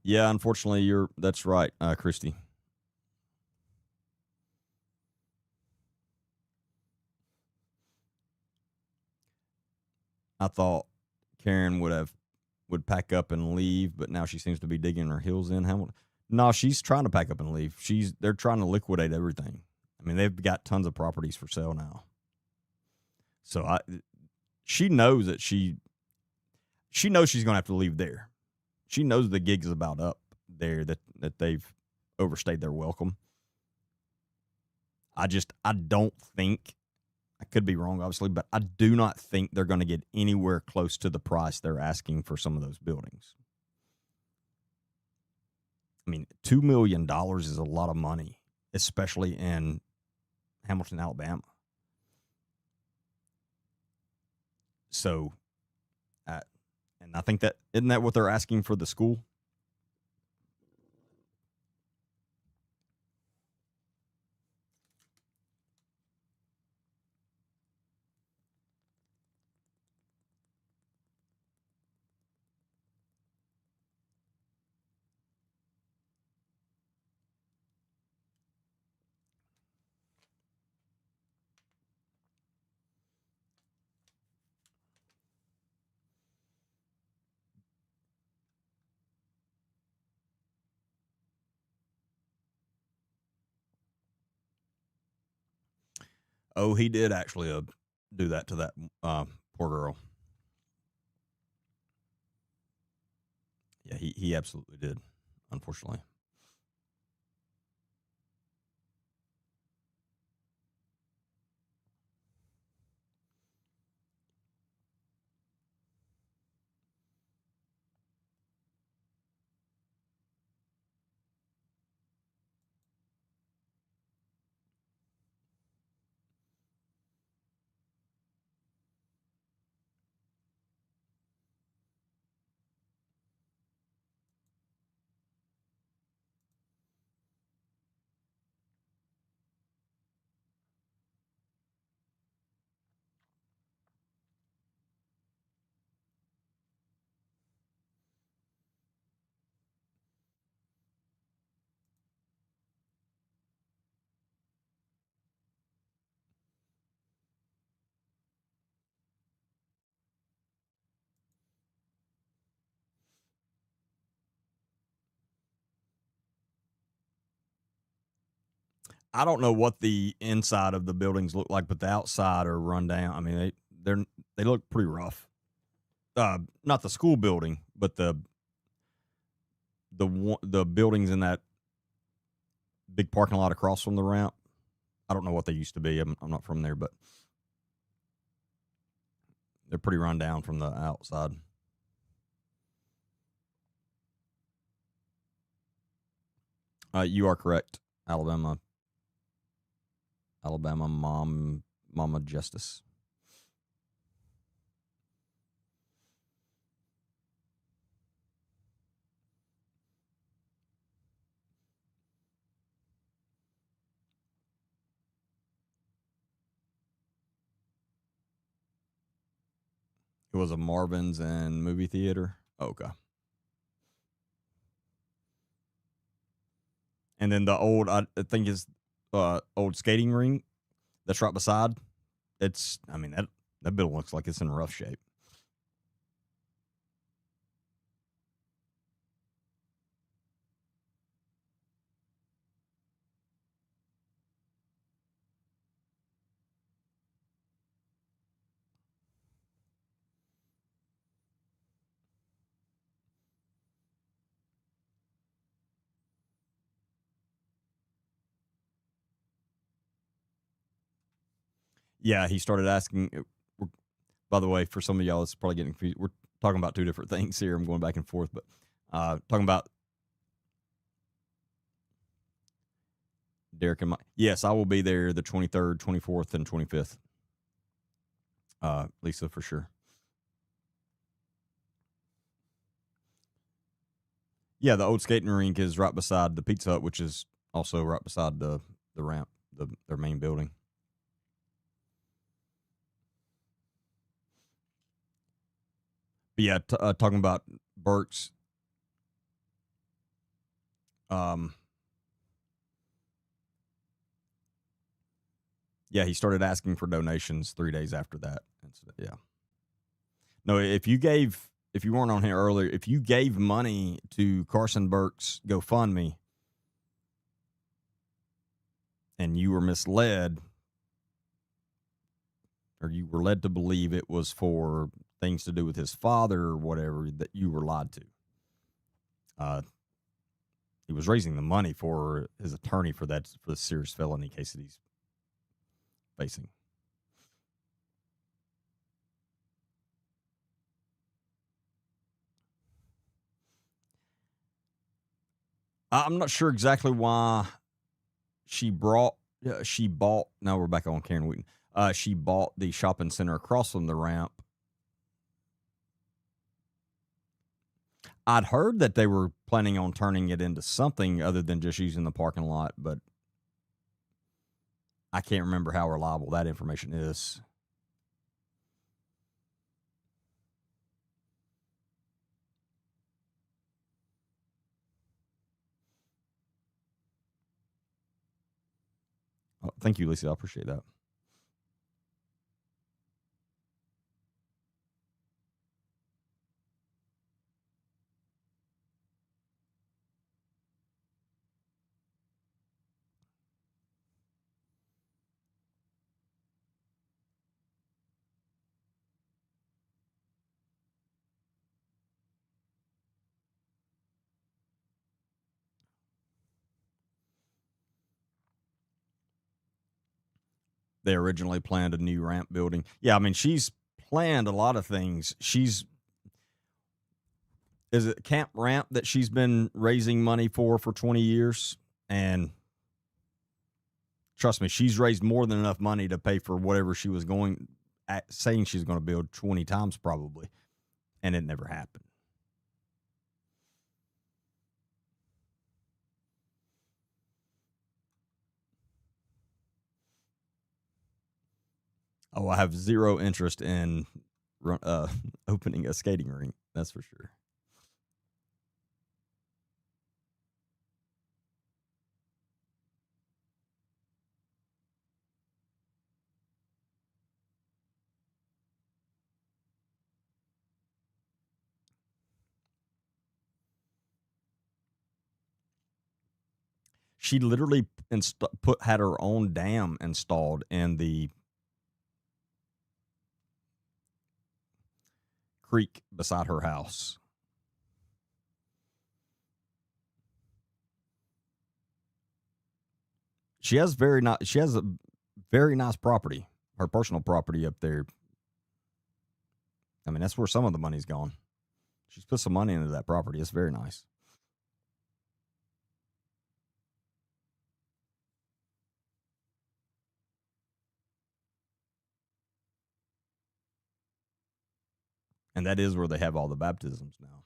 Yeah, unfortunately, that's right, Christy. I thought Karen would pack up and leave, but now she seems to be digging her heels in. Hamilton. No, she's trying to pack up and leave. They're trying to liquidate everything. I mean, they've got tons of properties for sale now. So she knows that she knows she's going to have to leave there. She knows the gig is about up there, that they've overstayed their welcome. I don't think, I could be wrong, obviously, but I do not think they're going to get anywhere close to the price they're asking for some of those buildings. I mean, $2 million is a lot of money, especially in Hamilton, Alabama. So, and I think that, isn't that what they're asking for the school? Oh, he did actually do that to that poor girl. Yeah, he absolutely did, unfortunately. I don't know what the inside of the buildings look like, but the outside are run down. I mean, they look pretty rough. Not the school building, but the buildings in that big parking lot across from the ramp. I don't know what they used to be. I'm not from there, but they're pretty run down from the outside. You are correct, Alabama. Alabama Mama Justice. It was a Marvin's and movie theater. Okay. And then the old, I think is old skating ring that's right beside. It's, I mean, that building looks like it's in rough shape. Yeah, he started asking. By the way, for some of y'all, it's probably getting confused. We're talking about two different things here. I'm going back and forth, but talking about Derek and Mike. Yes, I will be there the 23rd, 24th, and 25th. Lisa, for sure. Yeah, the old skating rink is right beside the Pizza Hut, which is also right beside the ramp, their main building. But yeah, talking about Burks. Um, yeah, he started asking for donations 3 days after that. Yeah. No, if you weren't on here earlier, if you gave money to Carson Burks GoFundMe and you were misled, or you were led to believe it was for things to do with his father or whatever, that you were lied to. was raising the money for his attorney for the serious felony case that he's facing. I'm not sure exactly why she bought. Now we're back on Karen Wheaton. She bought the shopping center across from the ramp. I'd heard that they were planning on turning it into something other than just using the parking lot, but I can't remember how reliable that information is. Oh, thank you, Lisa. I appreciate that. They originally planned a new ramp building. Yeah, I mean, she's planned a lot of things. Is it Camp Ramp that she's been raising money for 20 years? And trust me, she's raised more than enough money to pay for whatever she was saying she's going to build 20 times probably. And it never happened. Oh, I have zero interest in opening a skating rink. That's for sure. She literally had her own dam installed in the creek beside her house. She has a very nice property. Her personal property up there. I mean, that's where some of the money's gone. She's put some money into that property. It's very nice. And that is where they have all the baptisms now.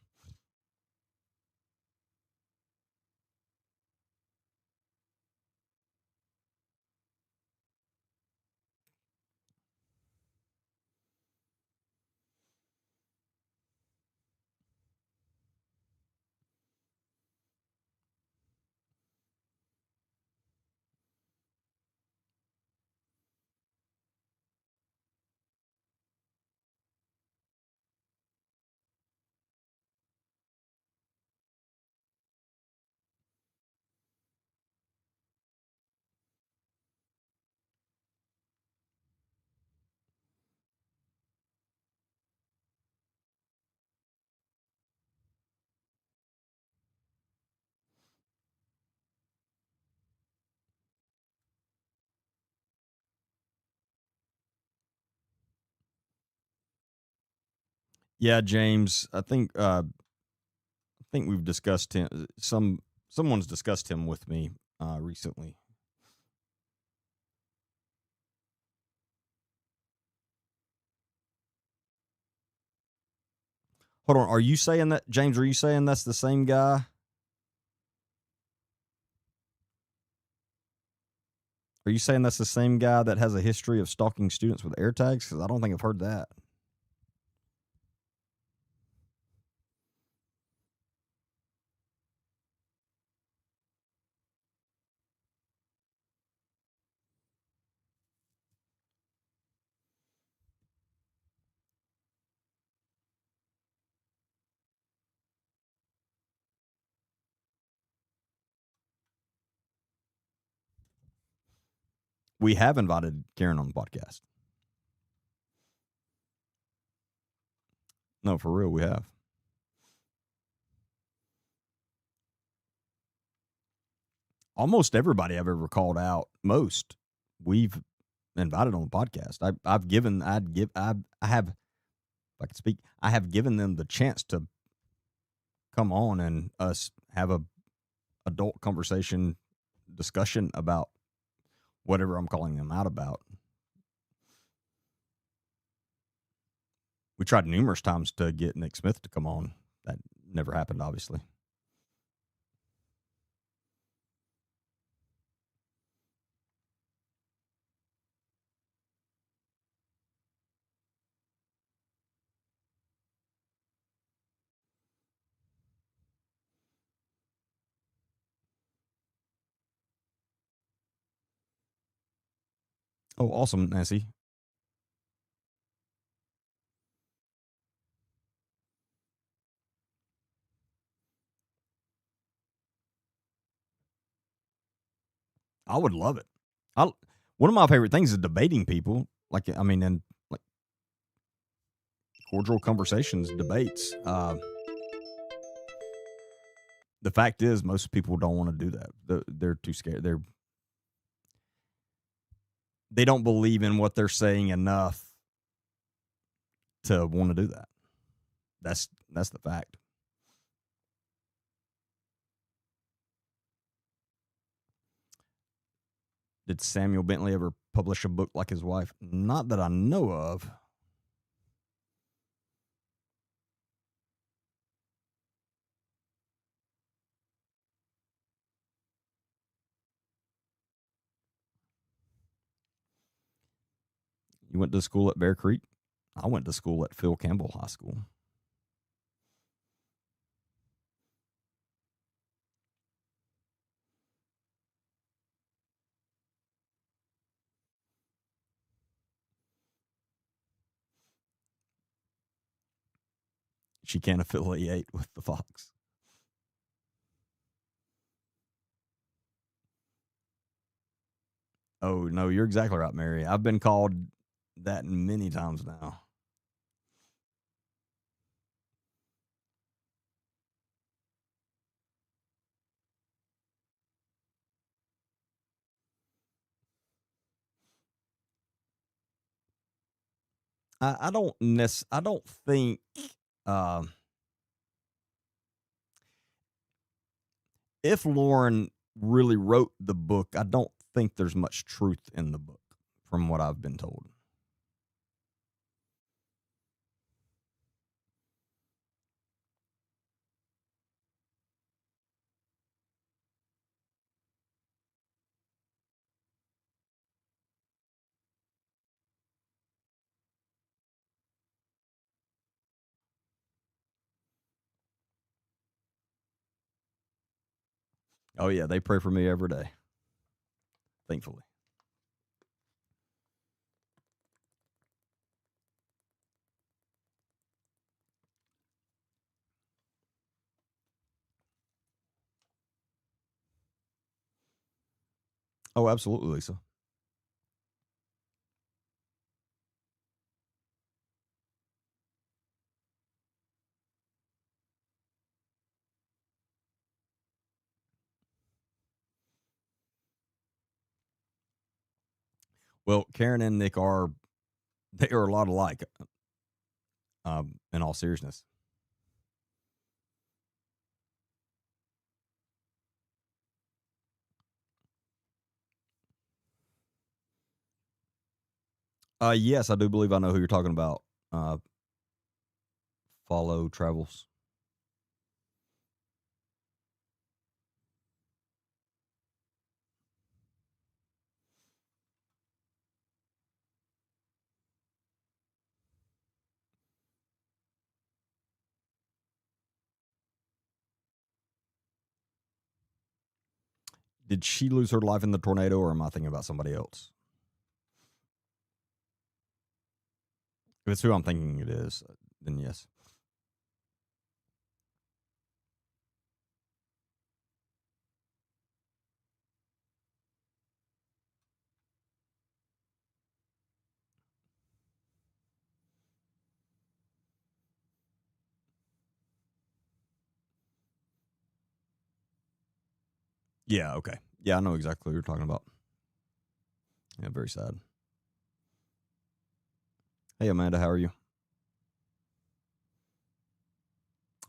Yeah, James. I think we've discussed him. Someone's discussed him with me recently. Hold on. Are you saying that, James? Are you saying that's the same guy? Are you saying that's the same guy that has a history of stalking students with air tags? Because I don't think I've heard that. We have invited Karen on the podcast. No, for real, we have. almost everybody I've ever called out, most we've invited on the podcast. I've given, I'd give, I have, if I could speak, I have given them the chance to come on and us have a adult conversation discussion about whatever I'm calling them out about. We tried numerous times to get Nick Smith to come on. That never happened, obviously. Oh, awesome, Nancy. I would love it. I One of my favorite things is debating people. Like, I mean, and like cordial conversations, debates. The fact is, most people don't want to do that. They're too scared. They don't believe in what they're saying enough to want to do that. That's the fact. Did Samuel Bentley ever publish a book like his wife? Not that I know of. You went to school at Bear Creek? I went to school at Phil Campbell High School. She can't affiliate with the Fox. Oh, no, you're exactly right, Mary. I've been called that many times now. I don't think um, if Lauren really wrote the book, I don't think there's much truth in the book, from what I've been told. Oh yeah, they pray for me every day. Thankfully. Oh, absolutely, Lisa. Well, Karen and Nick are they are a lot alike. In all seriousness. Yes, I do believe I know who you're talking about. Uh, Follow travels. Did she lose her life in the tornado, or am I thinking about somebody else? If it's who I'm thinking it is, then yes. Yeah, okay. Yeah, I know exactly what you're talking about. Yeah, very sad. Hey, Amanda, how are you?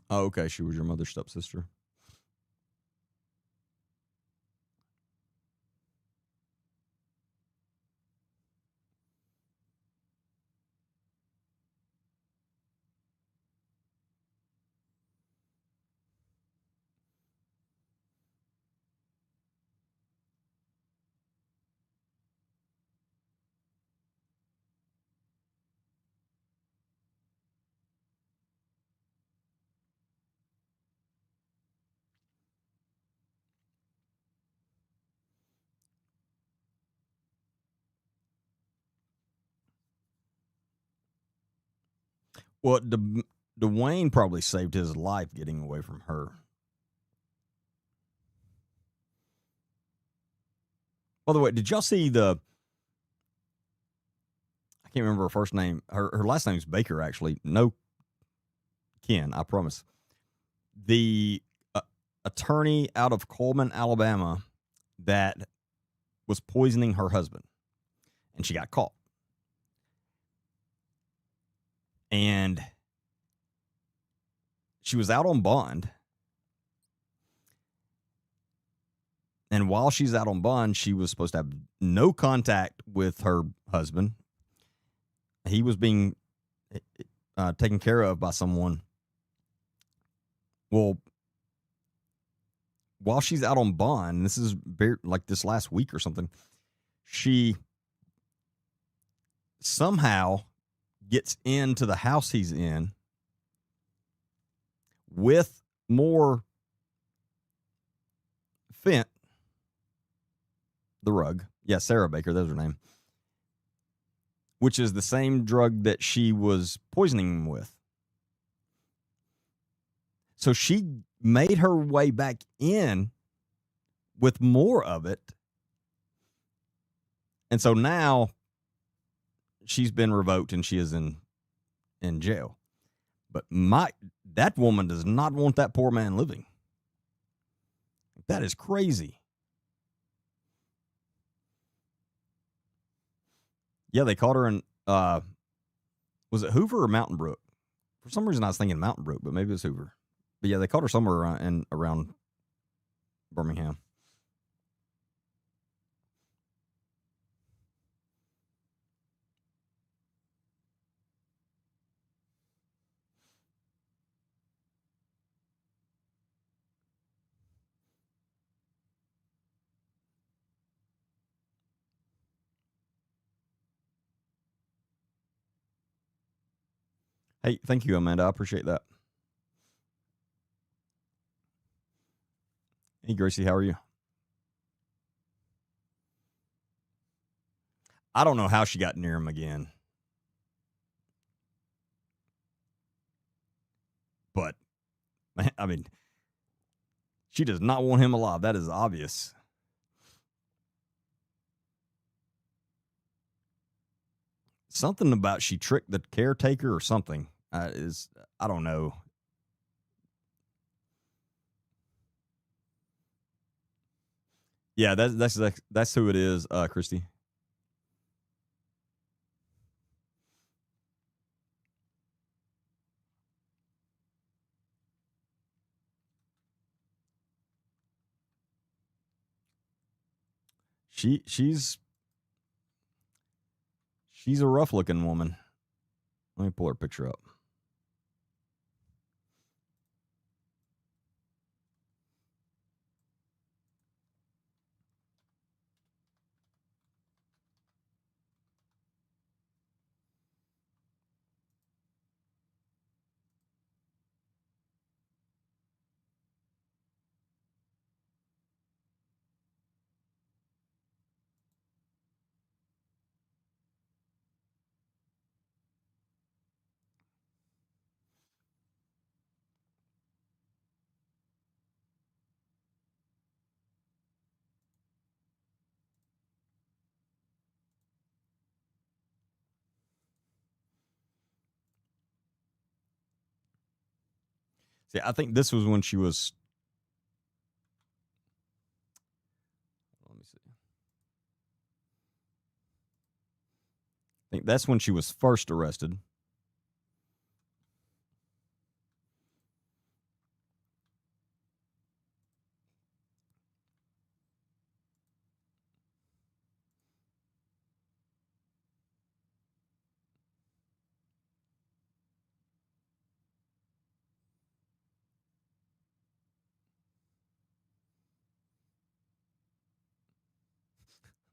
Oh, okay. She was your mother's stepsister. Well, Dwayne probably saved his life getting away from her. By the way, did y'all see the? I can't remember her first name. Her last name is Baker. Actually, no, Ken. I promise. The attorney out of Coleman, Alabama, that was poisoning her husband, and she got caught. And she was out on bond. And while she's out on bond, she was supposed to have no contact with her husband. He was being taken care of by someone. Well, while she's out on bond, this is like this last week or something, she somehow gets into the house he's in with more fent, the rug. Yeah, Sarah Baker, that was her name, which is the same drug that she was poisoning him with. So she made her way back in with more of it. And so now she's been revoked and she is in jail. But that woman does not want that poor man living. That is crazy. Yeah, they caught her in was it Hoover or Mountain Brook? For some reason I was thinking Mountain Brook, but maybe it was Hoover. But yeah, they caught her somewhere around Birmingham. Hey, thank you, Amanda. I appreciate that. Hey, Gracie, how are you? I don't know how she got near him again. But, I mean, she does not want him alive. That is obvious. Something about she tricked the caretaker or something. I don't know. Yeah, that's who it is, Christy. She's a rough looking woman. Let me pull her picture up. See, I think this was when she was me see. I think that's when she was first arrested.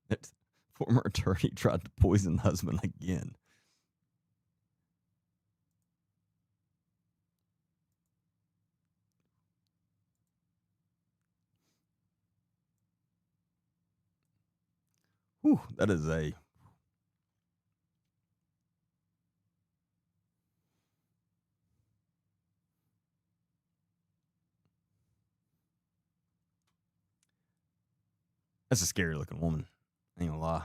That former attorney tried to poison husband again. Whew, that is a that's a scary looking woman. I ain't gonna lie.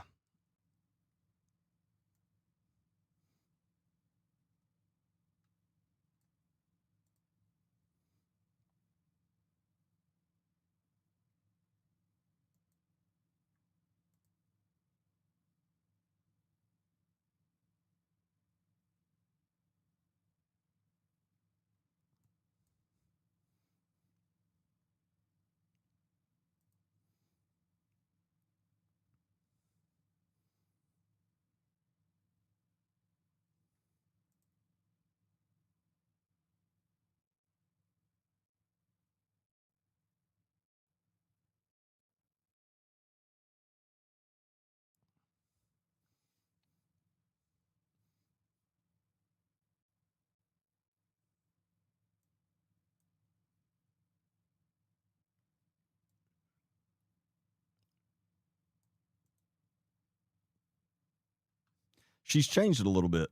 She's changed it a little bit.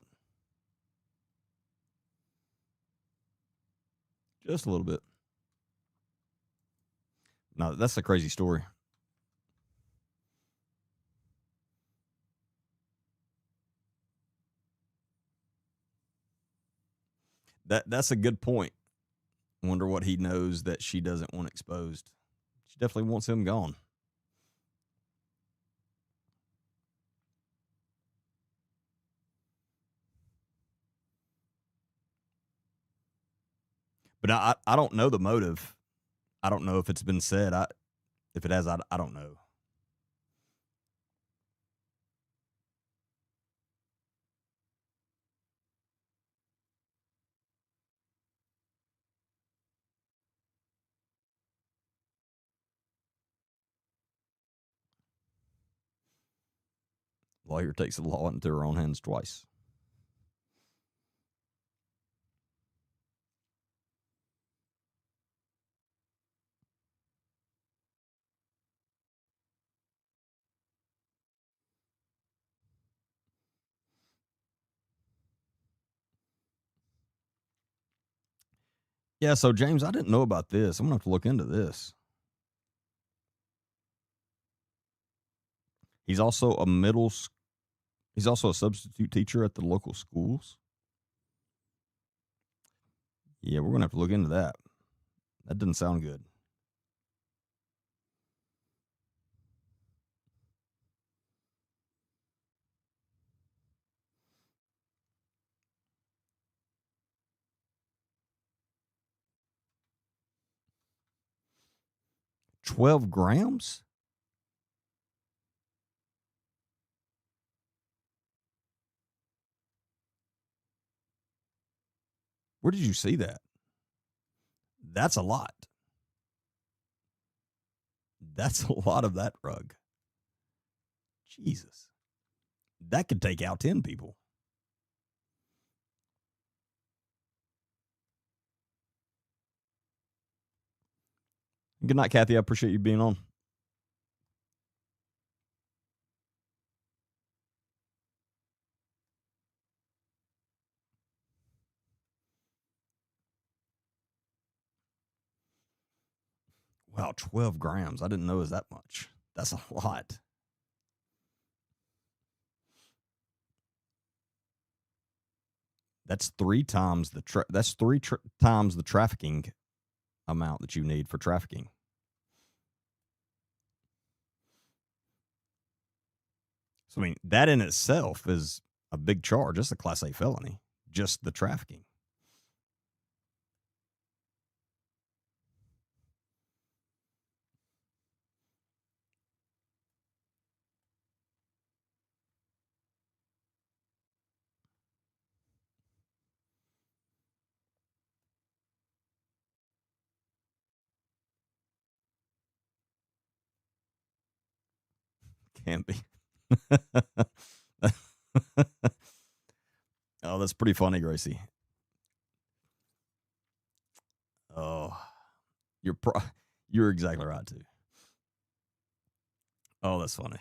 Just a little bit. No, that's a crazy story. That's a good point. Wonder what he knows that she doesn't want exposed. She definitely wants him gone. But I don't know the motive. I don't know if it's been said. If it has, I don't know. Lawyer takes the law into her own hands twice. Yeah, so James, I didn't know about this. I'm gonna have to look into this. He's also a he's also a substitute teacher at the local schools. Yeah, we're gonna have to look into that. That doesn't sound good. 12 grams? Where did you see that? That's a lot. That's a lot of that drug. Jesus. That could take out 10 people. Good night, Kathy. I appreciate you being on. Wow, 12 grams. I didn't know it was that much. That's a lot. That's three times the times the trafficking amount that you need for trafficking. So, I mean, that in itself is a big charge. It's a Class A felony, just the trafficking. Can be. Oh, that's pretty funny, Gracie. Oh, you're you're exactly right too. Oh, that's funny.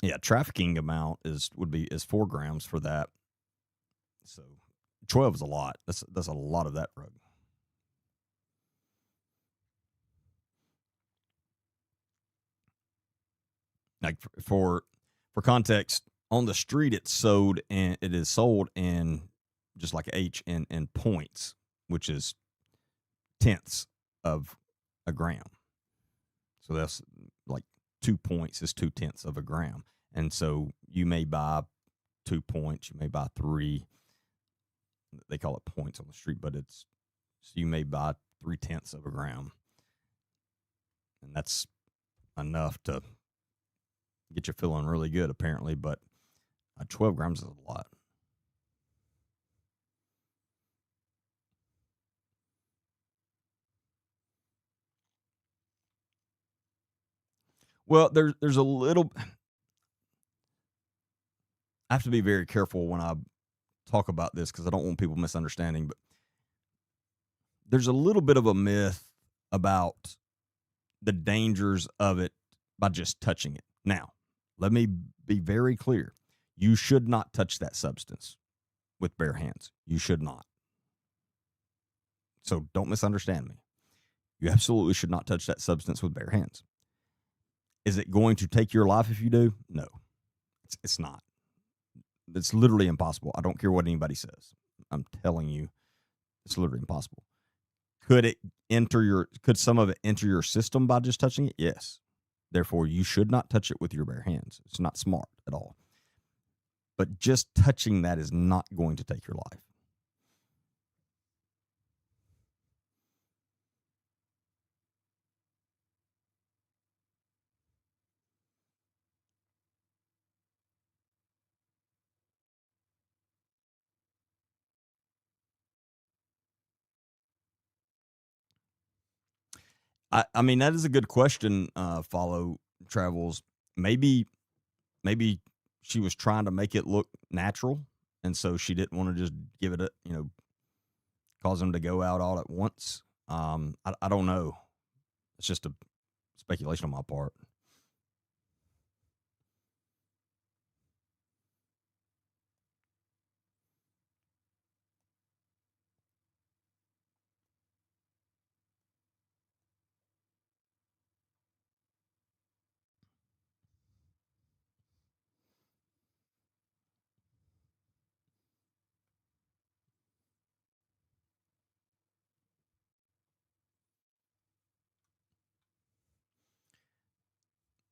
Yeah, trafficking amount is 4 grams for that. So 12 is a lot. That's a lot of that drug. Like for context, on the street it is sold in just like H in points, which is tenths of a gram. So that's like 2 points is 2/10 of a gram. And so you may buy 2 points, you may buy three. They call it points on the street, but it's so you may buy 3/10 of a gram. And that's enough to get you feeling really good, apparently. But 12 grams is a lot. Well, there's a little. I have to be very careful when I talk about this because I don't want people misunderstanding. But there's a little bit of a myth about the dangers of it by just touching it. Now, let me be very clear. You should not touch that substance with bare hands. You should not. So don't misunderstand me. You absolutely should not touch that substance with bare hands. Is it going to take your life if you do? No, it's not. It's literally impossible. I don't care what anybody says. I'm telling you, it's literally impossible. Could some of it enter your system by just touching it? Yes. Therefore, you should not touch it with your bare hands. It's not smart at all. But just touching that is not going to take your life. I mean, that is a good question. Follow travels. Maybe maybe she was trying to make it look natural, and so she didn't want to just give it a cause them to go out all at once. I don't know. It's just a speculation on my part.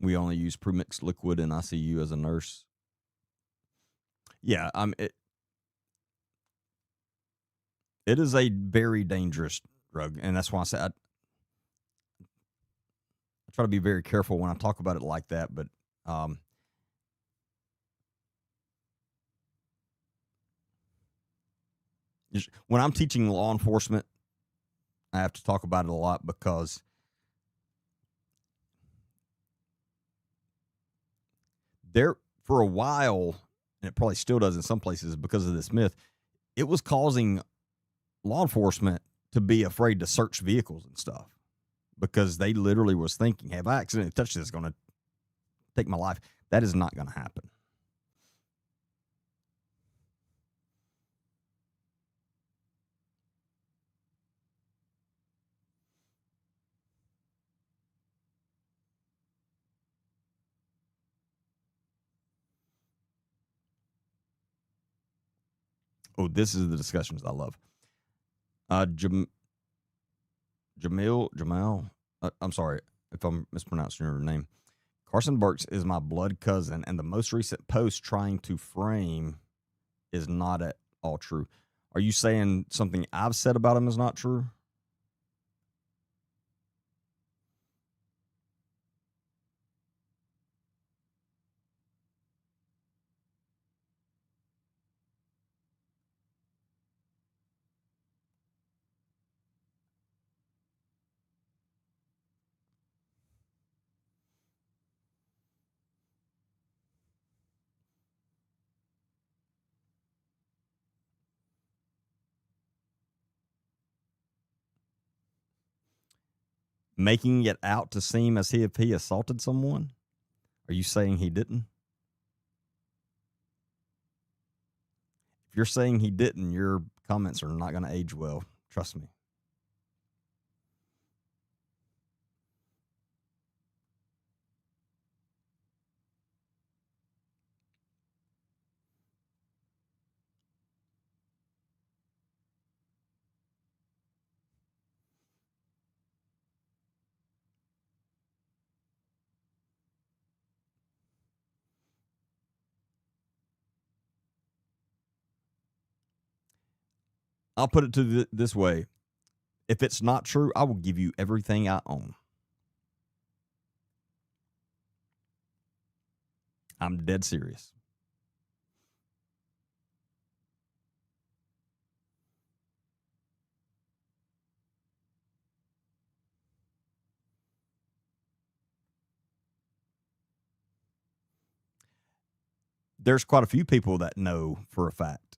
We only use premixed liquid in ICU as a nurse. Yeah, it is a very dangerous drug, and that's why I said I try to be very careful when I talk about it like that. But um, when I'm teaching law enforcement, I have to talk about it a lot because there, for a while, and it probably still does in some places because of this myth, it was causing law enforcement to be afraid to search vehicles and stuff because they literally was thinking, "Hey, if I accidentally touch this, it's going to take my life." That is not going to happen. Oh, this is the discussions I love. Jamal. I'm sorry if I'm mispronouncing your name. Carson Burks is my blood cousin, and the most recent post trying to frame is not at all true. Are you saying something I've said about him is not true? Making it out to seem as if he assaulted someone? Are you saying he didn't? If you're saying he didn't, your comments are not going to age well. Trust me. I'll put it to this way. If it's not true, I will give you everything I own. I'm dead serious. There's quite a few people that know for a fact.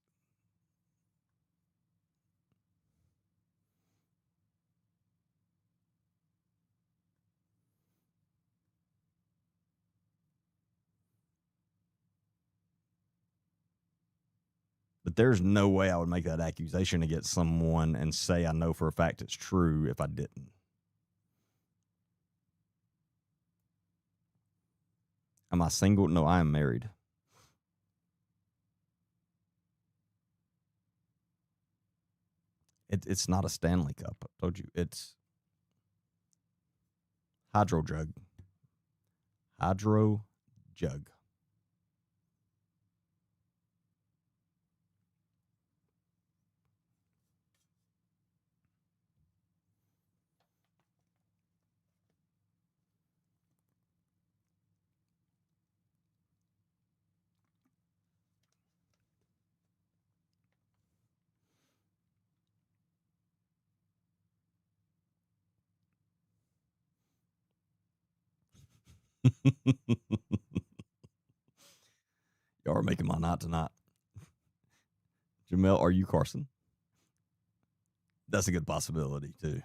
But there's no way I would make that accusation against someone and say I know for a fact it's true if I didn't. Am I single? No, I am married. It's not a Stanley Cup. I told you. It's hydro jug. Hydro jug. Y'all are making my night tonight. Jamel, are you Carson? That's a good possibility, too.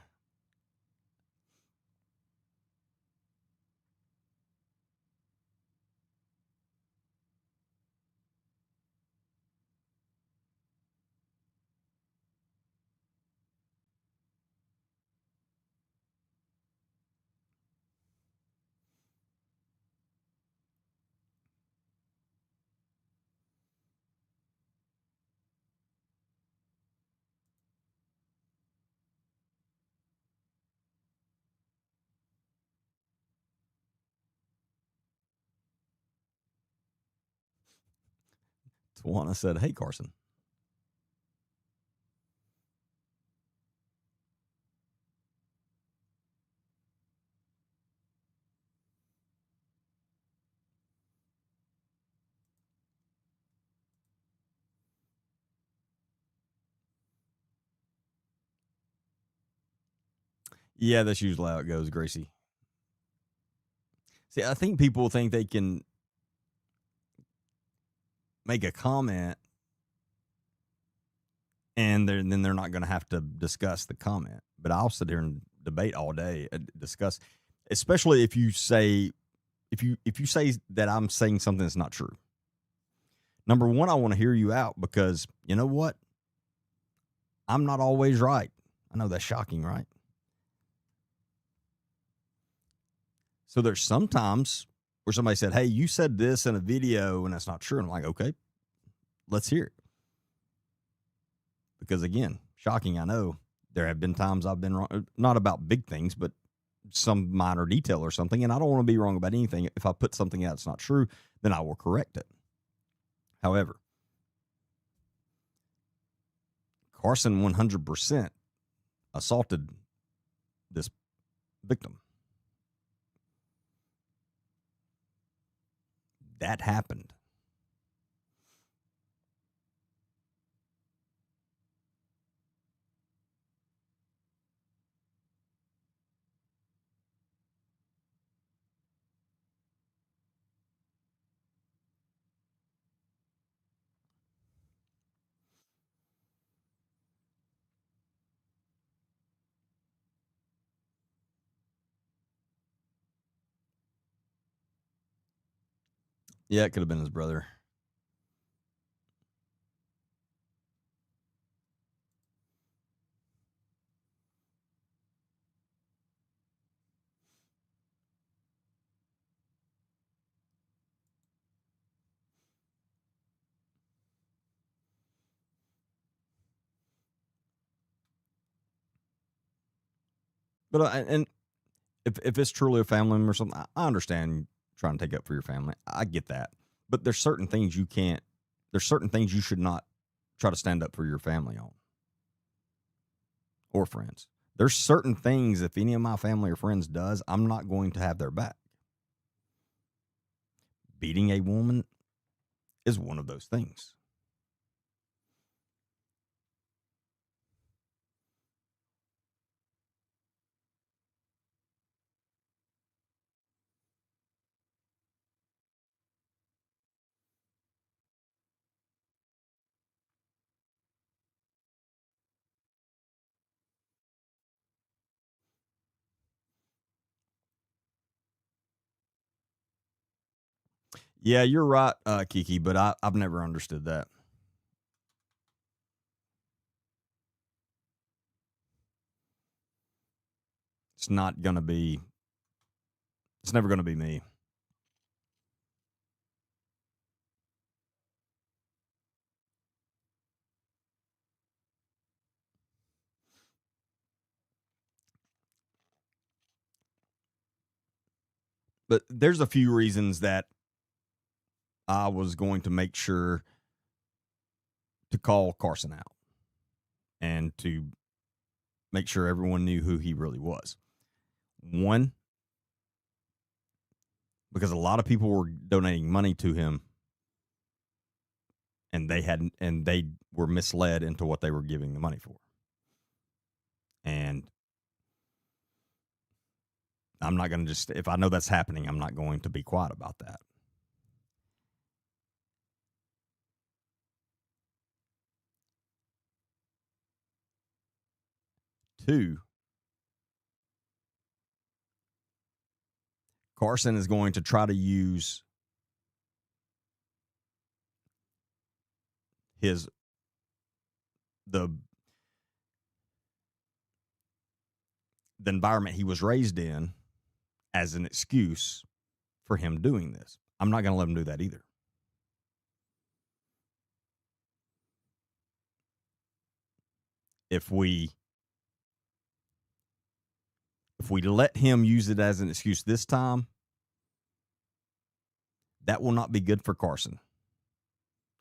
Tawana said, hey, Carson. Yeah, that's usually how it goes, Gracie. See, I think people think they can make a comment and then they're not going to have to discuss the comment. But I'll sit here and debate all day, discuss, especially if you say that I'm saying something that's not true. Number one, I want to hear you out because you know what? I'm not always right. I know that's shocking, right? So there's sometimes where somebody said, hey, you said this in a video and that's not true. And I'm like, okay, let's hear it. Because again, shocking, I know there have been times I've been wrong, not about big things, but some minor detail or something. And I don't want to be wrong about anything. If I put something out that's not true, then I will correct it. However, Carson 100% assaulted this victim. That happened. Yeah, it could have been his brother. But and if it's truly a family member or something, I understand trying to take up for your family. I get that. But there's certain things you can't. There's certain things you should not try to stand up for your family on or friends. There's certain things if any of my family or friends does, I'm not going to have their back. Beating a woman is one of those things. Yeah, you're right, Kiki, but I've never understood that. It's not going to be, it's never going to be me. But there's a few reasons that I was going to make sure to call Carson out and to make sure everyone knew who he really was. One, because a lot of people were donating money to him and they were misled into what they were giving the money for. And I'm not going to just, if I know that's happening, I'm not going to be quiet about that. Two, Carson is going to try to use his the the environment he was raised in as an excuse for him doing this. I'm not going to let him do that either. If we let him use it as an excuse this time, that will not be good for Carson.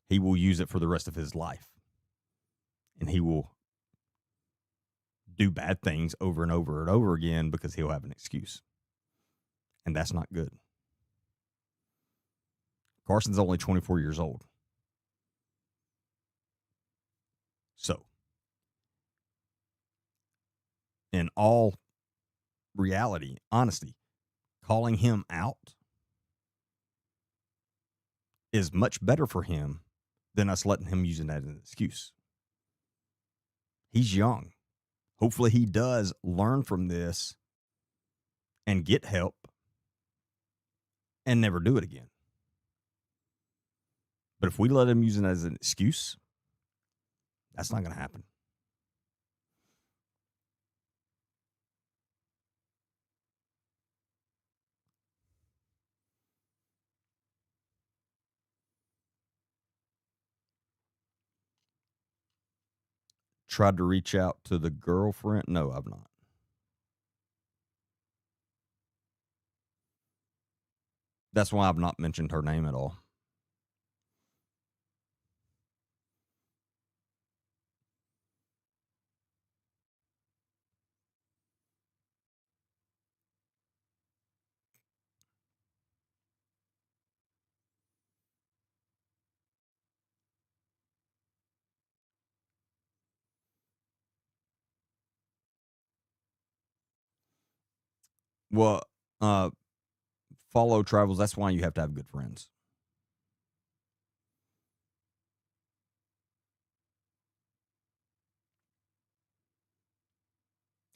He will use it for the rest of his life. And he will do bad things over and over and over again because he'll have an excuse. And that's not good. Carson's only 24 years old. So, in all reality, honesty, calling him out is much better for him than us letting him use it as an excuse. He's young. Hopefully, he does learn from this and get help and never do it again. But if we let him use it as an excuse, that's not going to happen. tried to reach out to the girlfriend. No, I've not. That's why I've not mentioned her name at all. Well, uh, follow travels. That's why you have to have good friends.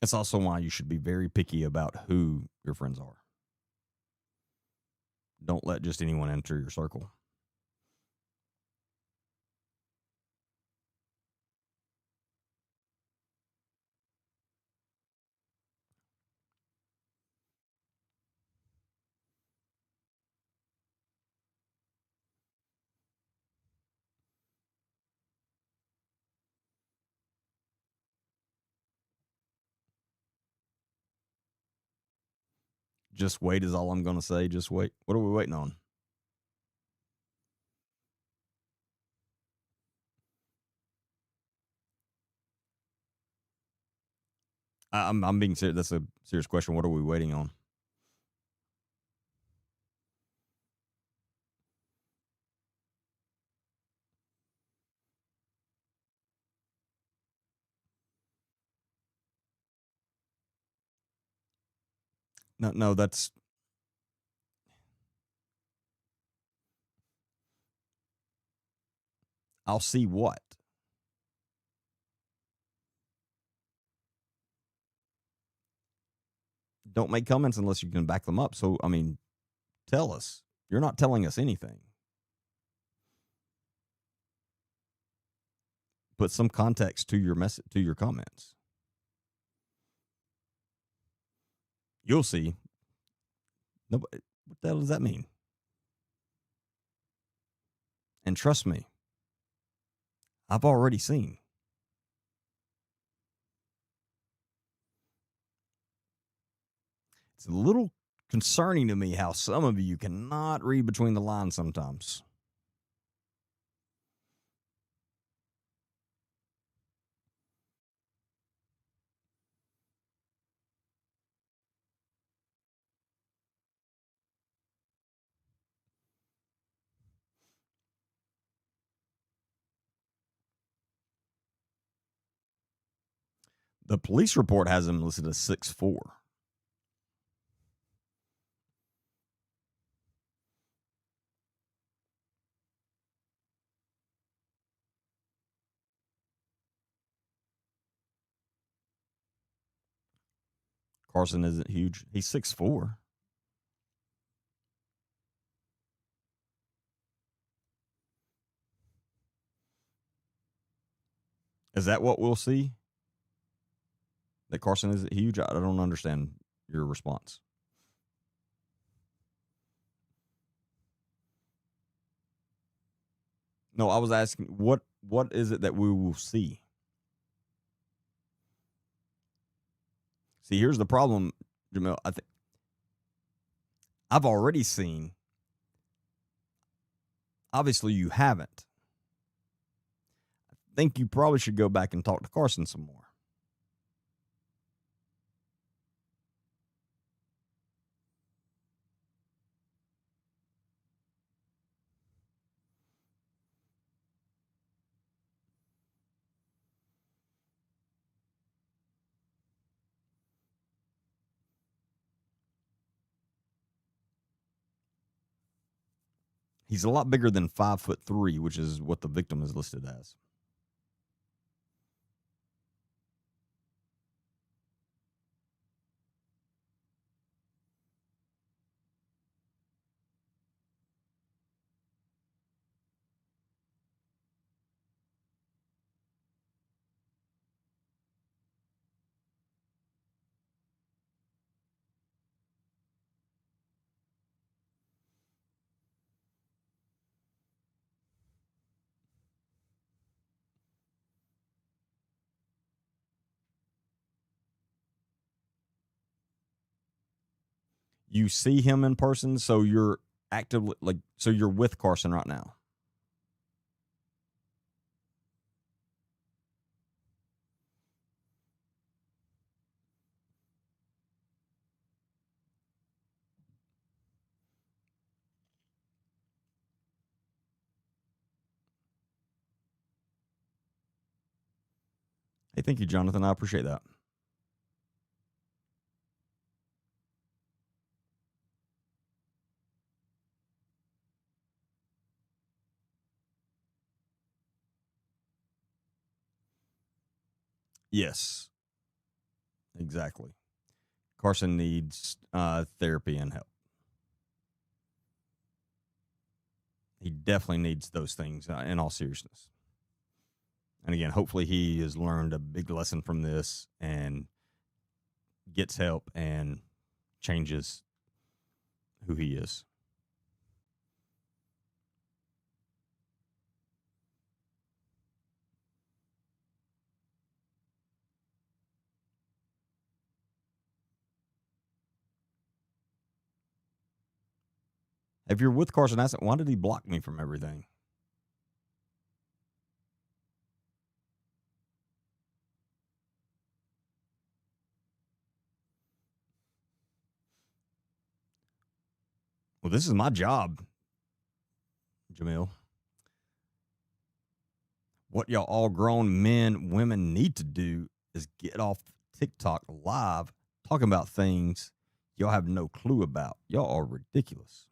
It's also why you should be very picky about who your friends are. Don't let just anyone enter your circle. Just wait is all I'm going to say. Just wait. What are we waiting on? I'm being serious. That's a serious question. What are we waiting on? No, that's I'll see what. Don't make comments unless you can back them up. So, I mean, tell us. You're not telling us anything. Put some context to your message, to your comments. You'll see. Nobody, what the hell does that mean? And trust me, I've already seen. It's a little concerning to me how some of you cannot read between the lines sometimes. The police report has him listed as 6'4". Carson isn't huge. He's 6'4". Is that what we'll see? That Carson isn't huge? I don't understand your response. No, I was asking what is it that we will see? See, here's the problem, Jamil. I think I've already seen. Obviously, you haven't. I think you probably should go back and talk to Carson some more. He's a lot bigger than 5'3", which is what the victim is listed as. you see him in person, so you're actively so you're with Carson right now. Hey, thank you, Jonathan. I appreciate that. Yes, exactly. Carson needs therapy and help. He definitely needs those things in all seriousness. And again, hopefully he has learned a big lesson from this and gets help and changes who he is. If you're with Carson Asset, why did he block me from everything? Well, this is my job, Jamil. What y'all all grown men, women need to do is get off TikTok live talking about things y'all have no clue about. Y'all are ridiculous.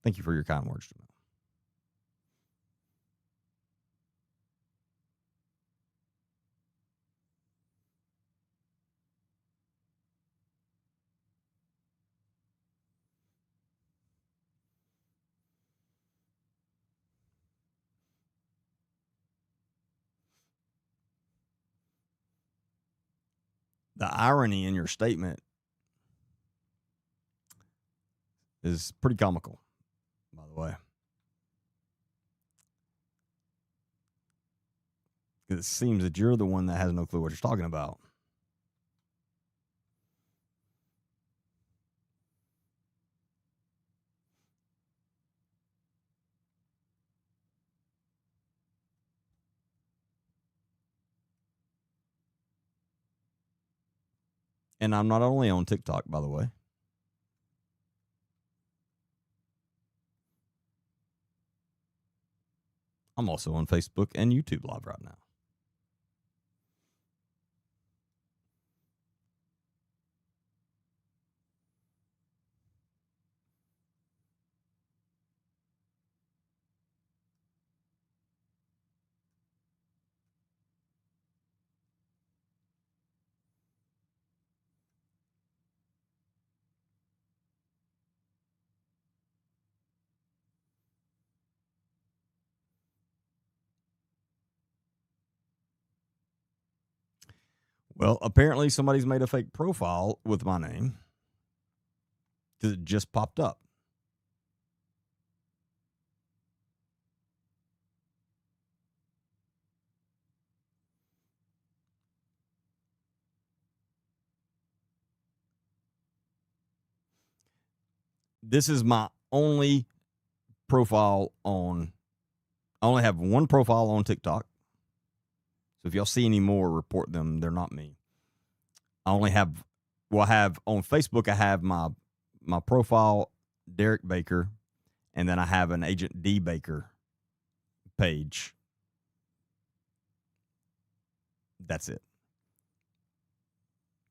Thank you for your kind words, Jamil. The irony in your statement is pretty comical, by the way. Because it seems that you're the one that has no clue what you're talking about. And I'm not only on TikTok, by the way. I'm also on Facebook and YouTube Live right now. Well, apparently somebody's made a fake profile with my name because it just popped up. This is my only profile on. I only have one profile on TikTok. So if y'all see any more, report them. They're not me. I only have. Well, I have on Facebook. I have my profile, Derek Baker, and then I have an Agent D Baker page. That's it.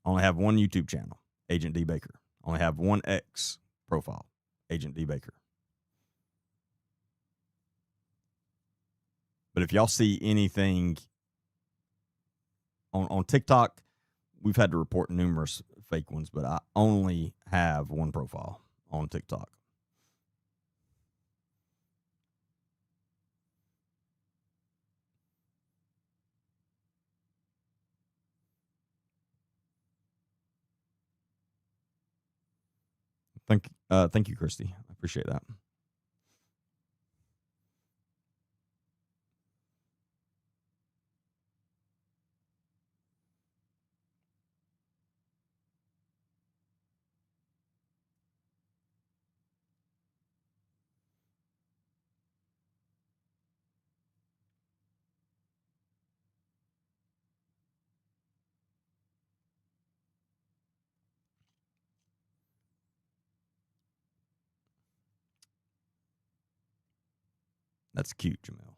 I only have one YouTube channel, Agent D Baker. I only have one X profile, Agent D Baker. But if y'all see anything on TikTok, we've had to report numerous fake ones, but I only have one profile on TikTok. Thank you, Christy. I appreciate that. That's cute, Jamel.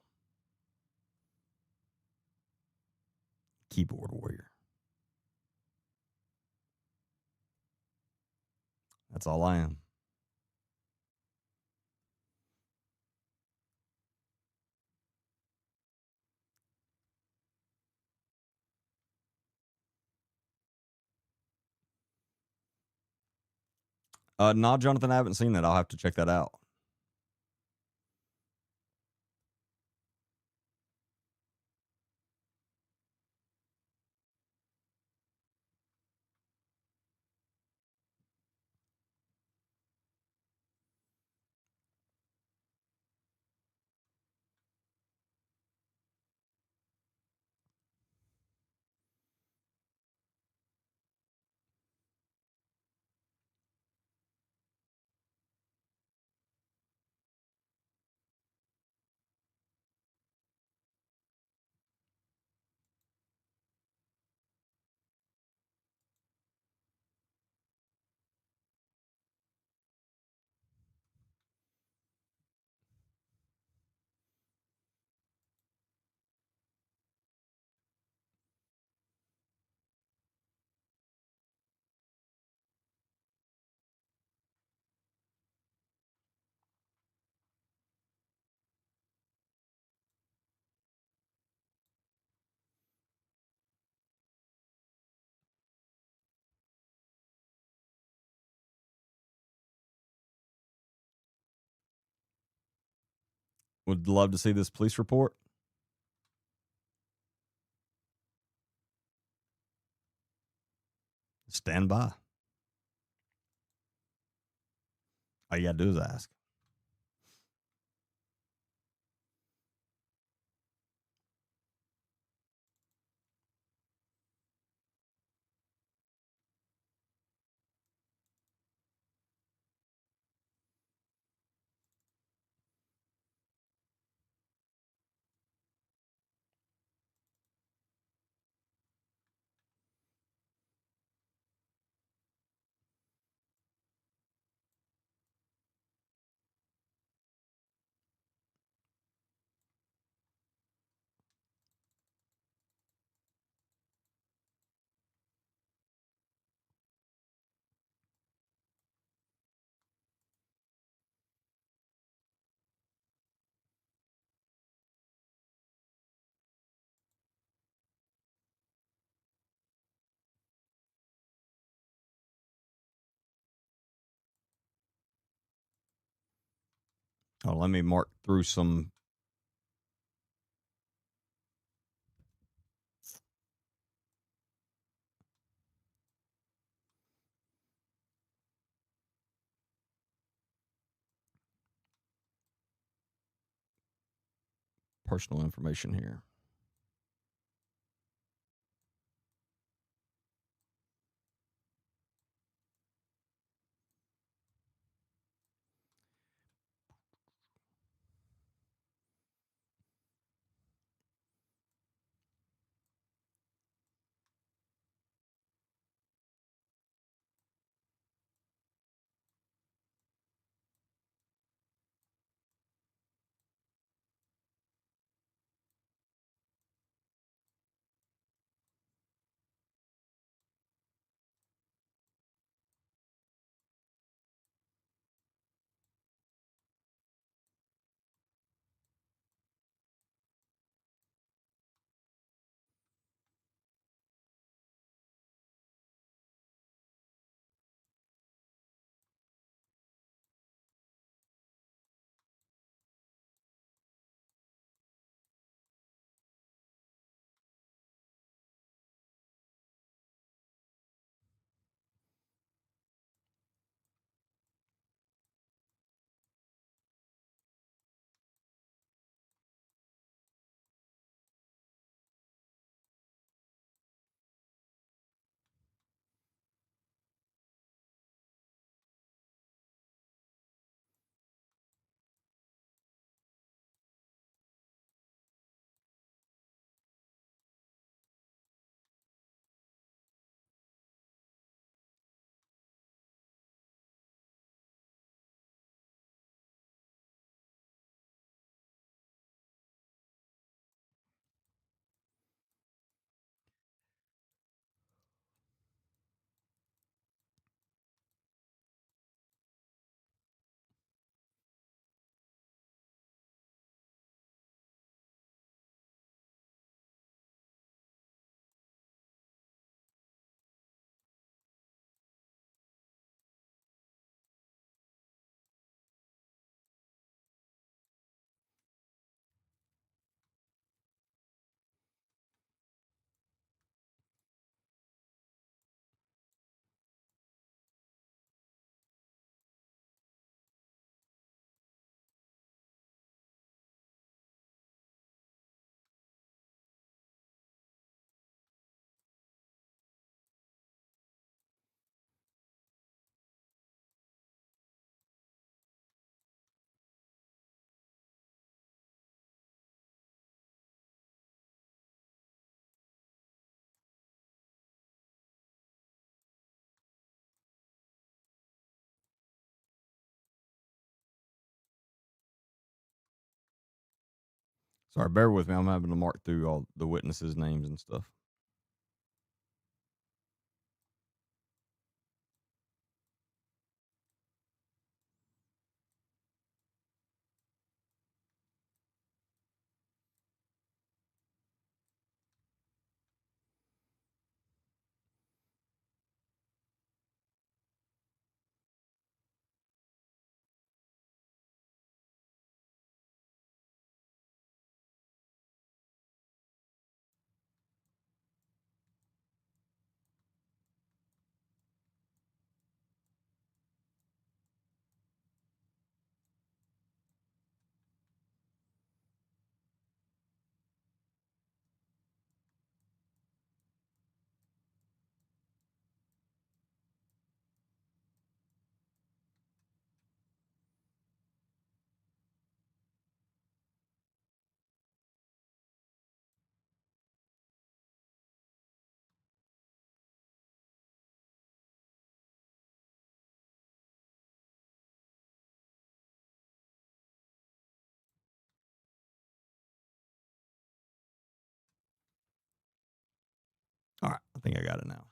Keyboard warrior. That's all I am. No, Jonathan, I haven't seen that. I'll have to check that out. Would love to see this police report. Stand by. All you got to do is ask. Oh, let me mark through some personal information here. Sorry, bear with me. I'm having to mark through all the witnesses' names and stuff. All right, I think I got it now.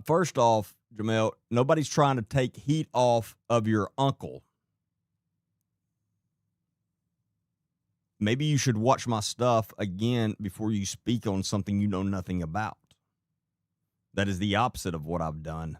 First off, Jamel, nobody's trying to take heat off of your uncle. Maybe you should watch my stuff again before you speak on something you know nothing about. That is the opposite of what I've done.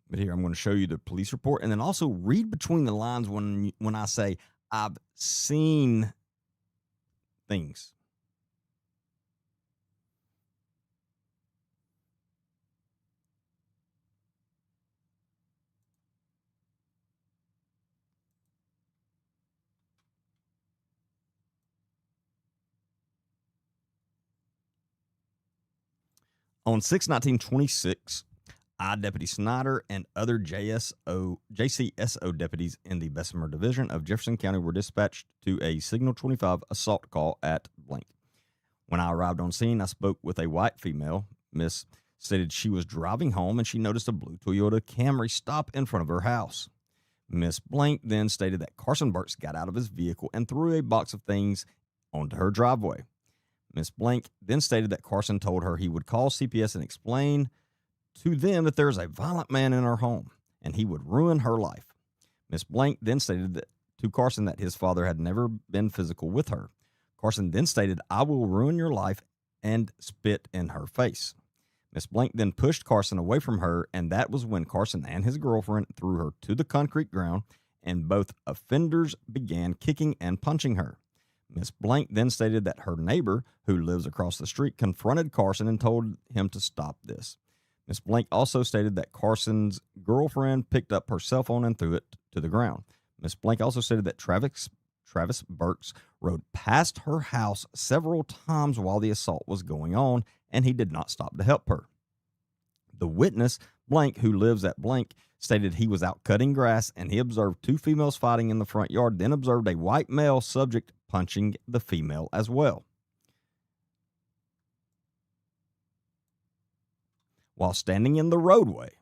But here, I'm going to show you the police report, and then also read between the lines when I say I've seen things. On 6/19/26, I, Deputy Snyder, and other JCSO deputies in the Bessemer Division of Jefferson County were dispatched to a Signal 25 assault call at blank. When I arrived on scene, I spoke with a white female. Miss stated she was driving home and she noticed a blue Toyota Camry stop in front of her house. Miss Blank then stated that Carson Burks got out of his vehicle and threw a box of things onto her driveway. Miss Blank then stated that Carson told her he would call CPS and explain to them that there is a violent man in her home and he would ruin her life. Miss Blank then stated that to Carson that his father had never been physical with her. Carson then stated, "I will ruin your life," and spit in her face. Miss Blank then pushed Carson away from her, and that was when Carson and his girlfriend threw her to the concrete ground, and both offenders began kicking and punching her. Miss Blank then stated that her neighbor, who lives across the street, confronted Carson and told him to stop this. Miss Blank also stated that Carson's girlfriend picked up her cell phone and threw it to the ground. Miss Blank also stated that Travis Burks rode past her house several times while the assault was going on, and he did not stop to help her. The witness, Blank, who lives at Blank, stated he was out cutting grass and he observed two females fighting in the front yard, then observed a white male subject punching the female as well. While standing in the roadway,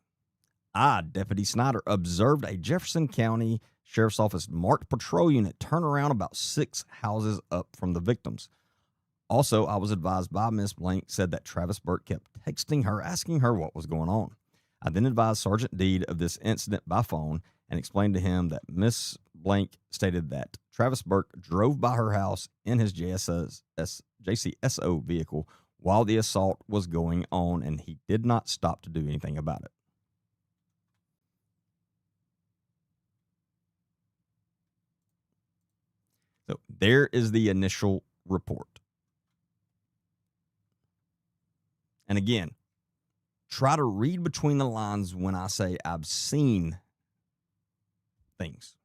I, Deputy Snyder, observed a Jefferson County Sheriff's Office marked patrol unit turn around about 6 houses up from the victims. Also, I was advised by Miss Blank said that Travis Burke kept texting her, asking her what was going on. I then advised Sergeant Deed of this incident by phone and explained to him that Miss Blank stated that Travis Burke drove by her house in his JCSO vehicle while the assault was going on, and he did not stop to do anything about it. So there is the initial report. And again, try to read between the lines when I say I've seen things.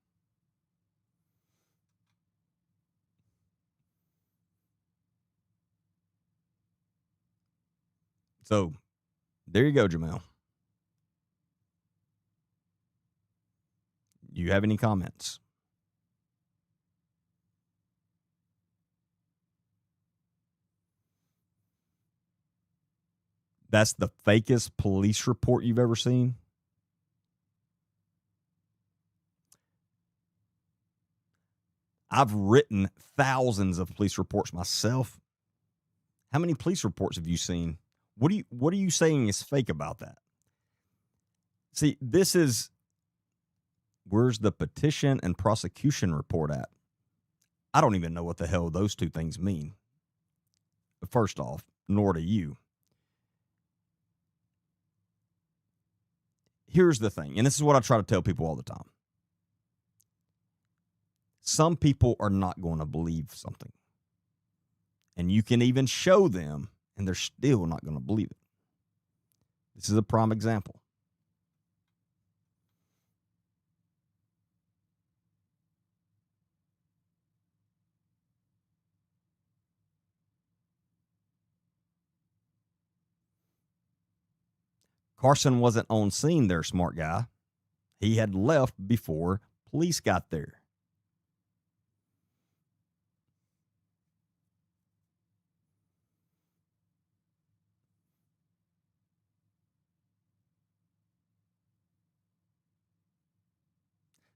So there you go, Jamel. You have any comments? That's the fakest police report you've ever seen? I've written thousands of police reports myself. How many police reports have you seen? What are you saying is fake about that? See, this is where's the petition and prosecution report at? I don't even know what the hell those two things mean. First off, nor do you. Here's the thing, and this is what I try to tell people all the time. Some people are not going to believe something. And you can even show them, and they're still not going to believe it. This is a prime example. Carson wasn't on scene there, smart guy. He had left before police got there.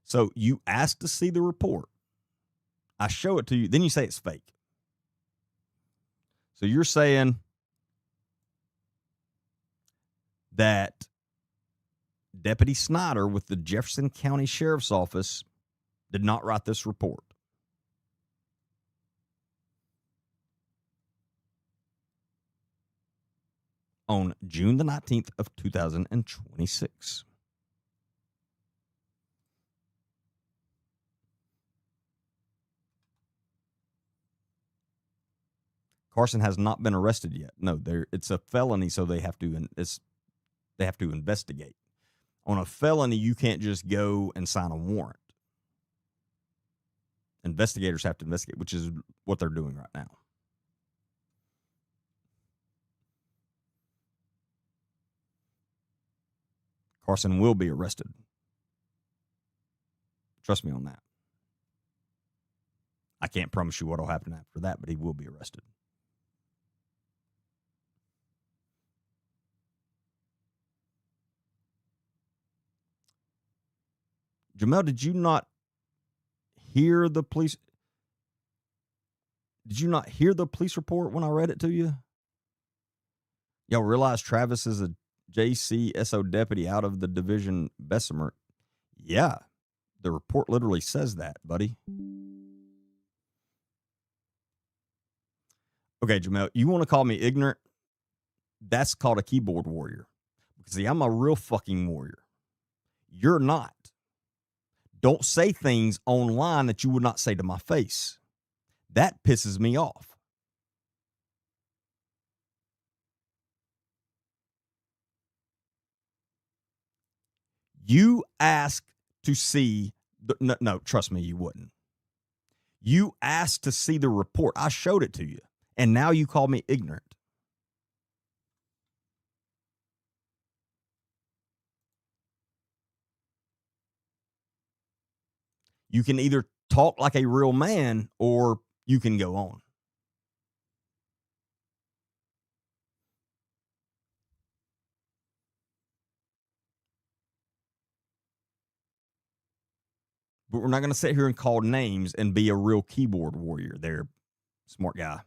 So you ask to see the report. I show it to you. Then you say it's fake. So you're saying that Deputy Snyder with the Jefferson County Sheriff's Office did not write this report. On June the 19th of 2026. Carson has not been arrested yet. No, it's a felony, so they have to investigate. On a felony, you can't just go and sign a warrant. Investigators have to investigate, which is what they're doing right now. Carson will be arrested. Trust me on that. I can't promise you what will happen after that, but he will be arrested. Jamel, did you not hear the police? Did you not hear the police report when I read it to you? Y'all realize Travis is a JCSO deputy out of the division Bessemer? Yeah, the report literally says that, buddy. Okay, Jamel, you want to call me ignorant? That's called a keyboard warrior. Because, see, I'm a real fucking warrior. You're not. Don't say things online that you would not say to my face. That pisses me off. You asked to see, no, trust me, you wouldn't. You asked to see the report. I showed it to you. And now you call me ignorant. You can either talk like a real man or you can go on. But we're not going to sit here and call names and be a real keyboard warrior there, smart guy.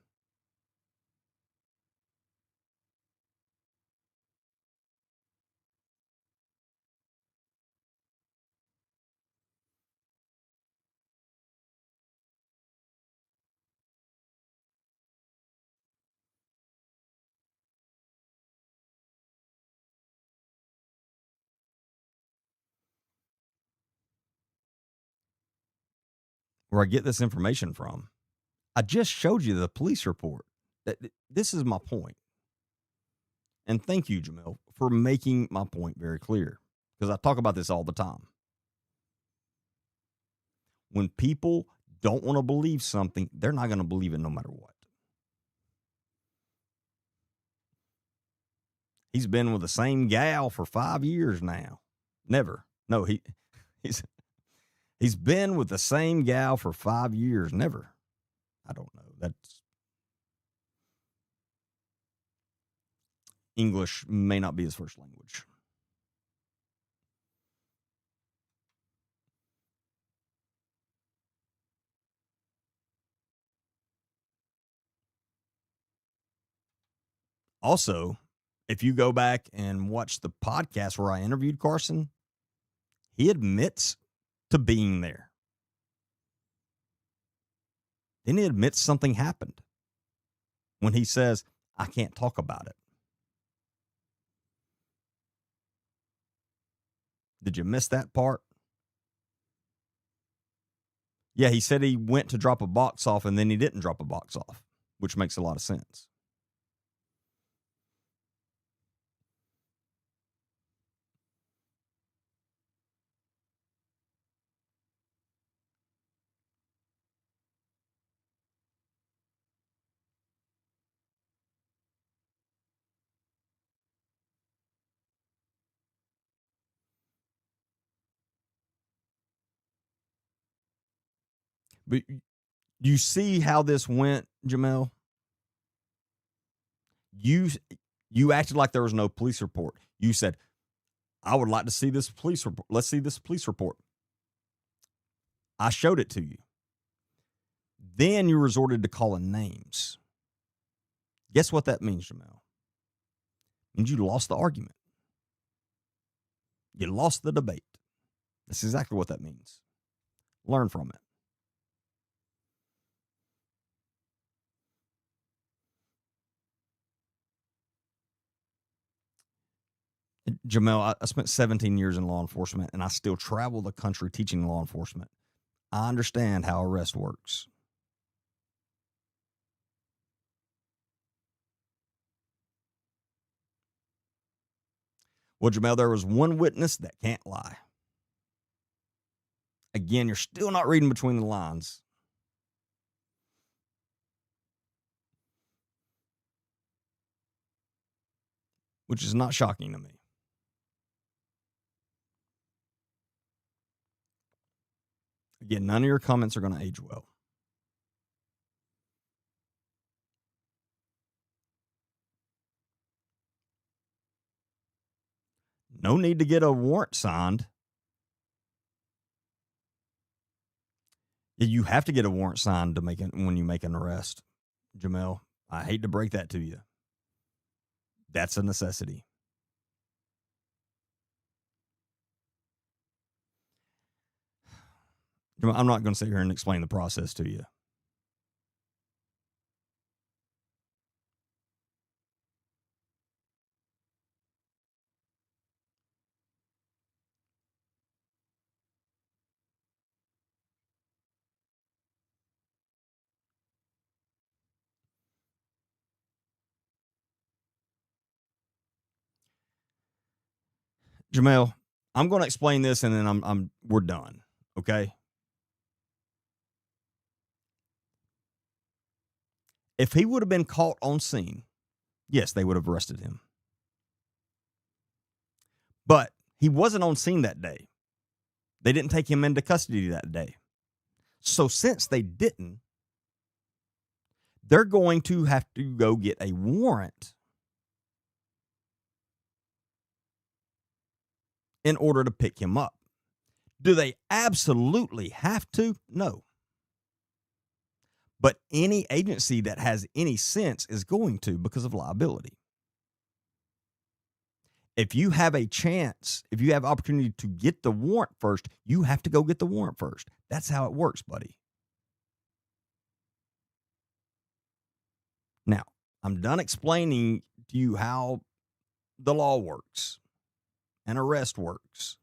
Where I get this information from. I just showed you the police report. This is my point. And thank you, Jamil, for making my point very clear because I talk about this all the time. When people don't want to believe something, they're not going to believe it no matter what. He's been with the same gal for 5 years now. Never. No, he's been with the same gal for 5 years. Never. I don't know. That's English may not be his first language. Also, if you go back and watch the podcast where I interviewed Carson, he admits to being there. Then he admits something happened when he says, I can't talk about it. Did you miss that part? Yeah, he said he went to drop a box off and then he didn't drop a box off, which makes a lot of sense. But you see how this went, Jamel? You acted like there was no police report. You said, I would like to see this police report. Let's see this police report. I showed it to you. Then you resorted to calling names. Guess what that means, Jamel? It means you lost the argument. You lost the debate. That's exactly what that means. Learn from it. Jamel, I spent 17 years in law enforcement, and I still travel the country teaching law enforcement. I understand how arrest works. Well, Jamel, there was one witness that can't lie. Again, you're still not reading between the lines. Which is not shocking to me. Again, none of your comments are going to age well. No need to get a warrant signed. You have to get a warrant signed to make it when you make an arrest, Jamel. I hate to break that to you. That's a necessity. I'm not going to sit here and explain the process to you. Jamel, I'm going to explain this and then we're done. Okay. If he would have been caught on scene, yes, they would have arrested him. But he wasn't on scene that day. They didn't take him into custody that day. So since they didn't, they're going to have to go get a warrant in order to pick him up. Do they absolutely have to? No. But any agency that has any sense is going to because of liability. If you have a chance, if you have opportunity to get the warrant first, you have to go get the warrant first. That's how it works, buddy. Now, I'm done explaining to you how the law works and arrest works.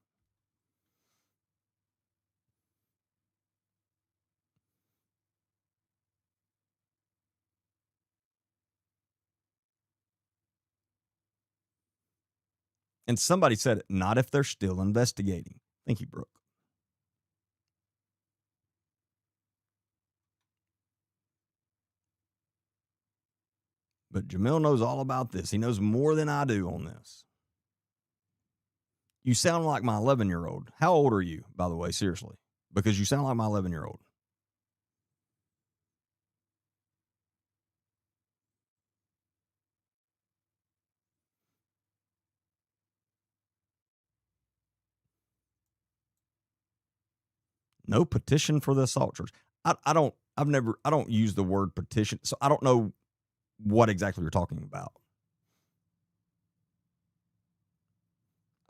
And somebody said it, not if they're still investigating. Thank you, Brooke. But Jamil knows all about this. He knows more than I do on this. You sound like my 11-year-old. How old are you, by the way, seriously? Because you sound like my 11-year-old. No petition for the assault charge. I don't use the word petition, so I don't know what exactly you're talking about.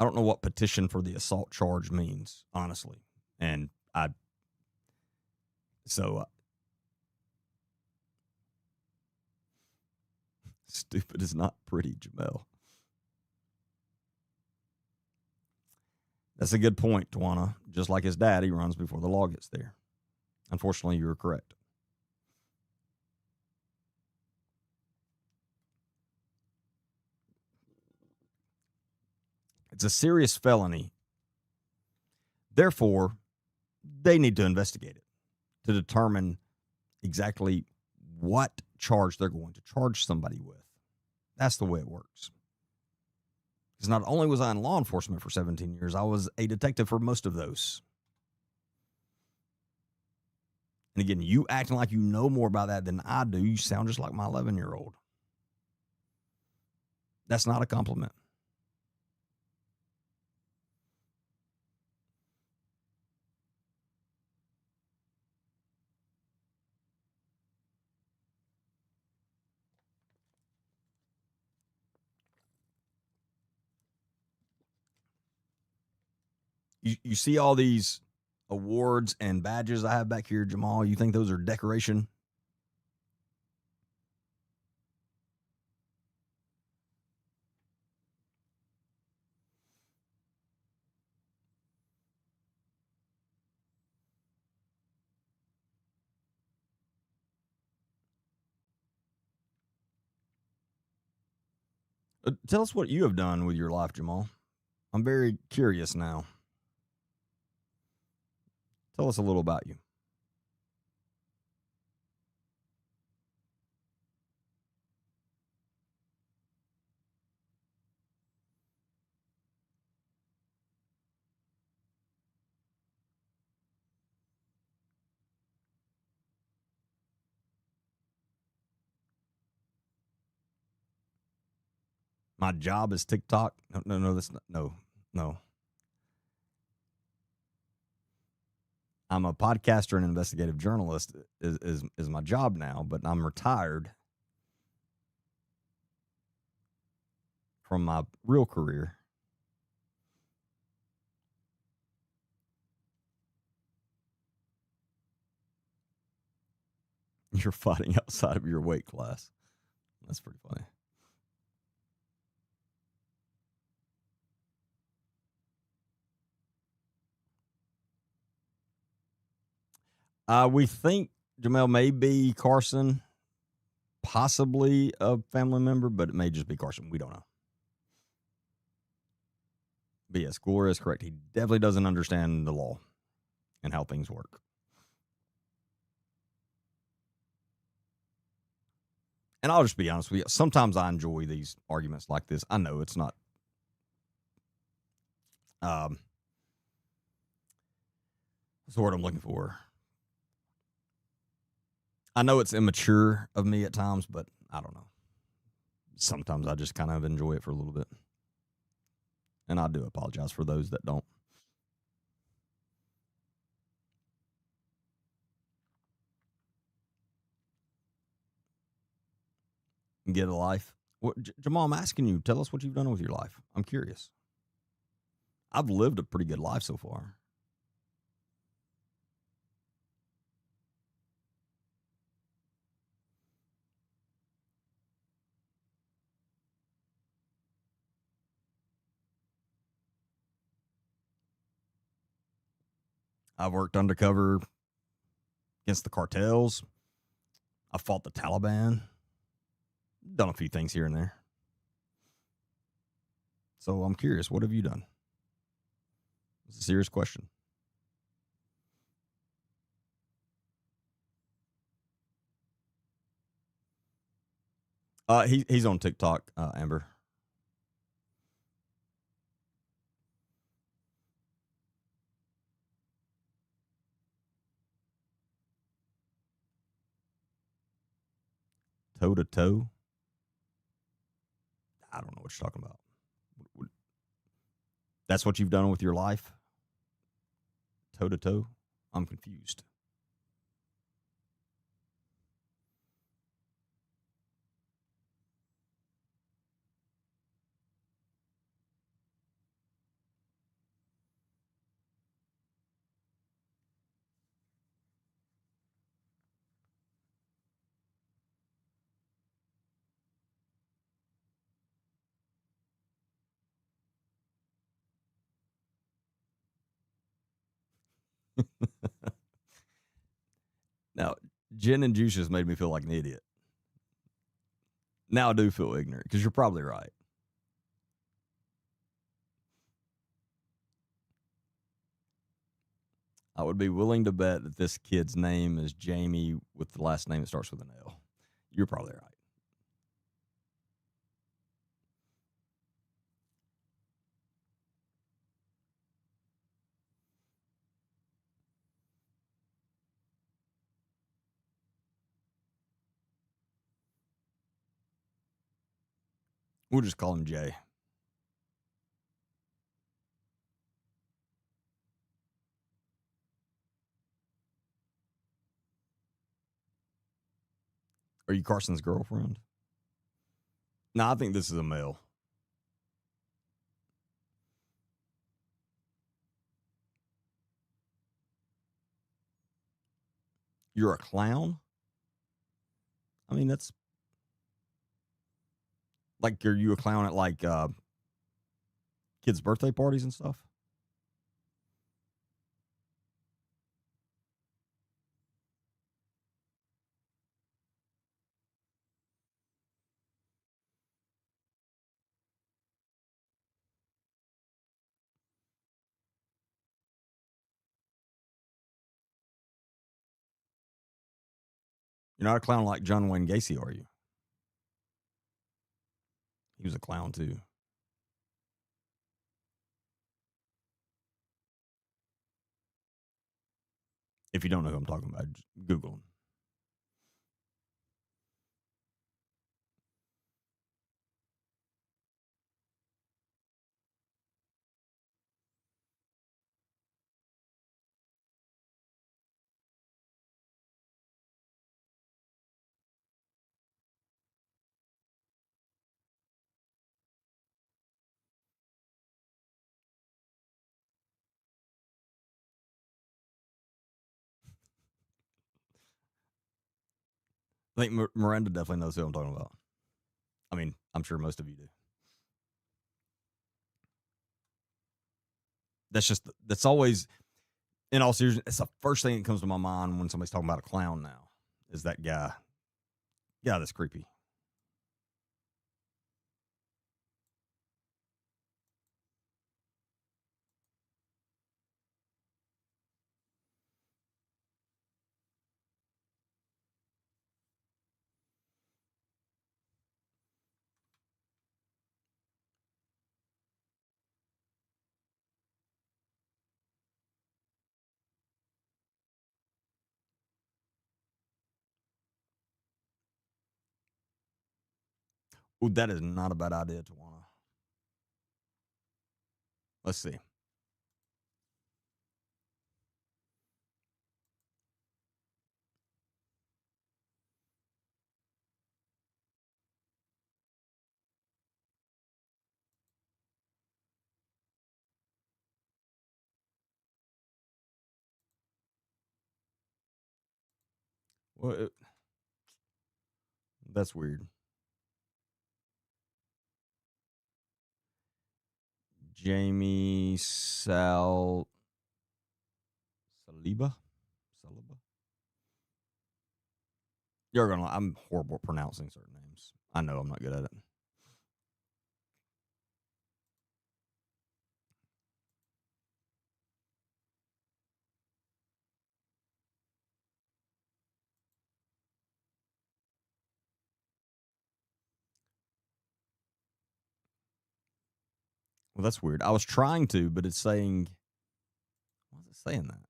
I don't know what petition for the assault charge means, honestly. And stupid is not pretty, Jamel. That's a good point, Tawana. Just like his dad, he runs before the law gets there. Unfortunately, you were correct. It's a serious felony. Therefore, they need to investigate it to determine exactly what charge they're going to charge somebody with. That's the way it works. Because not only was I in law enforcement for 17 years, I was a detective for most of those. And again, you acting like you know more about that than I do, you sound just like my 11-year-old. That's not a compliment. You see all these awards and badges I have back here, Jamal? You think those are decoration? Tell us what you have done with your life, Jamal. I'm very curious now. Tell us a little about you. My job is TikTok. No, that's not, no. I'm a podcaster and investigative journalist is my job now, but I'm retired from my real career. You're fighting outside of your weight class. That's pretty funny. We think Jamel may be Carson, possibly a family member, but it may just be Carson. We don't know. But yes, Gloria is correct. He definitely doesn't understand the law and how things work. And I'll just be honest with you. Sometimes I enjoy these arguments like this. I know it's not. What's the word I'm looking for? I know it's immature of me at times, but I don't know. Sometimes I just kind of enjoy it for a little bit. And I do apologize for those that don't. Get a life. What, Jamal, I'm asking you, tell us what you've done with your life. I'm curious. I've lived a pretty good life so far. I've worked undercover against the cartels. I fought the Taliban. Done a few things here and there. So I'm curious, what have you done? It's a serious question. He's on TikTok, Amber. Toe to toe. I don't know what you're talking about. That's what you've done with your life? Toe to toe? I'm confused. Now, gin and juice just made me feel like an idiot. Now I do feel ignorant because you're probably right. I would be willing to bet that this kid's name is Jamie with the last name that starts with an L. You're probably right. We'll just call him Jay. Are you Carson's girlfriend? No, I think this is a male. You're a clown? I mean, that's like, are you a clown at like kids' birthday parties and stuff? You're not a clown like John Wayne Gacy, are you? He was a clown too. If you don't know who I'm talking about, just Google him. I think Miranda definitely knows who I'm talking about. I mean, I'm sure most of you do. That's always, in all seriousness, it's the first thing that comes to my mind when somebody's talking about a clown now is that guy. Yeah, that's creepy. Ooh, that is not a bad idea, Tawana. Let's see. Well, that's weird. Jamie Saliba. Saliba. You're gonna. I'm horrible at pronouncing certain names. I know I'm not good at it. Well, that's weird. I was trying to, but it's saying, why is it saying that?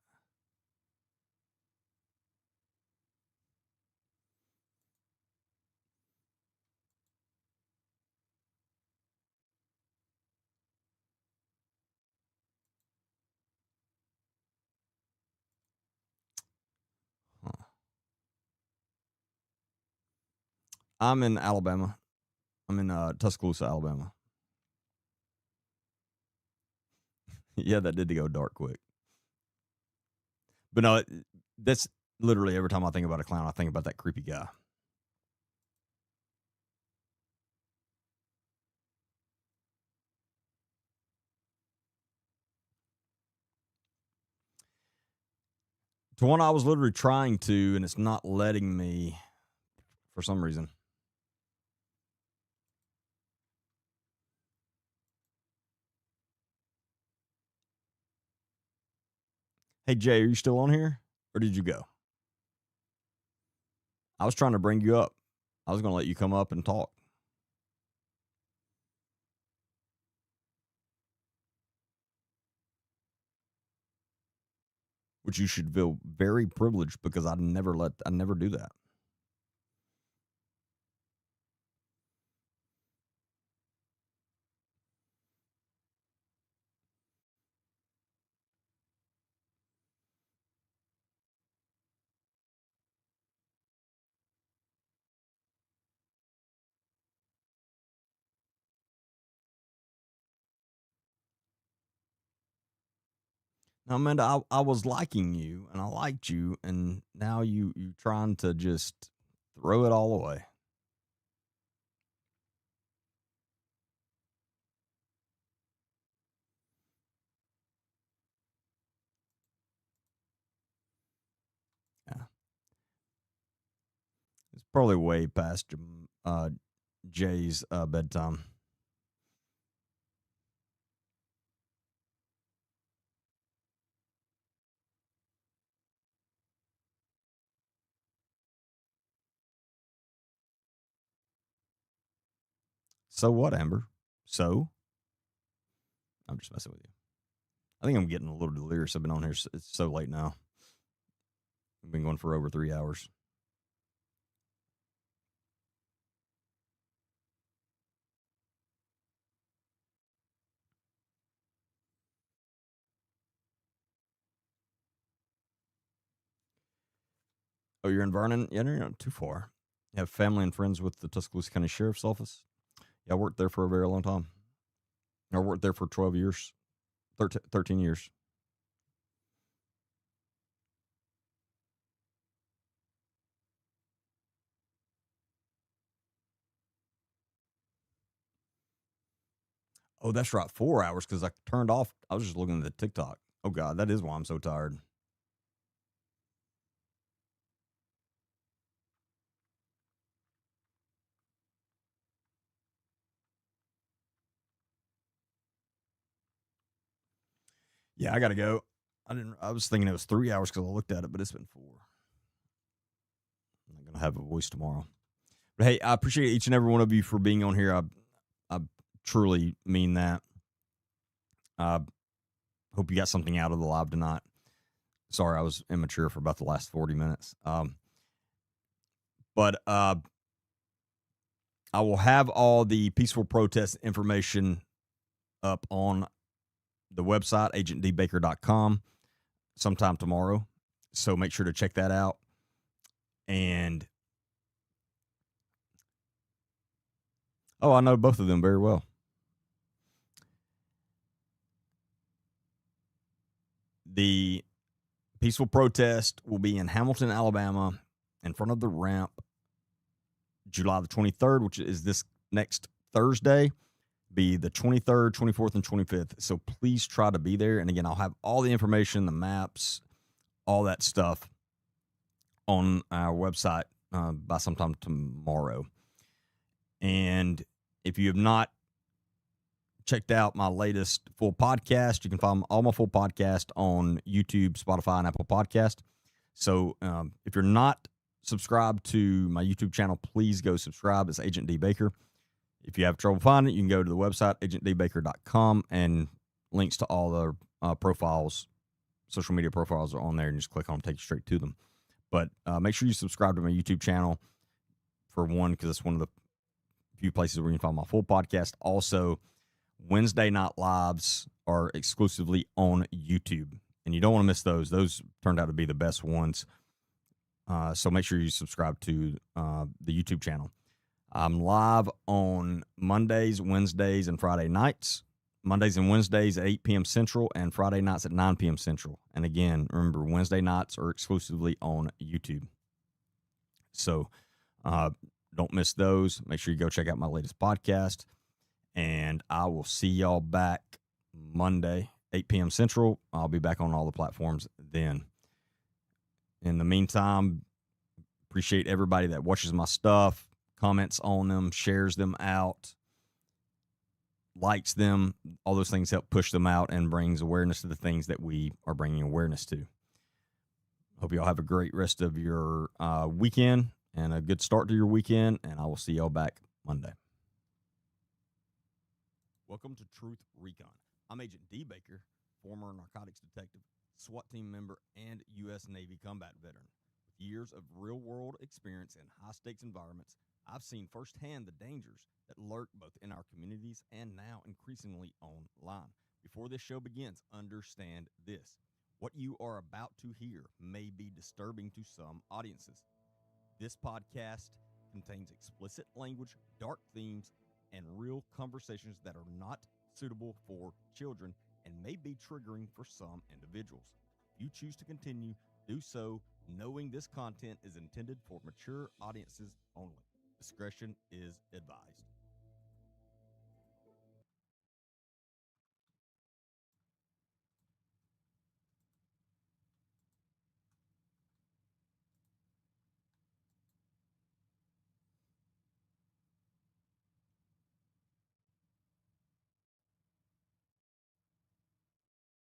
Huh. I'm in Alabama. I'm in Tuscaloosa, Alabama. Yeah, that did go dark quick. But no, that's literally every time I think about a clown, I think about that creepy guy. To one I was literally trying to, and it's not letting me for some reason. Hey, Jay, are you still on here? Or did you go? I was trying to bring you up. I was going to let you come up and talk. Which you should feel very privileged because I never do that. Now, Amanda, I was liking you and I liked you, and now you trying to just throw it all away. Yeah, it's probably way past Jay's bedtime. So what, Amber? So I'm just messing with you. I think I'm getting a little delirious. I've been on here. It's so late now. We've been going for over 3 hours. Oh, you're in Vernon? Yeah, no, you're not too far. You have family and friends with the Tuscaloosa County Sheriff's Office? Yeah, I worked there for a very long time. I worked there for 12 years, 13 years. Oh, that's right. 4 hours because I turned off. I was just looking at the TikTok. Oh, God, that is why I'm so tired. Yeah, I got to go. I was thinking it was 3 hours because I looked at it, but it's been 4. I'm not going to have a voice tomorrow. But hey, I appreciate each and every one of you for being on here. I truly mean that. I hope you got something out of the live tonight. Sorry, I was immature for about the last 40 minutes. But I will have all the peaceful protest information up on the website, agentdbaker.com, sometime tomorrow. So make sure to check that out. And, oh, I know both of them very well. The peaceful protest will be in Hamilton, Alabama, in front of the ramp, July the 23rd, which is this next Thursday, be the 23rd, 24th, and 25th. So please try to be there. And again, I'll have all the information, the maps, all that stuff on our website by sometime tomorrow. And if you have not checked out my latest full podcast, you can find all my full podcast on YouTube, Spotify, and Apple Podcast. So if you're not subscribed to my YouTube channel, please go subscribe. It's Agent D Baker. If you have trouble finding it, you can go to the website, agentdbaker.com, and links to all the profiles, social media profiles are on there, and just click on them, take you straight to them. But make sure you subscribe to my YouTube channel, for one, because it's one of the few places where you can find my full podcast. Also, Wednesday night lives are exclusively on YouTube, and you don't want to miss those. Those turned out to be the best ones. So make sure you subscribe to the YouTube channel. I'm live on Mondays, Wednesdays, and Friday nights. Mondays and Wednesdays at 8 p.m. Central, and Friday nights at 9 p.m. Central. And again, remember, Wednesday nights are exclusively on YouTube. So don't miss those. Make sure you go check out my latest podcast. And I will see y'all back Monday, 8 p.m. Central. I'll be back on all the platforms then. In the meantime, appreciate everybody that watches my stuff, comments on them, shares them out, likes them. All those things help push them out and brings awareness to the things that we are bringing awareness to. Hope you all have a great rest of your weekend and a good start to your weekend, and I will see y'all back Monday. Welcome to Truth Recon. I'm Agent D. Baker, former narcotics detective, SWAT team member, and U.S. Navy combat veteran. With years of real-world experience in high-stakes environments, I've seen firsthand the dangers that lurk both in our communities and now increasingly online. Before this show begins, understand this. What you are about to hear may be disturbing to some audiences. This podcast contains explicit language, dark themes, and real conversations that are not suitable for children and may be triggering for some individuals. If you choose to continue, do so knowing this content is intended for mature audiences only. Discretion is advised.